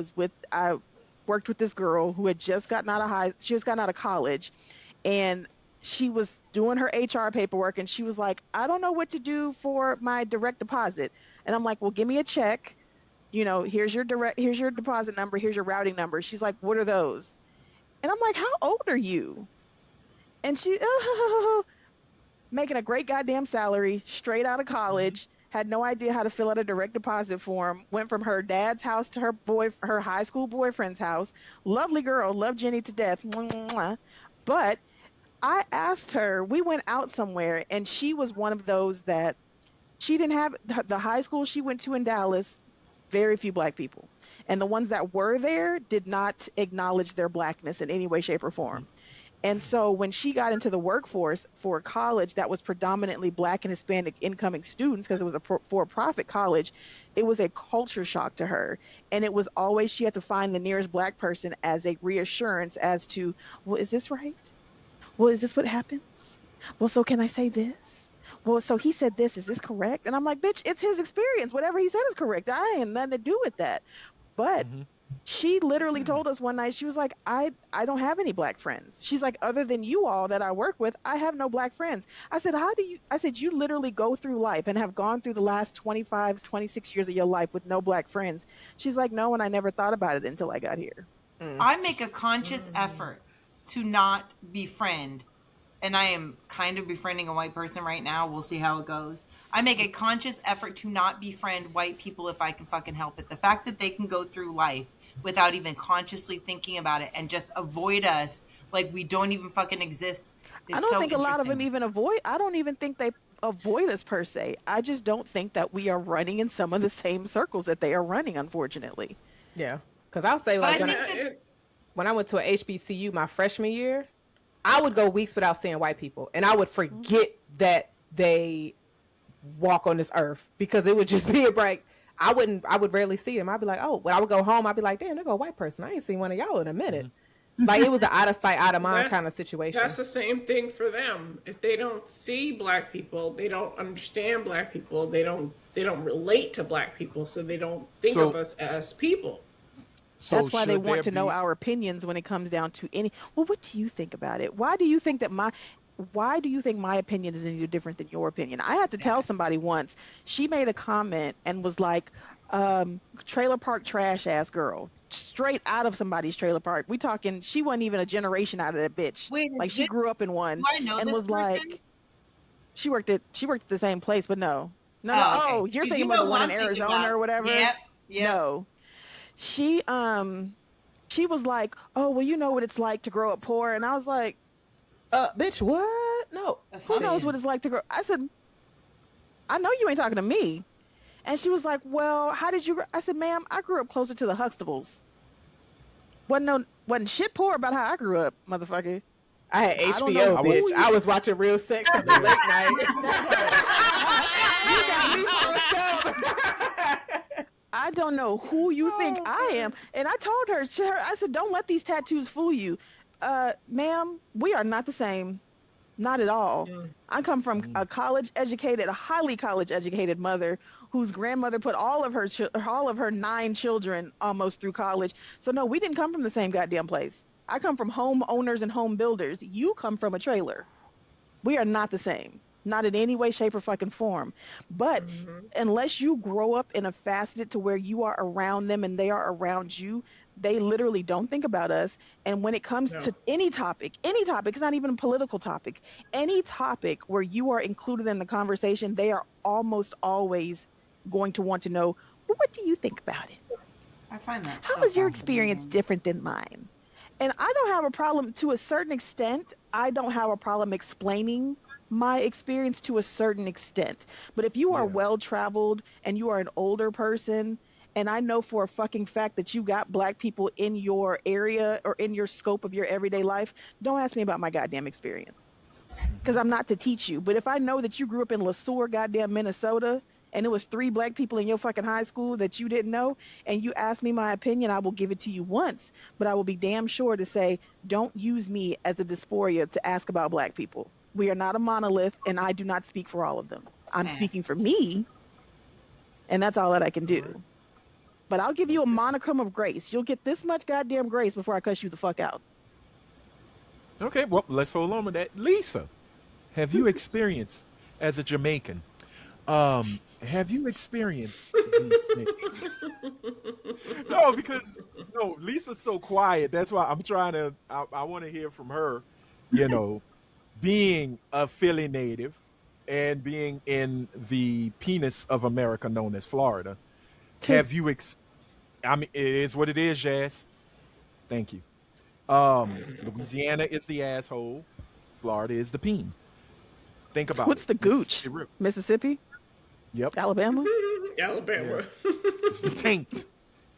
worked with this girl who had just gotten out of she just gotten out of college, and she was doing her HR paperwork, and she was like, I don't know what to do for my direct deposit. And I'm like, well, give me a check. Here's your deposit number. Here's your routing number. She's like, what are those? And I'm like, how old are you? And she, making a great goddamn salary, straight out of college, had no idea how to fill out a direct deposit form, went from her dad's house to her high school boyfriend's house. Lovely girl, loved Jenny to death. Mwah, mwah, mwah. But I asked her, we went out somewhere, and she was one of those that she didn't have the high school she went to in Dallas, very few black people. And the ones that were there did not acknowledge their blackness in any way, shape, or form. And so when she got into the workforce for college that was predominantly black and Hispanic incoming students, because it was a for-profit college, it was a culture shock to her. And it was always she had to find the nearest black person as a reassurance as to, well, is this right? Well, is this what happens? Well, so can I say this? Well, so he said this. Is this correct? And I'm like, bitch, it's his experience. Whatever he said is correct. I ain't nothing to do with that. But she literally told us one night, she was like, I don't have any black friends. She's like, other than you all that I work with, I have no black friends. I said, you literally go through life and have gone through the last 25, 26 years of your life with no black friends. She's like, no, and I never thought about it until I got here. I make a conscious effort to not befriend, and I am kind of befriending a white person right now. We'll see how it goes. I make a conscious effort to not befriend white people if I can fucking help it. The fact that they can go through life without even consciously thinking about it and just avoid us like we don't even fucking exist is I don't so think a lot of them interesting. even avoid. I don't even think they avoid us per se. I just don't think that we are running in some of the same circles that they are running, unfortunately. Yeah, because I'll say But like I think that when I went to a HBCU my freshman year, I would go weeks without seeing white people, and I would forget that they walk on this earth because it would just be a break. I would rarely see them. I'd be like, oh, when I would go home, I'd be like, damn, there go a white person. I ain't seen one of y'all in a minute. Like it was an out of sight, out of mind kind of situation. That's the same thing for them. If they don't see black people, they don't understand black people. They don't relate to black people, so they don't think So- of us as people. So That's why they should want to there know be- our opinions when it comes down to any. Well, what do you think about it? Why do you think my opinion is any different than your opinion? I had to tell somebody once. She made a comment and was like, trailer park trash ass girl. Straight out of somebody's trailer park. We talking, she wasn't even a generation out of that bitch. Wait, like she grew up in one do I know and this was person? like, she worked at the same place, but no. No, Oh, no. okay. Oh, you're 'Cause thinking you about know the what one I'm in thinking Arizona about. or whatever? Yep. No. She was like, oh, well, you know what it's like to grow up poor. And I was like, Bitch, what? No. That's who knows insane. what it's like to grow? I said, I know you ain't talking to me. And she was like, well, how did you grow? I said, ma'am, I grew up closer to the Huxtables. Wasn't shit poor about how I grew up, motherfucker. I had I don't know HBO, who bitch. you- I was watching Real Sex on the late night. You got me fucked up. I don't know who you think Oh, I am. And I told her, I said, don't let these tattoos fool you. Ma'am, we are not the same. Not at all. Mm. I come from a college educated, a highly college educated mother whose grandmother put all of her 9 children almost through college. So no, we didn't come from the same goddamn place. I come from home owners and home builders. You come from a trailer. We are not the same. Not in any way, shape, or fucking form. But Mhm. unless you grow up in a facet to where you are around them and they are around you, they literally don't think about us. And when it comes No. to any topic, it's not even a political topic, any topic where you are included in the conversation, they are almost always going to want to know, well, what do you think about it? I find that How so is your experience fascinating. different than mine? And I don't have a problem to a certain extent. I don't have a problem explaining my experience to a certain extent. But if you are Yeah. well traveled and you are an older person, and I know for a fucking fact that you got black people in your area or in your scope of your everyday life, don't ask me about my goddamn experience because I'm not to teach you. But if I know that you grew up in LeSueur, goddamn Minnesota, and it was 3 black people in your fucking high school that you didn't know, and you ask me my opinion, I will give it to you once, but I will be damn sure to say, don't use me as a dysphoria to ask about black people. We are not a monolith, and I do not speak for all of them. I'm speaking for Facts. me, and that's all that I can All right. do. But I'll give you a monicum of grace. You'll get this much goddamn grace before I cuss you the fuck out. Okay, well, let's hold on to that. Lisa, have you experienced, as a Jamaican, have you experienced these things? No, because no, Lisa's so quiet. That's why I'm trying to. I want to hear from her. You know, being a Philly native and being in the penis of America known as Florida, have you? I mean, it is what it is, Jazz. Thank you. Louisiana is the asshole. Florida is the peen. Think about What's it. the gooch? Mississippi River. Mississippi? Yep. Alabama? Yeah. Alabama. It's the taint.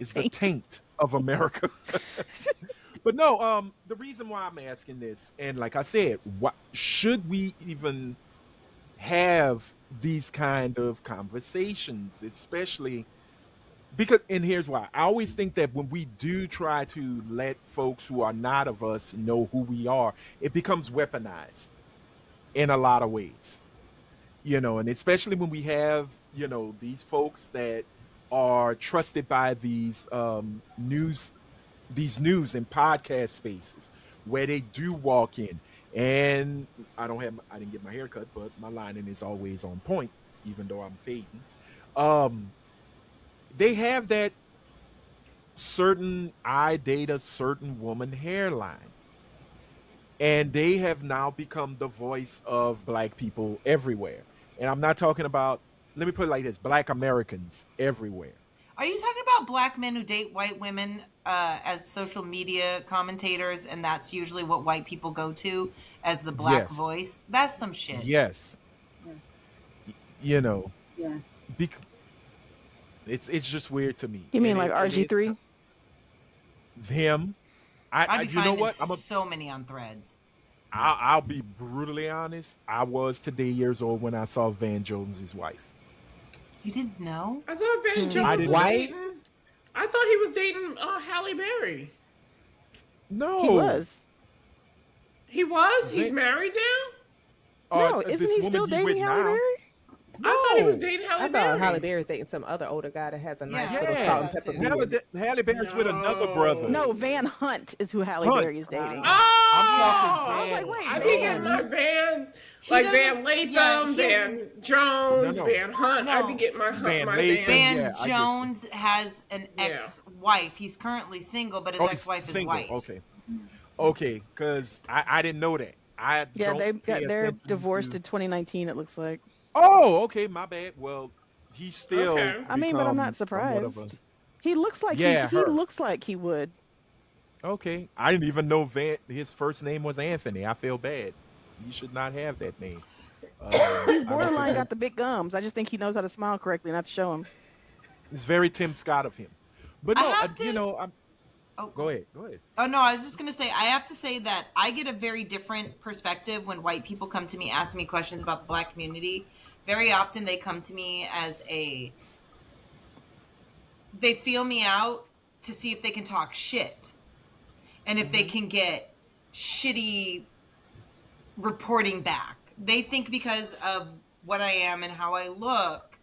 It's the Taint. taint of America. But no, the reason why I'm asking this, and like I said, what should we even have these kind of conversations, especially because, and here's why. I always think that when we do try to let folks who are not of us know who we are, it becomes weaponized in a lot of ways. And especially when we have, these folks that are trusted by these news and podcast spaces where they do walk in, and I didn't get my hair cut, but my lining is always on point, even though I'm fading. Um, they have that certain I date a certain woman hairline, and they have now become the voice of black people everywhere. And I'm not talking about, let me put it like this, black Americans everywhere. Are you talking about black men who date white women as social media commentators, and that's usually what white people go to as the black Yes. voice? That's some shit. Yes. Yes. You know, Yes. bec- it's just weird to me. You mean And like RG3? him. I'd be You know finding what? so many on Threads. I'll be brutally honest. I was today years old when I saw Van Jones's wife. You didn't know? I thought Van I Jones was didn't- White? dating. I thought he was dating Halle Berry. No, He was. He was. He's Van- married now. No, this isn't he woman still you with dating Halle now- Berry? I thought he was No. dating Halle I Berry. thought Halle Berry's dating some other older guy that has a nice Yeah. little Yeah. salt and pepper beard. Halle Berry's with another No. brother. No, Van Hunt is who Halle Hunt. Berry is dating. Oh, I'm talking I was Van. like, wait, I be Van. getting my Vans He like doesn't- Van Latham, yeah, he Van Jones, No, no. Van Hunt. I be No. getting my Van my Latham. Vans. Van Yeah, I get you. Jones has an Yeah. ex-wife. He's currently single, but his He's ex-wife is single. white. Okay, because I didn't know that. Yeah, don't pay they're attention divorced to- in 2019. It looks like. Oh, okay, my bad. Well, he still. Okay. I mean, but I'm not becomes somewhat of surprised. He looks like Yeah, he her. looks like he would. Okay, I didn't even know his first name was Anthony. I feel bad. He should not have that name. He's borderline got the big gums. I just think he knows how to smile correctly, not to show him. It's very Tim Scott of him. But I no, have to- Oh, Go ahead. Go ahead. Oh no, I was just gonna say I have to say that I get a very different perspective when white people come to me asking me questions about the black community. Very often they come to me as they feel me out to see if they can talk shit and if they can get shitty reporting back. They think because of what I am and how I look,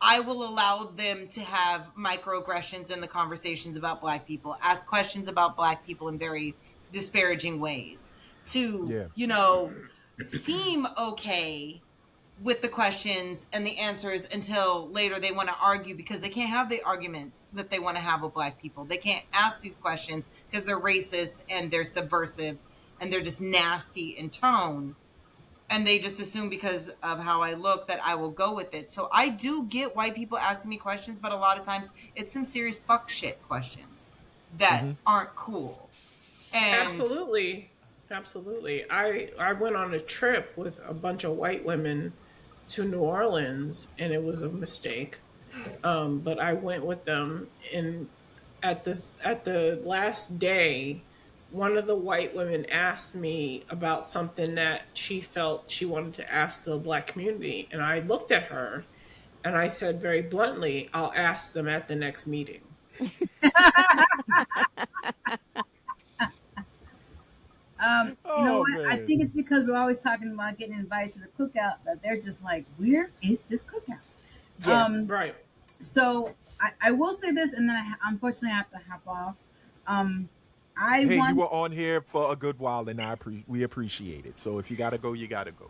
I will allow them to have microaggressions in the conversations about black people, ask questions about black people in very disparaging ways to, Yeah. seem okay with the questions and the answers until later they want to argue because they can't have the arguments that they want to have with black people. They can't ask these questions because they're racist and they're subversive and they're just nasty in tone, and they just assume because of how I look that I will go with it. So I do get white people asking me questions, but a lot of times it's some serious fuck shit questions that aren't cool. And Absolutely. Absolutely. I went on a trip with a bunch of white women to New Orleans, and it was a mistake. But I went with them, and at the last day, one of the white women asked me about something that she felt she wanted to ask the black community, and I looked at her and I said very bluntly, "I'll ask them at the next meeting." You know Oh what? I think man. it's because we're always talking about getting invited to the cookout that they're just like, where is this cookout? Yes. Right. So I will say this, and then unfortunately I have to hop off. Um, I Hey, you want, were on here for a good while, and we appreciate it. So if you gotta go, you gotta go.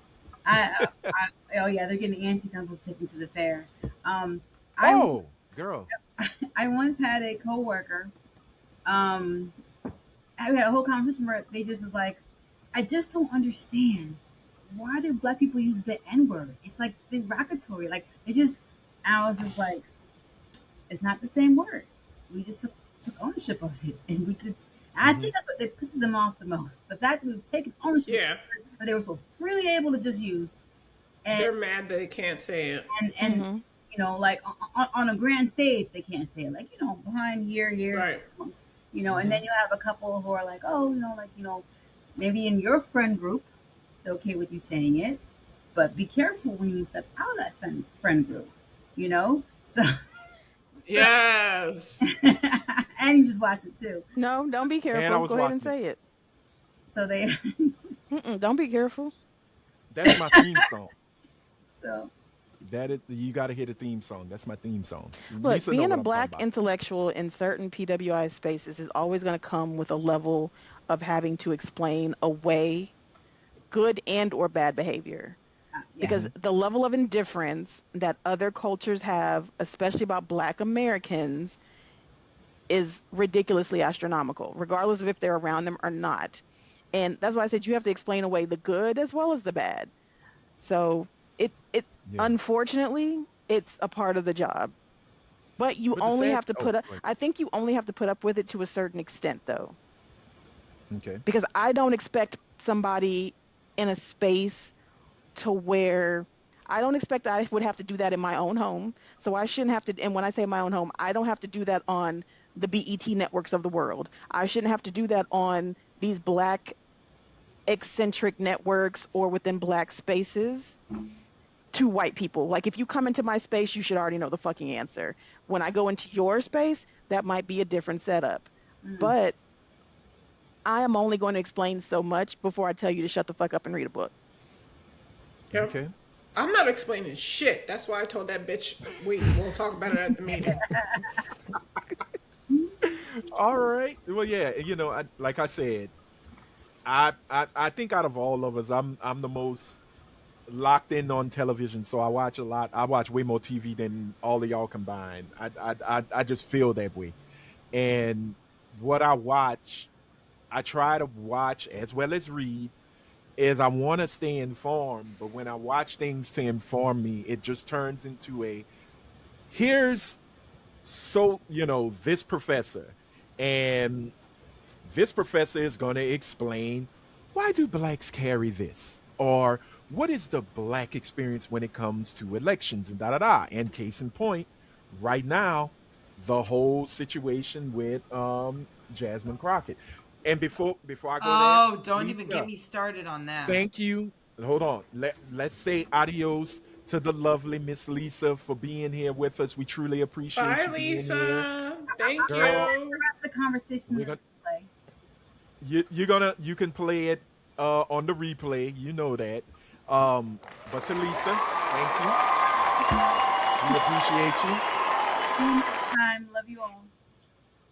oh yeah, they're getting auntie uncles taken to the fair. Um, I Oh, girl. I once had a coworker. Um, I had a whole conversation where they just was like, I just don't understand why do black people use the N word? It's like derogatory. Like they just, and I was just like, it's not the same word. We just took ownership of it, and we just. And I Hmm. think that's what it pisses them off the most. The fact that we've taken ownership of Yeah. it, that they were so freely able to just use, and They're mad they can't say it. and like on a grand stage they can't say it. Like behind here, Right. and Hmm. then you have a couple who are like, oh, maybe in your friend group they're okay with you saying it, but be careful when you step out of that friend group, So, Yes. and you just watch it too. No, don't be And I careful. was Go ahead and watching it. say it. So they, Don't be careful. That's my theme song. so That is, you gotta hear the theme song. That's my theme song. Look, Lisa know being a what I'm talking black about. intellectual in certain PWI spaces is always going to come with a level of having to explain away good and or bad behavior. yeah, Because the level of indifference that other cultures have, especially about black Americans, is ridiculously astronomical, regardless of if they're around them or not. And that's why I said you have to explain away the good as well as the bad. So it Yeah. unfortunately it's a part of the job. But you But the only sad. have to Oh, put up, go ahead. I think you only have to put up with it to a certain extent though. Okay. Because I don't expect somebody in a space to where I don't expect I would have to do that in my own home. So I shouldn't have to, and when I say my own home, I don't have to do that on the BET networks of the world. I shouldn't have to do that on these black eccentric networks or within black spaces to white people. Like if you come into my space, you should already know the fucking answer. When I go into your space, that might be a different setup. mm, But I am only going to explain so much before I tell you to shut the fuck up and read a book. Yep. Okay. I'm not explaining shit. That's why I told that bitch we'll talk about it at the meeting. All right. Well, yeah. Like I said, I think out of all of us, I'm the most locked in on television. So I watch a lot. I watch way more TV than all of y'all combined. I just feel that way. And what I watch, I try to watch as well as read. Is I want to stay informed, but when I watch things to inform me, it just turns into a here's this professor, and this professor is going to explain why do blacks carry this, or what is the black experience when it comes to elections and da da da. And case in point, right now, the whole situation with Jasmine Crockett. And before I go there, Oh, don't even Lisa, get me started on that. thank you. Hold on. Let's say adios to the lovely Miss Lisa for being here with us. We truly appreciate Bye, you being here, Lisa. Thank I girl. the you. rest of the conversation We're in the gonna replay. you can play it on the replay. You know that. But to Lisa, thank you. We appreciate you. See you next time. Love you all.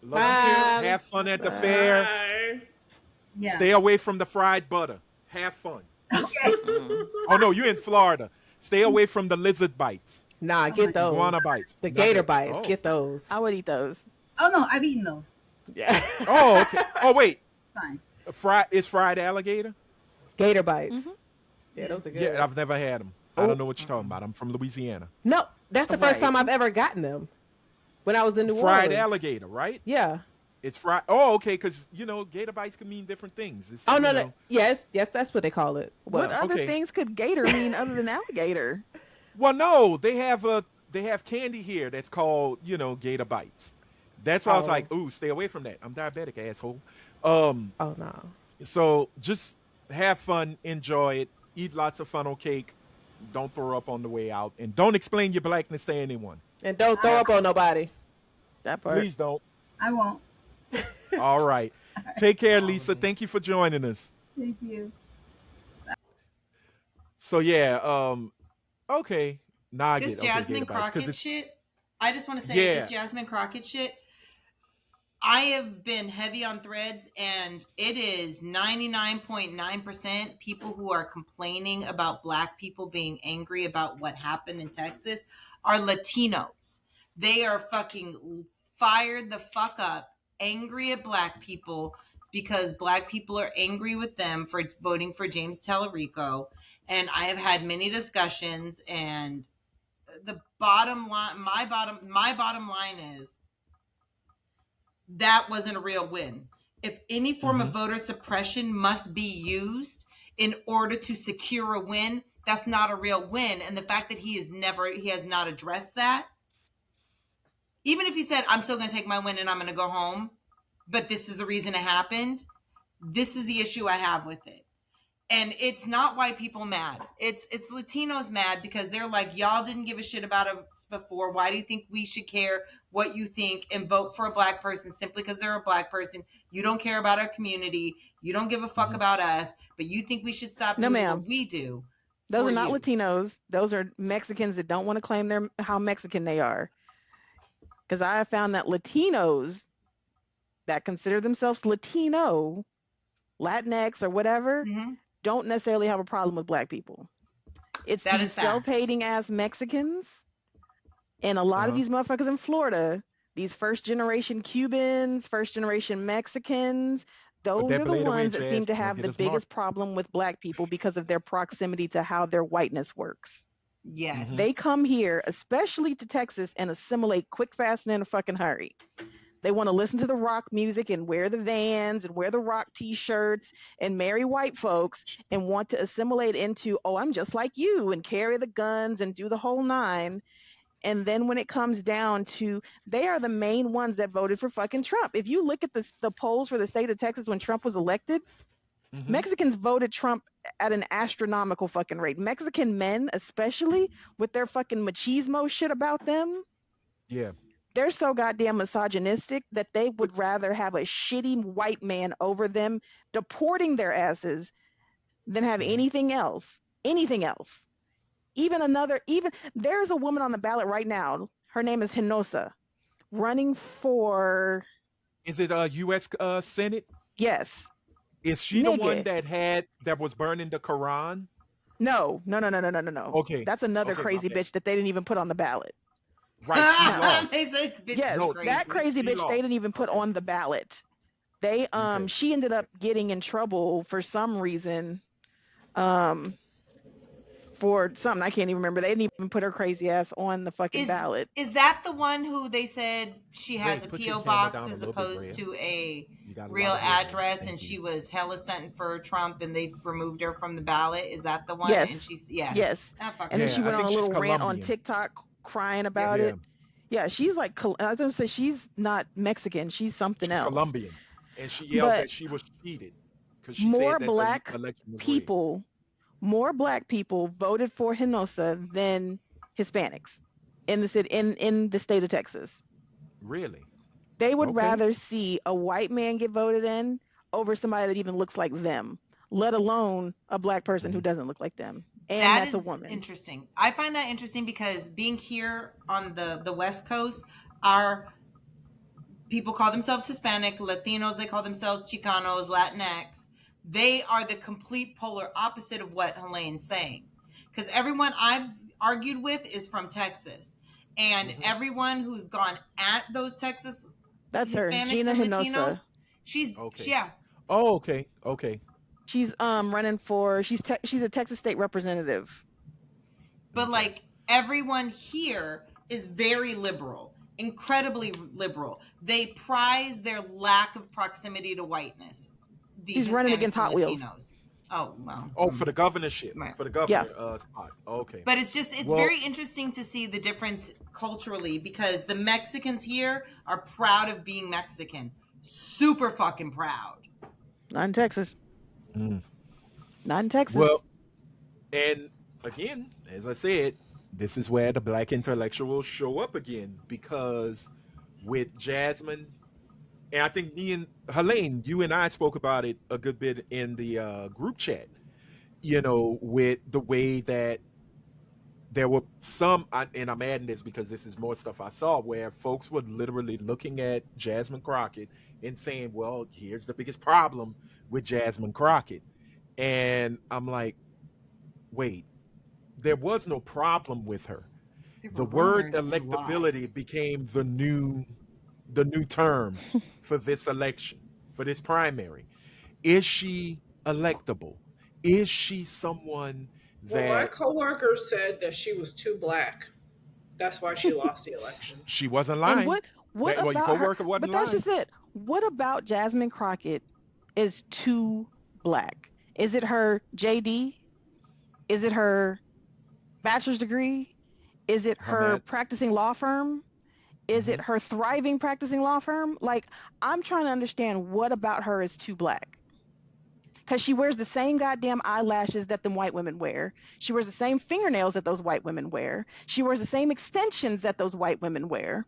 Love you too. Bye. Have fun at the Bye. fair. Bye. Yeah. Stay away from the fried butter. Have fun. Okay. Mm. Oh no, you're in Florida. Stay away from the lizard bites, Nah, Oh get my those. iguana bites. The Not gator that- bites. Oh. Get those. I would eat those. Oh no, I've eaten those. Yeah. Oh, okay. Oh wait, Fine. fried alligator? Gator bites. Mm-hmm. Yeah, those are good. Yeah, I've never had them. I don't know what you're talking about. I'm from Louisiana. No, that's the first Right. time I've ever gotten them. When I was in New Fried Orleans. alligator, right? Yeah. It's fried. Oh, okay, because gator bites can mean different things. It's, Oh no, you no. know- Yes, that's what they call it. What Well, other okay. things could gator mean other than alligator? Well, no, they have candy here that's called gator bites. That's why I was Oh. like, ooh, stay away from that. I'm diabetic, asshole. oh no. So just have fun, enjoy it, eat lots of funnel cake. Don't throw up on the way out, and don't explain your blackness to anyone. And don't throw up on nobody. That part. Please don't. I won't. All right. Take care, Lisa. Thank you for joining us. Thank you. So yeah, okay. Now I This get Jasmine gator bites, 'cause Crockett it's shit. I just want to say Yeah. this Jasmine Crockett shit. I have been heavy on threads, and it is 99.9% people who are complaining about Black people being angry about what happened in Texas are Latinos. They are fucking fired the fuck up, angry at Black people because Black people are angry with them for voting for James Tallarico. And I have had many discussions, and the bottom line, my bottom line is that wasn't a real win. If any form of voter suppression must be used in order to secure a win, that's not a real win. And the fact that he has not addressed that, even if he said, I'm still going to take my win and I'm going to go home, but this is the reason it happened, this is the issue I have with it. And it's not white people mad. It's Latinos mad because they're like, y'all didn't give a shit about us before. Why do you think we should care what you think and vote for a Black person simply because they're a Black person? You don't care about our community. You don't give a fuck about us, but you think we should stop No, doing ma'am. what we do. Those for are not you. Latinos. Those are Mexicans that don't want to claim how Mexican they are. Because I have found that Latinos that consider themselves Latino, Latinx, or whatever, Mhm. don't necessarily have a problem with Black people. It's That these is facts. self-hating ass Mexicans and a lot of Uh-huh. these motherfuckers in Florida, these first-generation Cubans, first-generation Mexicans, those that are the blade away, ones that seem Jazz. to Don't have get the us biggest problem with Black people because of their proximity to how their whiteness works. Yes. They come here, especially to Texas, and assimilate quick, fast, and in a fucking hurry. They want to listen to the rock music and wear the Vans and wear the rock t-shirts and marry white folks and want to assimilate into, oh, I'm just like you, and carry the guns and do the whole nine. And then when it comes down to, they are the main ones that voted for fucking Trump. If you look at the polls for the state of Texas when Trump was elected, Mhm. Mexicans voted Trump at an astronomical fucking rate. Mexican men, especially with their fucking machismo shit about them, Yeah. they're so goddamn misogynistic that they would rather have a shitty white man over them deporting their asses than have anything else. Anything else. Even there's a woman on the ballot right now. Her name is Hinosa, running for, Is it U.S. Senate? yes. Is she the one Nigga. that was burning the Quran? No. Okay. That's another Okay, crazy my bad. bitch that they didn't even put on the ballot. Right. She lost. They say this bitch Yes, is No, crazy. that crazy She bitch lost. they didn't even put Okay. on the ballot. They Okay. she ended up getting in trouble for some reason. For something I can't even remember. They didn't even put her crazy ass on the fucking ballot. Is that the one who they said she has Ray, a put your PO camera box down a as little bit, opposed Ray. to a You got a real lot of hair. address, Thank and you. she was hella stunting for Trump, and they removed her from the ballot? Is that the one? Yes. And she's yes. Yes. Ah, fuck And then her. she Yeah, I went on think a she's little rant on Colombian. TikTok crying about Yeah. it. Yeah, she's like, I was gonna say she's not Mexican. She's something She's else. Colombian. And she yelled But that she was cheated because she more said that the black election was rigged. people, more black people voted for Hinosa than Hispanics in the state of Texas. Really? They would Okay. rather see a white man get voted in over somebody that even looks like them, let alone a black person who Mhm. doesn't look like them. And That that's a is woman. interesting. I find that interesting because being here on the West Coast, our people call themselves Hispanic, Latinos, they call themselves Chicanos, Latinx. They are the complete polar opposite of what Helene's saying. Because everyone I've argued with is from Texas. And Mhm. everyone who's gone at those Texas That's her, Hispanics Gina and Hinosa. Latinos, she's, Okay. yeah. Oh, okay. Okay. She's running for she's a Texas state representative. But Okay. like everyone here is very liberal, incredibly liberal. They prize their lack of proximity to whiteness, the She's running Hispanics against and Hot Wheels. Latinos. Oh, well. Oh, for the governorship, Right. for the Yeah. governor spot. Okay. But it's Well, very interesting to see the difference culturally because the Mexicans here are proud of being Mexican. Super fucking proud. Not in Texas. mm, Not in Texas. well, and again, as I said, this is where the black intellectuals show up again because with Jasmine, and I think me and Helene, you and I spoke about it a good bit in the group chat. With the way that there were some, and I'm adding this because this is more stuff I saw where folks were literally looking at Jasmine Crockett and saying, "Well, here's the biggest problem with Jasmine Crockett," and I'm like, "Wait, there was no problem with her. There were The word rumors and electability lies. became the new term for this election, for this primary. Is she electable? Is she someone Well, my that coworker said that she was too black. That's why she lost the election. she wasn't And lying? what Well, your about her? coworker wasn't But that's lying. just it. What about Jasmine Crockett is too black? Is it her JD? Is it her bachelor's degree? Is it Her her mask. practicing law firm? Is Hmm. it her thriving practicing law firm? Like, I'm trying to understand what about her is too black. Because she wears the same goddamn eyelashes that them white women wear. She wears the same fingernails that those white women wear. She wears the same extensions that those white women wear.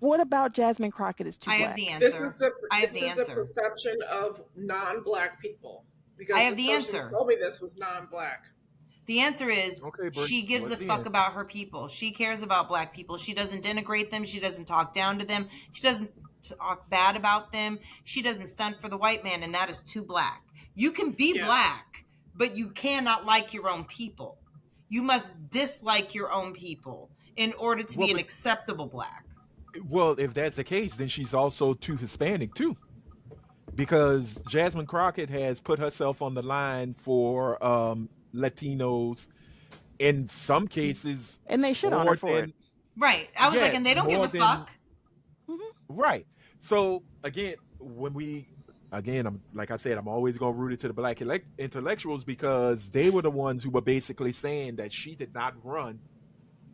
What about Jasmine Crockett is too I have the black? This is answer. the I have this the is the answer. perception of non-black people because I have the the person answer. who told me this was non-black. The answer is Okay, Brie, she gives what's a the fuck answer? about her people. She cares about black people. She doesn't denigrate them. She doesn't talk down to them. She doesn't talk bad about them. She doesn't stunt for the white man, and that is too black. You can be Yeah. black, but you cannot like your own people. You must dislike your own people in order to Well, be an but acceptable black. well, if that's the case, then she's also too Hispanic too, because Jasmine Crockett has put herself on the line for Latinos in some cases And they shit on her more for it. than Right. I was like, yeah, and they don't give more a than fuck. right. So again, I'm like I said, I'm always gonna root it to the black intellectuals because they were the ones who were basically saying that she did not run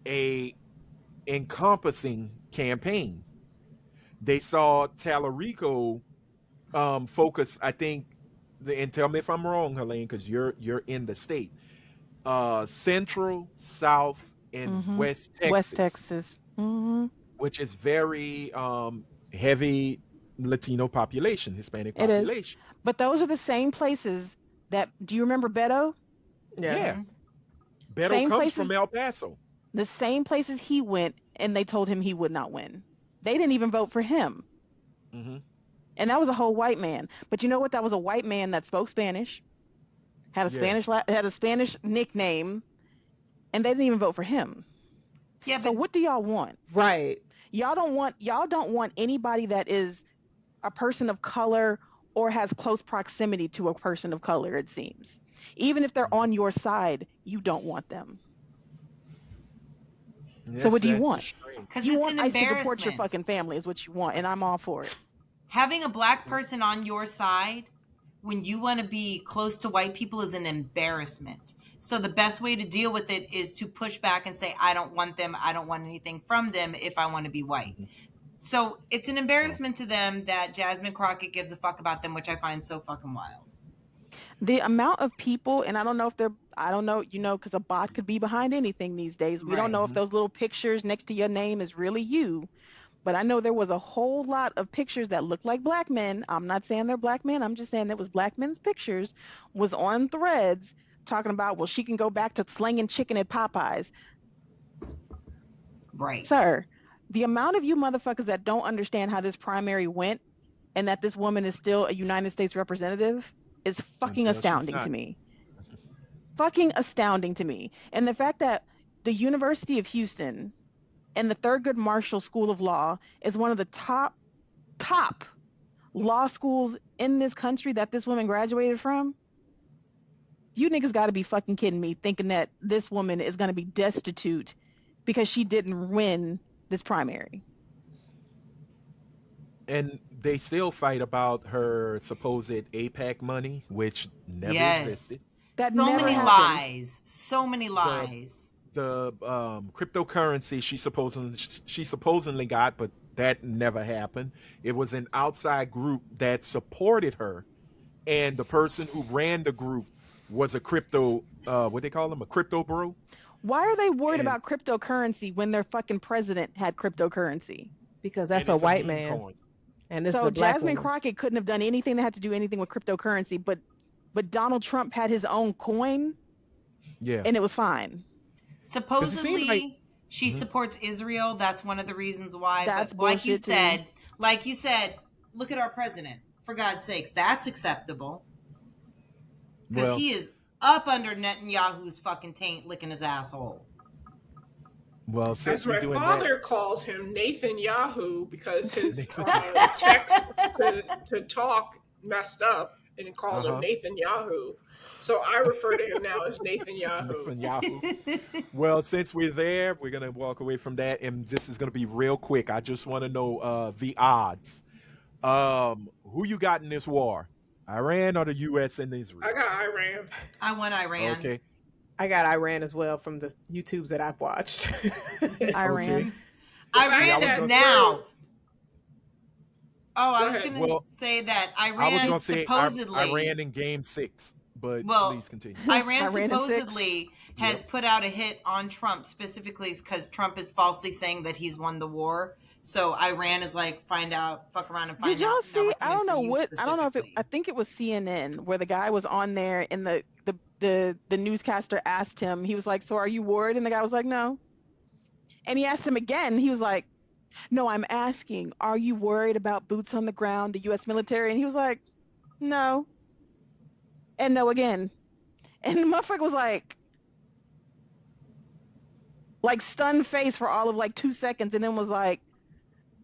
a encompassing campaign. They saw Tallarico focus, I think, and tell me if I'm wrong, Helene, because you're in the state. Central, South, and Mm-hmm. West West Texas, Texas. Mm-hmm. which is very heavy Latino population, Hispanic It is. population. But those are the same places that, do you remember Beto? Yeah. Yeah, Mm-hmm. Beto Same comes places, from El Paso. the same places he went, and they told him he would not win. They didn't even vote for him. Hmm. And that was a whole white man. But you know what? That was a white man that spoke Spanish, had a Yeah. had a Spanish nickname, and they didn't even vote for him. Yeah, So but what do y'all want? Right. Y'all don't want anybody that is a person of color or has close proximity to a person of color, it seems. Even if they're on your side, you don't want them. So Yes, what do you that's want? strange. because You it's want an ICE to deport your embarrassment. fucking family is what you want, and I'm all for it. Having a black person on your side when you want to be close to white people is an embarrassment. So the best way to deal with it is to push back and say, I don't want them. I don't want anything from them if I want to be white. Mhm. So it's an embarrassment to them that Jasmine Crockett gives a fuck about them, which I find so fucking wild. The amount of people, and I don't know if they're, I don't know, because a bot could be behind anything these days. We don't Right. know if those little pictures next to your name is really you. But I know there was a whole lot of pictures that looked like black men. I'm not saying they're black men. I'm just saying it was black men's pictures was on threads talking about, well, she can go back to slinging chicken at Popeyes. Right. Sir, the amount of you motherfuckers that don't understand how this primary went and that this woman is still a United States representative is fucking Until she's astounding not. to me. Fucking astounding to me. And the fact that the University of Houston and the Thurgood Marshall School of Law is one of the top law schools in this country that this woman graduated from. You niggas got to be fucking kidding me, thinking that this woman is going to be destitute because she didn't win this primary. And they still fight about her supposed APAC money, which never Yes. existed. That So never many happened. lies. So many lies. The cryptocurrency she supposedly got, but that never happened. It was an outside group that supported her, and the person who ran the group was a crypto what they call him, a crypto bro. Why are they worried And- about cryptocurrency when their fucking president had cryptocurrency? Because that's and a it's white meme man, coin. and this is So a black Jasmine woman. Crockett couldn't have done anything that had to do anything with cryptocurrency, but Donald Trump had his own coin Yeah. and it was fine. Supposedly, like- she supports Israel. That's one of the reasons why. That's but like you bullshit, too. said, look at our president. For God's sakes, that's acceptable. Because Well- he is up under Netanyahu's fucking taint, licking his asshole. Well, since As we're my doing father that, calls him Nathan Yahoo because his Nathan. text to talk messed up and called Uh-huh. him Nathan Yahoo. So I refer to him now as Nathan Yahoo. Yahoo. Well, since we're there, we're gonna walk away from that, and this is gonna be real quick. I just want to know the odds. Who you got in this war? Iran or the U.S. and Israel? I got Iran. I want Iran. Okay. I got Iran as well from the YouTubes that I've watched. Iran. Okay. Iran Yeah, I was is gonna now. Oh, I Go was ahead. going to Well, say that I was Iran gonna say supposedly. Iran in Game 6, but Well, please continue. Iran Iran in six. supposedly has put out a hit on Trump specifically because Trump is falsely saying that he's won the war. So Iran is like, fuck around and find out. Did y'all Now see? we're I coming don't for know you what. I don't know if it. specifically. I think it was CNN where the guy was on there and the newscaster asked him. He was like, "So are you worried?" And the guy was like, "No." And he asked him again. He was like, "No, I'm asking, are you worried about boots on the ground, the U.S. military?" And he was like, "No." And no again. And the motherfucker was like stunned face for all of like 2 seconds, and then was like,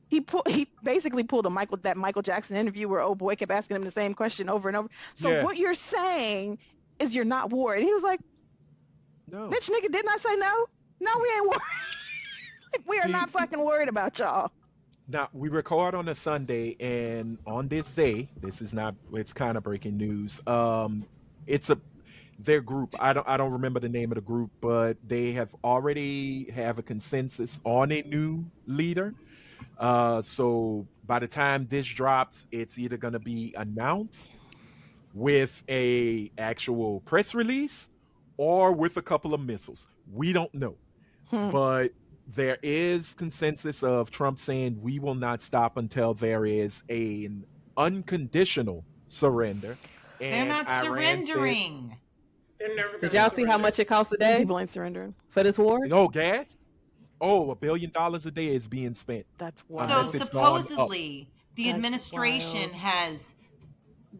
he basically pulled that Michael Jackson interview where old boy kept asking him the same question over and over. So Yeah. what you're saying is you're not worried. He was like, No. "Bitch, nigga, didn't I say no? No, we ain't worried. Like, we are See- not fucking worried about y'all." Now we record on a Sunday, and on this day, it's kind of breaking news. It's their group. I don't remember the name of the group, but they have already have a consensus on a new leader. So by the time this drops, it's either going to be announced with a actual press release or with a couple of missiles. We don't know. But there is consensus of Trump saying we will not stop until there is an unconditional surrender. They're And not Iran surrendering. They're never Did gonna y'all see how surrender. much it costs a These day people ain't surrendering. for this war? Said, oh, gas? Oh, $1 billion a day is being spent. That's So wild. Unless it's gone up. supposedly, the That's administration wild. has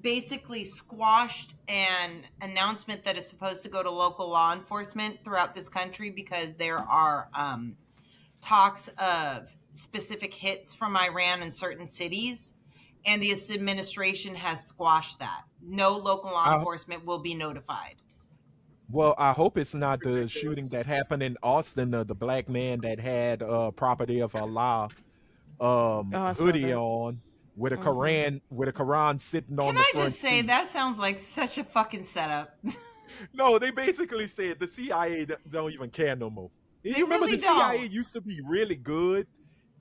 basically squashed an announcement that is supposed to go to local law enforcement throughout this country because there are talks of specific hits from Iran in certain cities, and this administration has squashed that. No local law Uh, enforcement will be notified. Well, I hope it's not the Ridiculous. shooting that happened in Austin, the black man that had property of Allah I saw hoodie that. on with a Quran sitting on Can the I front just say seat. that sounds like such a fucking setup? No, they basically said the CIA don't even care no more. You remember really the CIA don't. used to be really good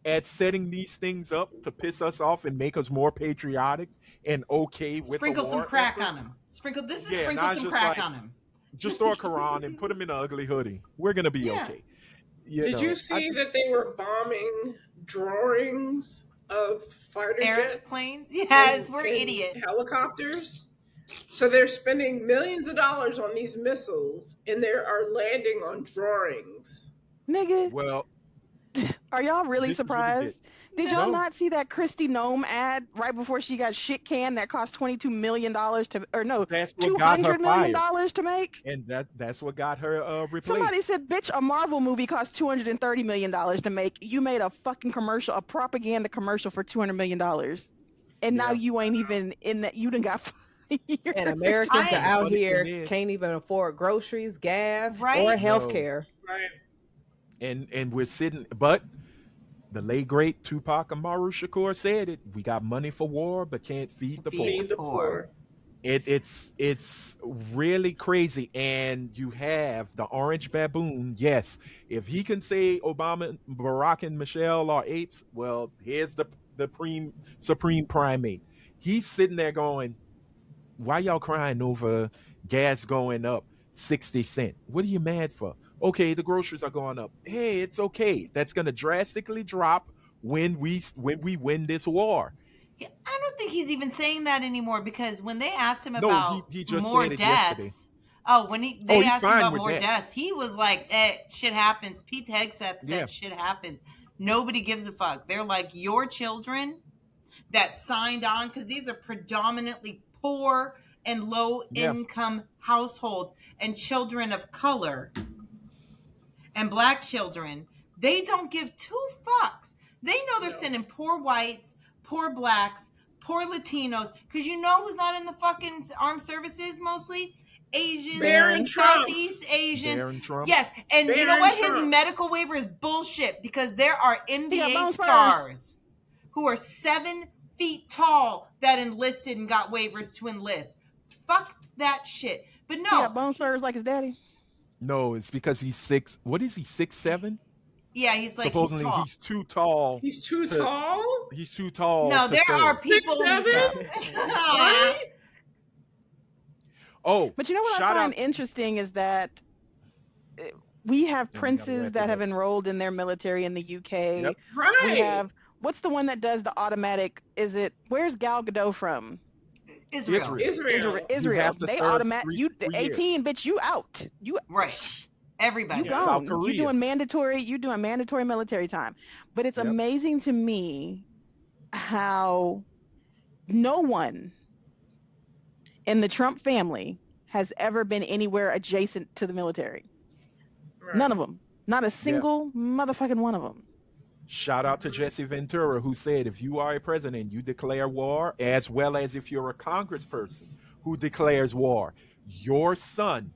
at setting these things up to piss us off and make us more patriotic and okay with the Sprinkle some war crack effort. on him. Yeah, and Sprinkle I was some just crack like, on him. just throw a Quran and put him in an ugly hoodie. We're gonna be Yeah. okay. You Did you know, see that they were bombing drawings of fighter jets Airplanes? Yes, we're and idiots. helicopters? So they're spending millions of dollars on these missiles, and they are landing on drawings. Nigga, well, are y'all really this is what he did. surprised? Did y'all No, not see that Christy Nome ad right before she got shit canned that cost $22 million to, or no, that's what two got her hundred million fired, dollars to make? and that's what got her Somebody replaced. said, "Bitch, a Marvel movie cost $230 million to make. You made a fucking commercial, a propaganda commercial for $200 million, and now Yeah. you ain't even in that. You done got fired." And Americans are I- And the out funny here thing is, can't even afford groceries, gas, Right? or No. health care. Right. and we're sitting, but the late great Tupac Amaru Shakur said it. We got money for war, but can't feed the poor. Feed the poor. It's really crazy, and you have the orange baboon. Yes, if he can say Obama, Barack, and Michelle are apes, well, here's the supreme primate. He's sitting there going, "Why y'all crying over gas going up 60 cents? What are you mad for? Okay, the groceries are going up. Hey, it's okay. That's gonna drastically drop when we win this war." I don't think he's even saying that anymore because when they asked him No, about he just more said it yesterday. deaths, Oh, they he's asked him fine about with more that. deaths, he was like, shit happens. Pete Hegseth said Yeah. shit happens. Nobody gives a fuck. They're like, your children that signed on, because these are predominantly poor and low Yeah. income households and children of color and black children, they don't give two fucks. They know they're sending poor whites, poor blacks, poor Latinos, because you know who's not in the fucking armed services mostly? Asians, Barron Trump. Southeast Asians. Barron Trump. Yes, and you know Barron what? Trump. His medical waiver is bullshit because there are got NBA bone spurs. stars who are 7 feet tall that enlisted and got waivers to enlist. Fuck that shit. But He no, got bone spurs like his daddy. No, it's because he's six. What is he? 6'7"? yeah, he's like Supposedly he's tall. he's too tall. He's too to- tall. He's too tall. No, to there serve. are people. 6'7"? Right? Oh, But you know what I shout find out. interesting is that we have gotta princes wrap that it have up. enrolled in their military in the UK. Yep. Right. We have, what's the one that does the automatic? Where's Gal Gadot from? Israel. Israel. Israel. have to They serve automatic. three- You 3 years. 18, bitch. You out. You Right. Everybody. You Yeah. South gone. Korea. You doing mandatory military time. But it's Yep. amazing to me how no one in the Trump family has ever been anywhere adjacent to the military. Right. None of them. Not a single motherfucking one of them. Shout out to Jesse Ventura, who said, if you are a president, you declare war, as well as if you're a congressperson who declares war, your son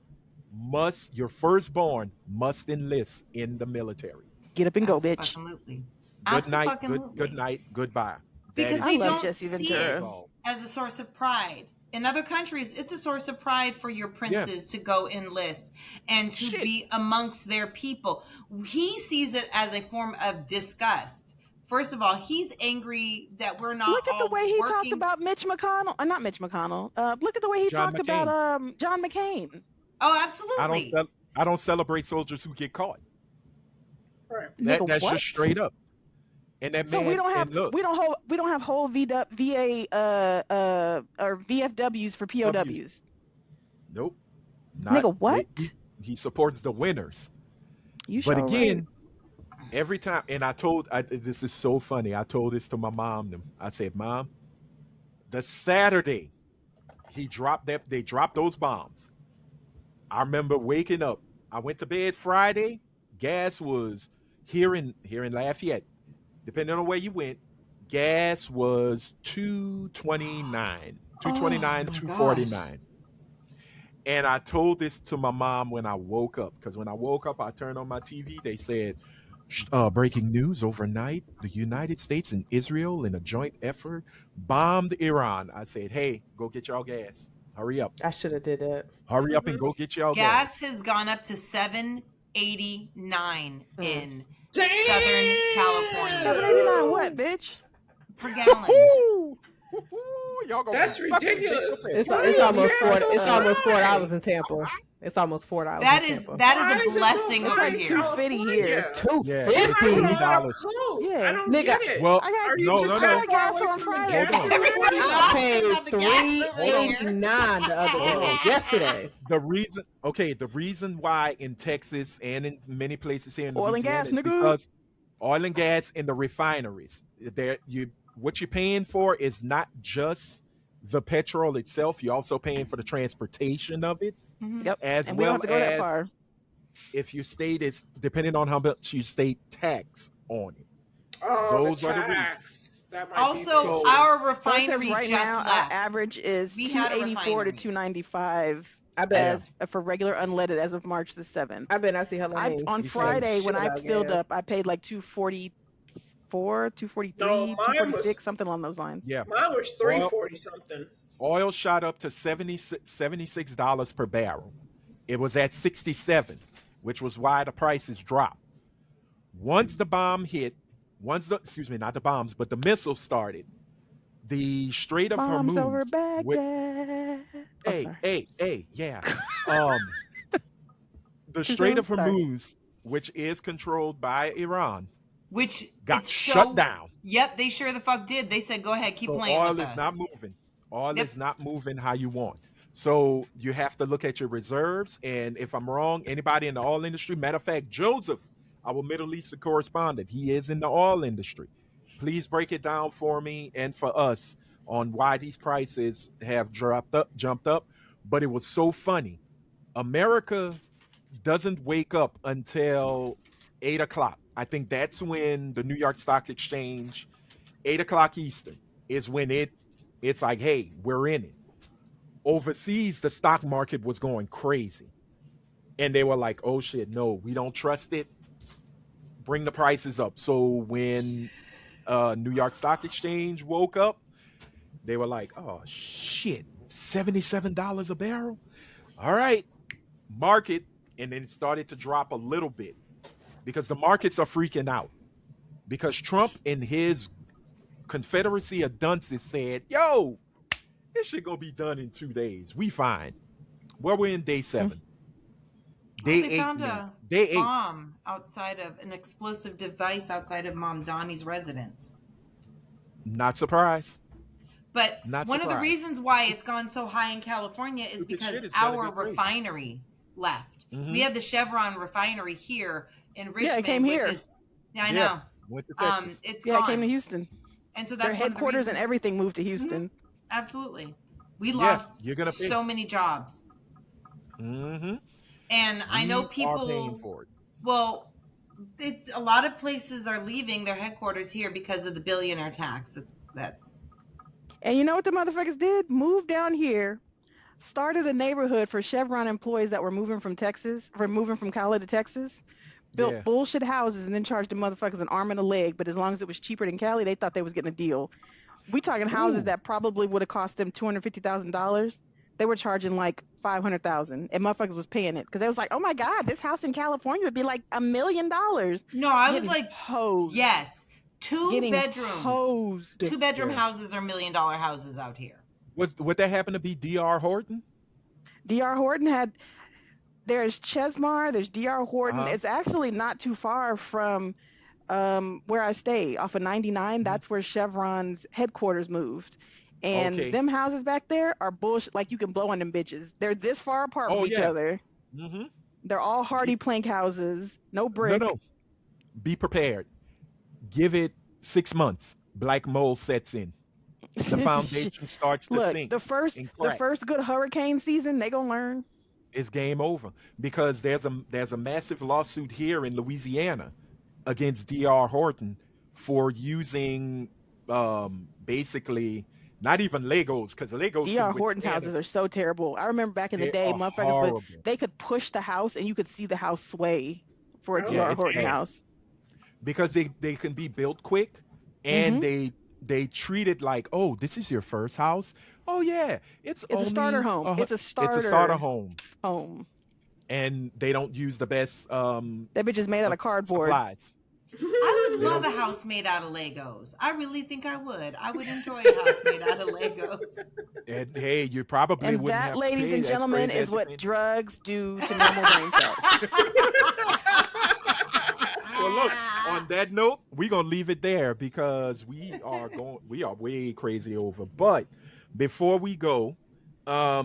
must, your firstborn must enlist in the military. Get up and go, bitch. Absolutely. Good night. Absolutely. Good night. Goodbye. Because That they is I love don't Jesse see Ventura. it all. as a source of pride. In other countries, it's a source of pride for your princes to go enlist and to Shit. be amongst their people. He sees it as a form of disgust. First of all, he's angry that we're not Look at the all way he talked working. about Mitch McConnell. Not Mitch McConnell. Look at the way he John talked McCain. about John McCain. Oh, absolutely. I don't celebrate soldiers who get caught. Right. That's Nigga, what? just straight up. And that So man, we don't have and look, we don't have whole VA or VFWs for POWs. nope. Nigga, what? He supports the winners. You But sure again, every time, and this is so funny. I told this to my mom. I said, Mom, the Saturday they dropped those bombs. I remember waking up. I went to bed Friday. Gas was here in Lafayette, depending on where you went. Gas was $2.29, $2.49. And I told this to my mom when I woke up, because when I woke up, I turned on my TV. They said, breaking news overnight, the United States and Israel in a joint effort bombed Iran. I said, hey, go get y'all gas. Hurry up. I should have did that. Hurry up and go get y'all gas. Gas has gone up to $7.89 in Southern California 7.89 what, bitch? per gallon. Y'all gonna That's be fucking ridiculous. big up It's at- it's almost Yes, four. It's so almost high. $4 in Tampa. It's almost $4 That in is Tampa. that Why is a is it so blessing high over in like here. 250 here. California? Yeah, We're it's right on the $2. coast. Yeah. I don't Nigga, get it. Well, I got Are you no, just no, I no. got gas away on from the Friday. Hold It's on. 240. I paid About the gas over here. $3.89 the other day. Yesterday. The reason why in Texas and in many places here in Oil and Louisiana gas, is nigga. because oil and gas in the refineries. What you're paying for is not just the petrol itself. You're also paying for the transportation of it, Yep. as And we don't well have to go that as far. if you state it's depending on how much you state tax on it. Oh, Those the are the reasons. tax. That might Also, be So- our So it says refinery right just now left. our average is We had a 284 to refinery. 295 I bet. as for regular unleaded as of March the 7th. I bet I see her name. On She said Friday when shit I about filled gas. up, I paid like 244, 243, No, mine 246, was- something along those lines. Yeah, Mine was 340 something. oil shot up to $76 per barrel. It was at 67, which was why the prices dropped. Once the bomb hit, not the bombs, but the missiles started, the Strait of Bombs Hormuz. over which- Baghdad. Oh, sorry. hey, yeah. Um, the Too Strait soon? of Sorry. Hormuz, which is controlled by Iran, Which got it's shut so- down. Yep, they sure the fuck did. They said, "Go ahead, keep So playing oil with is us." not moving. Oil Yep. is not moving how you want. So you have to look at your reserves. And if I'm wrong, anybody in the oil industry, matter of fact, Joseph, our Middle Eastern correspondent, he is in the oil industry. Please break it down for me and for us on why these prices have jumped up. But it was so funny. America doesn't wake up until 8 o'clock. I think that's when the New York Stock Exchange, 8 o'clock Eastern, is when it's like, hey, we're in it. Overseas, the stock market was going crazy. And they were like, oh shit, no, we don't trust it. Bring the prices up. So when New York Stock Exchange woke up, they were like, oh shit, $77 a barrel? All right, market. And then it started to drop a little bit because the markets are freaking out. Because Trump and his Confederacy of Dunces said, yo, this shit gonna be done in 2 days. We fine. Well, we're in day 7. Day They 8. found now. a Day 8. bomb outside of an explosive device outside of Mom Donnie's residence. Not surprised. But Not one of the surprised. reasons why it's gone so high in California is Stupid shit because is gonna our get crazy. refinery left. Mhm. We had the Chevron refinery here in Richmond, Yeah, it came which here. is I know. Went to Texas. It's Yeah, gone. it came to Houston. And so Their that's one of the headquarters and reasons- everything moved to Houston. Absolutely. We Yeah, lost you're gonna pay. so many jobs. Mm-hmm. And I know Are people paying for it. well, it's a lot of places are leaving their headquarters here because of the billionaire tax. That's And you know what the motherfuckers did? Moved down here, started a neighborhood for Chevron employees that were moving from Cali to Texas, built Yeah. bullshit houses, and then charged the motherfuckers an arm and a leg. But as long as it was cheaper than Cali, they thought they was getting a deal. We talking houses Ooh. that probably would have cost them $250,000. They were charging like $500,000, and motherfuckers was paying it because they was like, "Oh my God, this house in California would be like $1 million." no, I was Getting like, hosed. yes, Getting bedrooms. hosed. 2-bedroom Yeah. houses are $1 million houses out here. Would that happen to be D.R. Horton? D.R. Horton had. There's Chesmar. There's D.R. Horton. Uh-huh. It's actually not too far from where I stay off of 99. That's where Chevron's headquarters moved. And Okay. them houses back there are bullshit. Like you can blow on them bitches. They're this far apart Oh, from each yeah. other. Mm-hmm. They're all hardy plank houses. No brick. No. Be prepared. Give it 6 months. Black mold sets in. The foundation starts to Look, sink. the first and the crack. first good hurricane season, they gonna learn. It's game over because there's a massive lawsuit here in Louisiana against D.R. Horton for using basically not even Legos because Legos D.R. can Horton's withstand houses it. are so terrible. I remember back in the They day, are motherfuckers horrible. they could push the house and you could see the house sway for a Yeah, D.R. it's Horton bad. house. because they can be built quick and Mhm. they treat it like, oh, this is your first house. Oh yeah, it's It's a starter only home. hu- It's a It's a starter starter home, home. and they don't use the best That bitch is made out of cardboard. supplies. I would They love a don't. house made out of Legos. I really think I would. I would enjoy a house made out of Legos. And hey, you probably And wouldn't that, have to ladies pay and as gentlemen, crazy is as you what think. drugs do to normal brain cells. Well, look. On that note, we're gonna leave it there because we are way crazy over. But before we go, I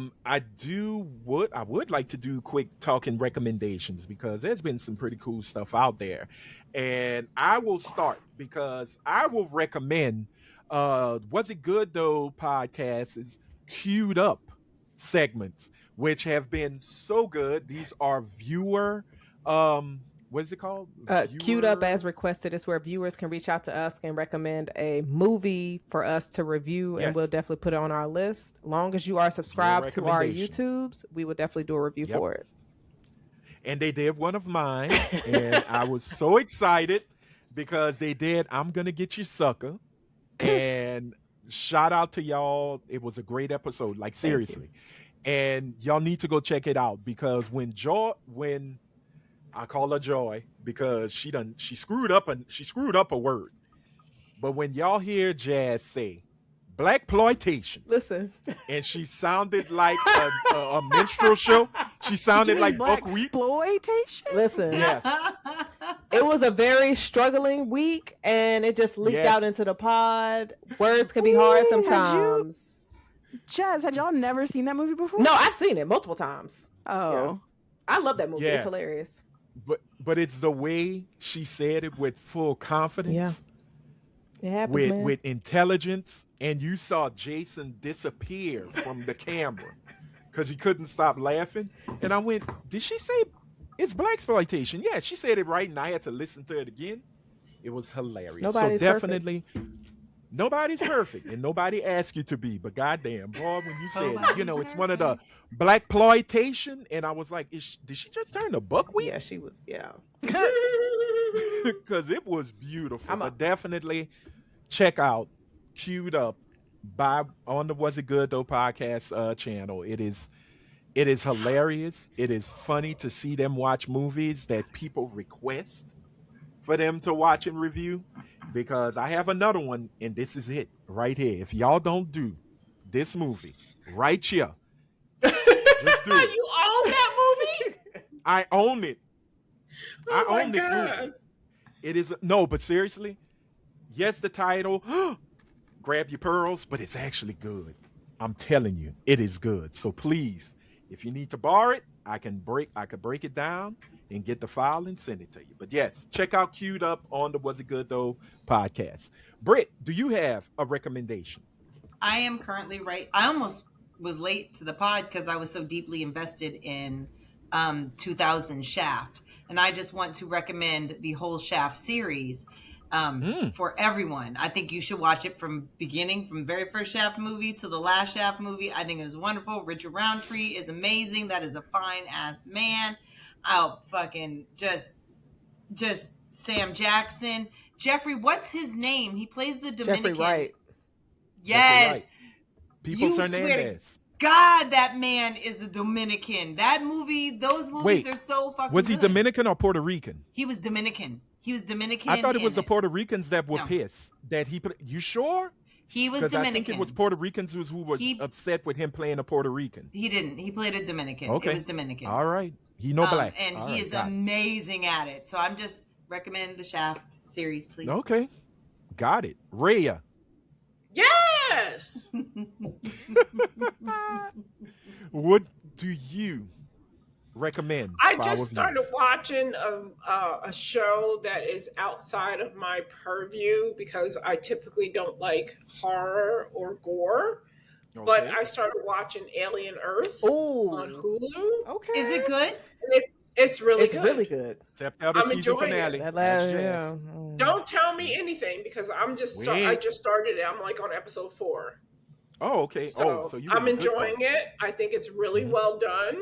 would like to do quick talking recommendations because there's been some pretty cool stuff out there, and I will start because I will recommend. Was it good though? Podcast is queued up segments which have been so good. These are viewer. What is it called? Queued up Viewer. as requested is where viewers can reach out to us and recommend a movie for us to review, and we'll Yes. definitely put it on our list. Long as you are Viewer subscribed to our recommendation. YouTubes, we will definitely do a review Yep. for it. And they did one of mine, and I was so excited because they did. I'm gonna get you, sucker. And shout out to y'all. It was a great episode, like Thank you. seriously. And y'all need to go check it out because when I call her Joy because she screwed up a word. But when y'all hear Jazz say black exploitation, Listen, and she sounded like a minstrel show. She Did you sounded mean like black buckwheat. exploitation? listen. Yes. It was a very struggling week, and it just leaked Yeah. out into the pod. Words can be hard Ooh, had you- sometimes. Jazz, had y'all never seen that movie before? No, I've seen it multiple times. Oh. I love that movie. Yeah. It's hilarious. But it's the way she said it with full confidence. Yeah. It happens, with man. with intelligence, and you saw Jason disappear from the camera because he couldn't stop laughing. And I went, "Did she say it's black exploitation?" Yeah, she said it right, and I had to listen to it again. It was hilarious. Nobody's so definitely, nobody's perfect, and nobody asked you to be. But goddamn, boy, when you said, Nobody's it's one of the black exploitation, and I was like, did she just turn to buckwheat? Yeah, she was. Yeah. Because it was beautiful. I'm a- But definitely check out Queued Up on the Was It Good Though podcast channel. It is hilarious. It is funny to see them watch movies that people request for them to watch and review. Because I have another one, and this is it right here. If y'all don't do this movie right here, just do it. You own that movie? I own it. I Oh my own this God. movie. It is no, but seriously, yes, the title, grab your pearls, but it's actually good. I'm telling you, it is good. So please, if you need to borrow it, I could break it down and get the file and send it to you. But yes, check out Queued Up on the Was It Good Though podcast. Britt, do you have a recommendation? I am currently I almost was late to the pod because I was so deeply invested in 2000 Shaft. And I just want to recommend the whole Shaft series for everyone. I think you should watch it from the very first Shaft movie to the last Shaft movie. I think it was wonderful. Richard Roundtree is amazing. That is a fine ass man. Oh, fucking just Sam Jackson. Jeffrey, what's his name? He plays the Dominican. Jeffrey Wright. Yes. Right. People You swear to Hernandez. God, that man is a Dominican. Those movies Wait, are so fucking Was he good. Dominican or Puerto Rican? He was Dominican. I thought it was in the Puerto Ricans that were No. pissed that he put. You sure? He was Because I Dominican. think it was Puerto Ricans who was He- upset with him playing a Puerto Rican. He didn't. He played a Dominican. Okay. It was Dominican. All right. He no black. And All he right, is got it. amazing at it. So I'm just recommend the Shaft series, please. Okay. Got it. Rhea. Yes. What do you recommend? I for just our started viewers? watching a show that is outside of my purview because I typically don't like horror or gore. But Okay. I started watching Alien Earth Ooh. on Hulu. Okay. Is it good? And it's really It's good. really good. September I'm season enjoying it. finale. That That's last, jazz. yeah. Don't tell me anything because I Wait. just started it. I'm like on episode 4. Oh, okay. So, so you I'm in the good enjoying part. it. I think it's really Mhm. well done.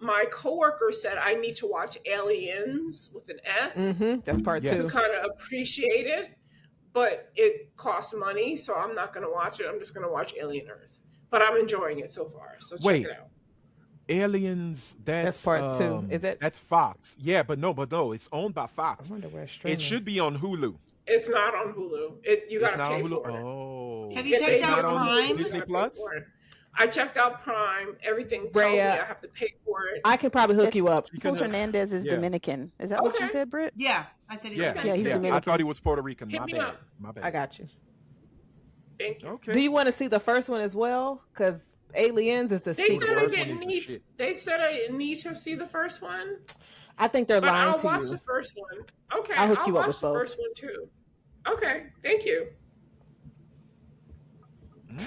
My coworker said I need to watch Aliens with an S Mm-hmm. That's part Yes. to two. kind of appreciate it, but it costs money, so I'm not going to watch it. I'm just going to watch Alien Earth. But I'm enjoying it so far, so check Wait. it out. Aliens. That's part two. Is it? That's Fox. Yeah, but no, it's owned by I Fox. wonder where it's streaming. It should be on Hulu. It's not on Hulu. You It's gotta not pay on Hulu. for it. Oh, Have you If checked they it's out not on Prime? You Disney gotta pay Plus. for it. I checked out Prime. Everything tells me Rhea, I have to pay for it. I can probably hook you up. Because Carlos Hernandez is yeah. Dominican. Is that what you Okay. said, Britt? Yeah, I said he's Yeah, okay. Yeah, he's I Dominican. thought he was Puerto Rican. Hit My me bad. up. My bad. I got you. Thank you. Okay. Do you want to see the first one as well? Because Aliens is the They sequel. said I first one didn't is the need. shit. They said I didn't need to see the first one, I think they're but lying I'll to watch you. the first one. Okay, I'll hook you up watch with the both. first one too. Okay, thank you.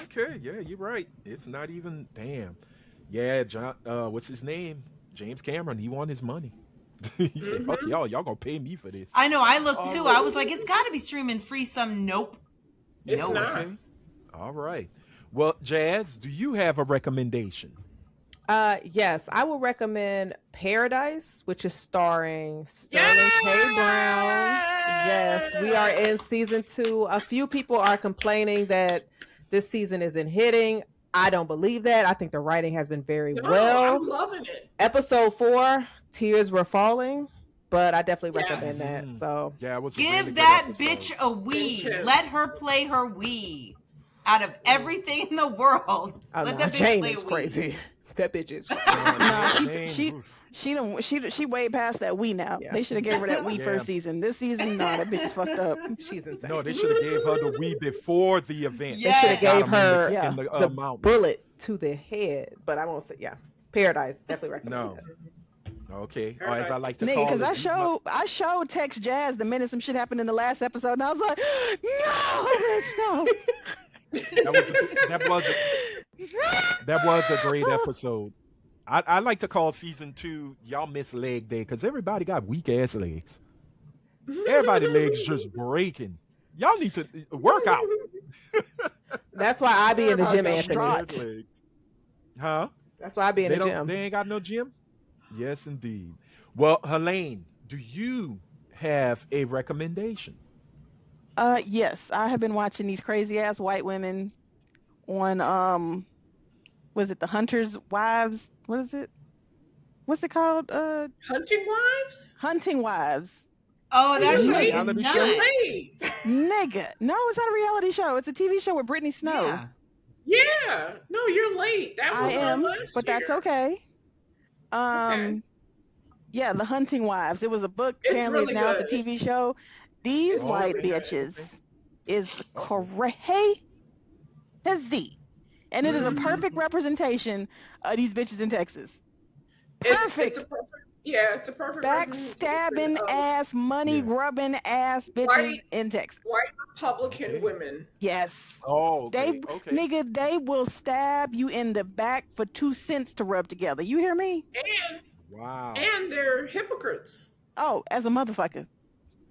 Okay, yeah, you're right. It's not even damn. Yeah, John. What's his name? James Cameron. He won his money. He said, "Fuck y'all. Y'all gonna pay me for this." I know. I looked too. I was like, it's got to be streaming free. Nope. It's No. not. Okay. All right. Well, Jazz, do you have a recommendation? Yes, I will recommend Paradise, which is starring Sterling K. Brown. Yes, we are in season 2. A few people are complaining that this season isn't hitting. I don't believe that. I think the writing has been very No, well. I'm loving it. Episode 4, tears were falling, but I definitely recommend Yes. that. So Yeah, it was a Give really good that episode. bitch a Wii. Intense. Let her play her Wii. Out of everything in the world, oh, let no, that bitch Jane play is a Wii. crazy. That bitch is crazy. Nah, Dang, she way past that we now. Yeah. They should have gave her that we Yeah. first season. This season, nah, that bitch is fucked up. She's insane. No, they should have gave her the Wii before the event. They shoulda gave her Yeah. in the the mountain. bullet to the head, but I won't say. Yeah, Paradise definitely recommend No. that. Okay, or as I like to Nigga, call because it, I showed text Jazz the minute some shit happened in the last episode, and I was like, no, bitch, no. that was a great episode. I like to call season 2 y'all miss leg day because everybody got weak ass legs. Everybody legs just breaking. Y'all need to work out. That's why I be in the gym, Everybody Anthony. got Legs, legs. Huh? That's why I be in They the don't. gym. They ain't got no gym. Yes, indeed. Well, Helene, do you have a recommendation? Yes, I have been watching these crazy ass white women on was it the Hunter's Wives? What is it? What's it called? Hunting Wives? Hunting Wives. Oh, that You're show late. is Reality show? You're nuts. late. Nigga. No, it's not a reality show. It's a TV show with Brittany Snow. Yeah. Yeah. No, you're late. That I was on am, last but that's year. okay. Okay. Yeah, The Hunting Wives. It was a book. It's Apparently, really now good. it's a TV show. These It's white really good. bitches is crazy, and it is a perfect representation of these bitches in Texas. Perfect. It's a perfect representation Backstabbing of ass, money grubbing ass bitches White- in Texas. white Republican Okay. women. Yes. Oh, They nigga, they will stab you in the back for 2 cents to rub together. You hear me? And wow. and they're hypocrites. Oh, as a motherfucker.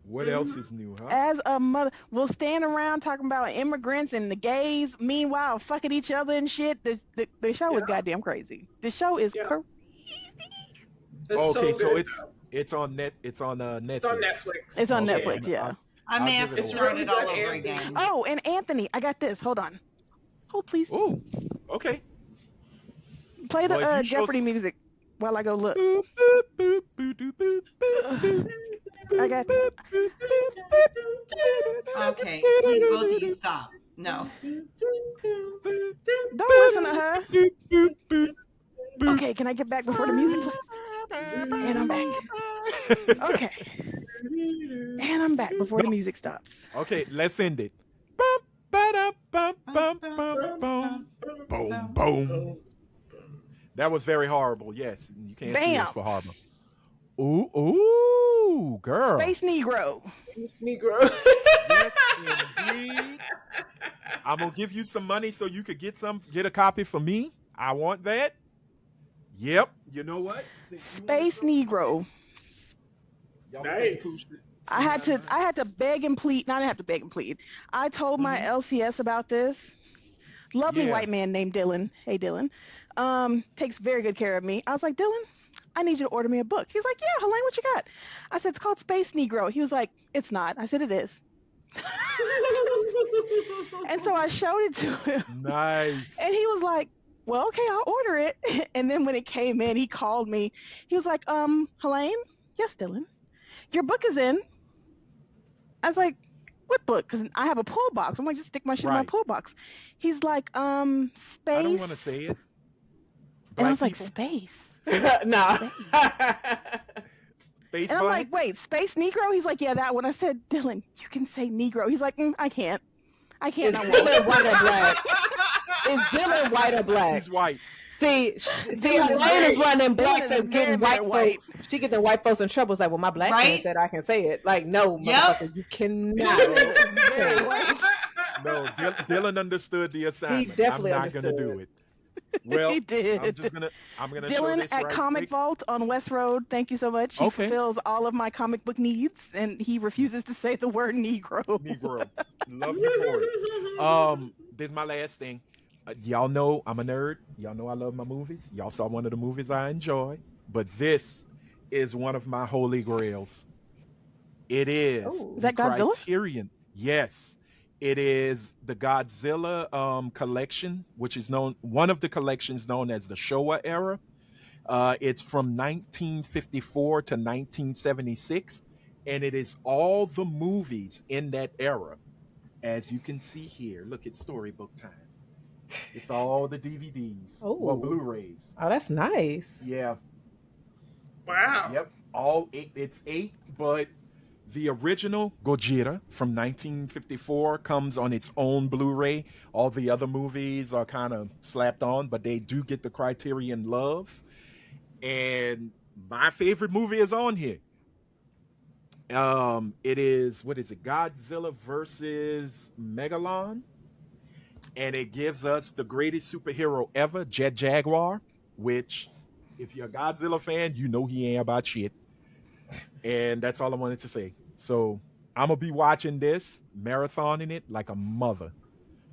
What else is new, huh? As a mother, we'll stand around talking about immigrants and the gays, meanwhile fucking each other and shit. The show is Yeah. goddamn crazy. The show is Yeah. crazy. It's Okay, so good. it's on Netflix. It's on Netflix. It's on Okay. Netflix, yeah. I may I'll have give to it a start watch. it all It's really over good, again. Oh, and Anthony, I got this. Hold on. Hold, please. Oh, okay. Play the Well, if you show Jeopardy music while I go look. Boop, boop, boop, boop, boop, boop, boop, I got. Okay, please both of you stop. No. Don't listen to her. boop, boop, boop, boop. Okay, can I get back before the music? And I'm back. Okay. And I'm back before the music stops. Okay, let's end it. Bum, ba-dum, bum, bum, bum, bum. Boom, boom. That was very horrible. Yes, you can't see Bam. us for horrible. Ooh, girl. Space Negro. This Negro. Yes, indeed. I'm gonna give you some money so you could get a copy for me. I want that. Yep. You know what? Space Negro. Y'all Nice. I had to beg and plead. No, I didn't have to beg and plead. I told my LCS about this. Lovely Yeah. white man named Dylan. Hey Dylan. Takes very good care of me. I was like, Dylan, I need you to order me a book. He's like, yeah, Helene, what you got? I said, it's called Space Negro. He was like, it's not. I said, it is. And so I showed it to him. Nice. And he was like, well, okay, I'll order it. And then when it came in, he called me. He was like, Helene? Yes, Dylan. Your book is in. I was like, what book? Because I have a pull box. I'm like, just stick my shit in my Right. pull box. He's like, I don't want to space. say it. And I Black was like, people? space. No. Space And I'm like, blacks? wait, space Negro? He's like, yeah, that one. I said, Dylan, you can say Negro. He's like, I can't. I can't. Is I won't. Dylan white or black? Is Dylan white or black? He's white. See, Dylan is Elaine is very- running black Dylan says is getting very, white very folks. She get the white folks in trouble. It's like, well, my black friend Right? said I can say it. Like, no, Yep. motherfucker, you cannot. Very white. No, Dylan understood the assignment. definitely I'm not gonna do understood. it. Well, He did. I'm gonna show Dylan this at right Comic quick. Vault on West Road. Thank you so much. He Okay. fulfills all of my comic book needs, and he refuses to say the word Negro. Negro. Love you for it. This is my last thing. Y'all know I'm a nerd. Y'all know I love my movies. Y'all saw one of the movies I enjoy. But this is one of my holy grails. It is Oh. Is that the Godzilla? Criterion. Yes. It is the Godzilla collection, which is one of the collections known as the Showa era. It's from 1954 to 1976, and it is all the movies in that era. As you can see here, look, it's storybook time. It's all the DVDs, well, Oh. Blu-rays. Oh, that's nice. Yeah, Wow. yep, all eight. It's 8, but the original Gojira from 1954 comes on its own Blu-ray. All the other movies are kind of slapped on, but they do get the Criterion love. And my favorite movie is on here. It is, what is it? Godzilla versus Megalon, and it gives us the greatest superhero ever, Jet Jaguar. Which, if you're a Godzilla fan, you know he ain't about shit. And that's all I wanted to say. So I'm gonna be watching this, marathoning it like a mother.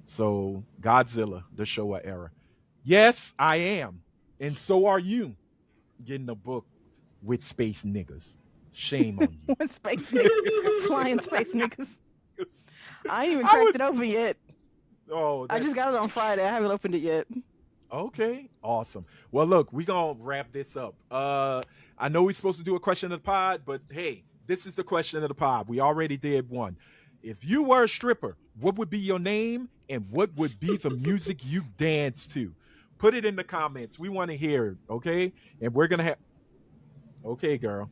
So Godzilla, the Showa era. Yes, I am, and so are you. Getting a book with space niggas. Shame on you. With space niggas. Flying space niggas. I ain't even I cracked would- it open yet. Oh, I just got it on Friday. I haven't opened it yet. Okay, awesome. Well, look, we gonna wrap this up. I know we're supposed to do a question of the pod, but hey, this is the question of the pod. We already did one. If you were a stripper, what would be your name, and what would be the music you dance to? Put it in the comments. We want to hear it, okay? And we're gonna have. Okay, girl.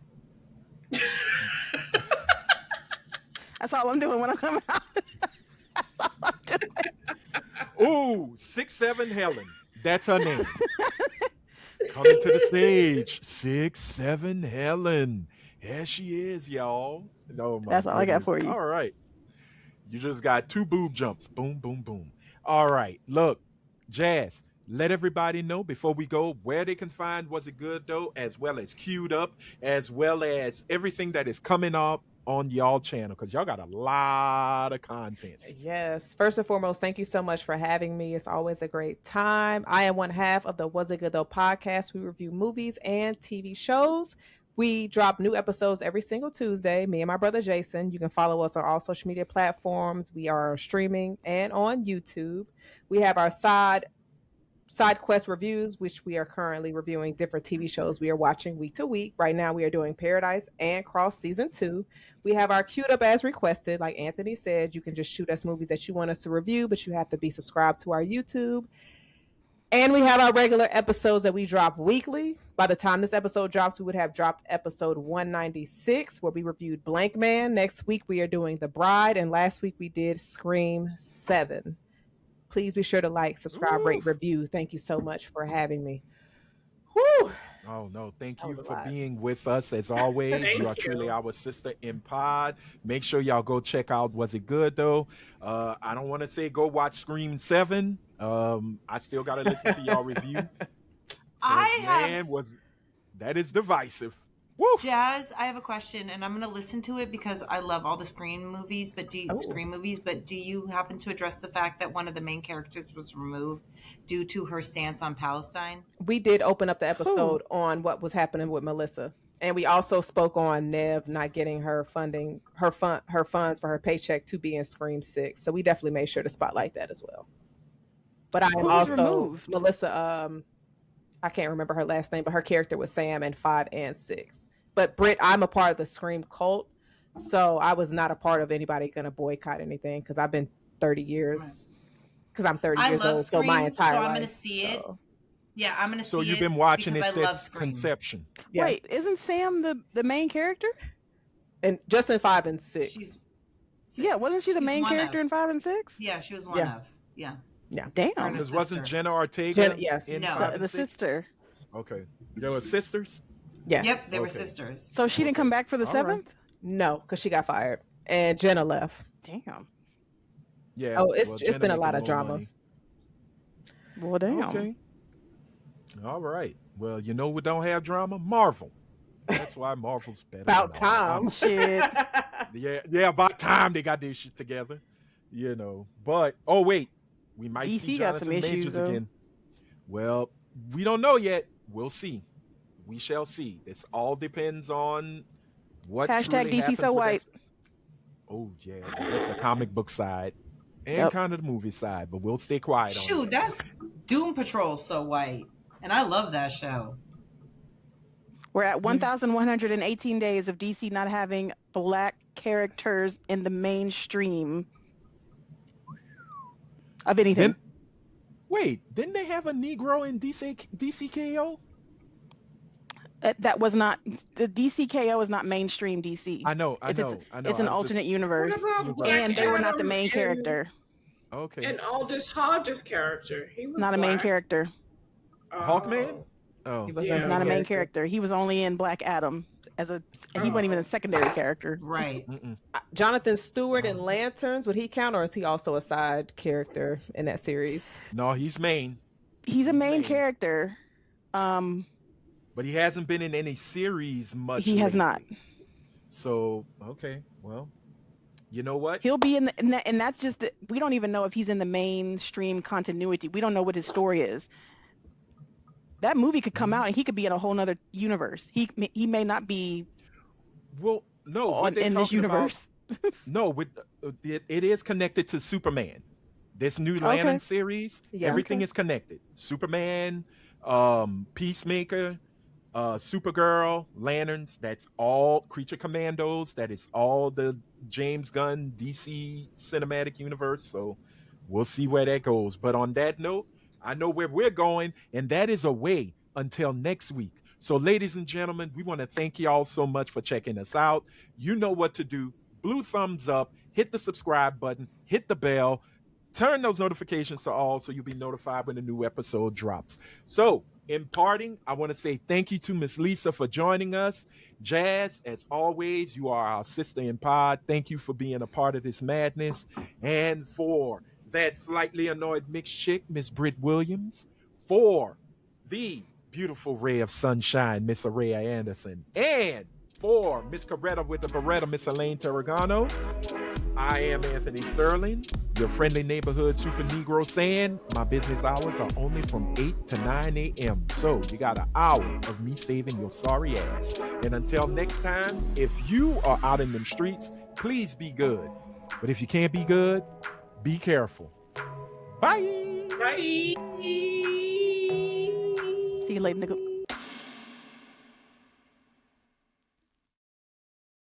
That's all I'm doing when I come out. That's all I'm doing. Ooh, 6'7" Helen. That's her name. Coming to the stage, 6'7" Helen. Here she is, y'all. No, my That's all I got goodness. for you. All right. You just got 2 boob jumps. Boom, boom, boom. All right. Look, Jazz, let everybody know before we go where they can find Was It Good Though, as well as Queued Up, as well as everything that is coming up on y'all channel, because y'all got a lot of content. Yes. First and foremost, thank you so much for having me. It's always a great time. I am one half of the Was It Good Though podcast. We review movies and TV shows. We drop new episodes every single Tuesday, me and my brother Jason. You can follow us on all social media platforms. We are streaming and on YouTube. We have our side quest reviews, which we are currently reviewing different TV shows we are watching week to week. Right now, we are doing Paradise and Cross Season 2. We have our Queued Up as requested. Like Anthony said, you can just shoot us movies that you want us to review, but you have to be subscribed to our YouTube. And we have our regular episodes that we drop weekly. By the time this episode drops, we would have dropped episode 196, where we reviewed Blank Man. Next week, we are doing The Bride. And last week, we did Scream 7. Please be sure to like, subscribe, rate, review. Thank you so much for having me. Whew. Oh no, thank That you was a for lot. being with us as always. Thank You are you. truly our sister in pod. Make sure y'all go check out Was It Good Though. I don't want to say go watch Scream 7. I still gotta listen to y'all review. I That is divisive. Woo! Jazz, I have a question, and I'm going to listen to it because I love all the Scream movies. But do you happen to address the fact that one of the main characters was removed due to her stance on Palestine? We did open up the episode on what was happening with Melissa. And we also spoke on Nev not getting her funds for her paycheck to be in Scream 6. So we definitely made sure to spotlight that as well. But I am Who was also removed? Melissa. I can't remember her last name, but her character was Sam in 5 and 6. But Britt, I'm a part of the Scream cult, so I was not a part of anybody gonna boycott anything because I've been 30 years. Because I'm 30 I years love old, so my Scream, entire so life. I'm gonna see it. So, Yeah, I'm gonna So see you've it been watching it because I love since Scream. conception. yes. Wait, isn't Sam the main character? And just in 5 and 6. She's Yeah, six. wasn't she the She's main one character of. in 5 and 6? Yeah, she was one Yeah. of. Yeah. Yeah. Damn. Her and Because her wasn't sister. Jenna Ortega Yes. in No. 5 The, and the 6? sister. Okay. They were sisters? Yes. Yep, they were Okay. sisters. So she didn't come back for the All right. 7th? No, because she got fired. And Jenna left. Damn. Yeah. Oh, it's Jenna been a making lot of more drama. money. Well, damn. Okay. All right. Well, you know we don't have drama? Marvel. That's why Marvel's better. About than all. time. Shit. Yeah, about time they got their shit together. You know. But oh wait, we might DC see got Jonathan some issues, Majors though. again. Well, we don't know yet. We'll see. We shall see. This all depends on what Hashtag truly DC happens so with white. that- Oh yeah, that's the comic book side and Yep. kind of the movie side, but we'll stay quiet on Shoot, it. that's Doom Patrol so white. And I love that show. We're at 1,118 days of DC not having black characters in the mainstream of anything. Then, wait, didn't they have a Negro in DCKO? That was not the DCKO is not mainstream DC. I know. It's I know. it's an I was alternate just- universe, What about Black and they were not the Adam main and- character. Okay. And Aldous Hodges' character. He was Not a main black. character. Hawkman? Oh. He was Yeah. a Not a main character. He was only in Black Adam as a. He wasn't even a secondary character. Right. Mm-mm. Jonathan Stewart in Lanterns, would he count, or is he also a side character in that series? No, he's main, He's a main main. character. but he hasn't been in any series much. He has not. lately. So okay, well, you know what? He'll be and that's just we don't even know if he's in the mainstream continuity. We don't know what his story is. That movie could come out and he could be in a whole nother universe. He may not be Well, no, what they're in this talking about- universe. No, with it is connected to Superman. This new Lantern series, Yeah. everything Okay. is connected. Superman, Peacemaker, Supergirl, Lanterns. That's all Creature Commandos. That is all the James Gunn DC cinematic universe. So we'll see where that goes. But on that note, I know where we're going, and that is away until next week. So, ladies and gentlemen, we want to thank you all so much for checking us out. You know what to do. Blue thumbs up, hit the subscribe button, hit the bell, turn those notifications to all so you'll be notified when a new episode drops. So, in parting, I want to say thank you to Miss Lisa for joining us. Jazz, as always, you are our sister in pod. Thank you for being a part of this madness. And for that slightly annoyed mixed chick, Miss Britt Williams. For the beautiful ray of sunshine, Miss Araya Anderson. And for Miss Coretta with the Beretta, Miss Elaine Terragano. I am Anthony Sterling, your friendly neighborhood super Negro, saying my business hours are only from 8 to 9 a.m. So you got an hour of me saving your sorry ass. And until next time, if you are out in them streets, please be good. But if you can't be good, be careful. Bye. Bye. See you later, nigga.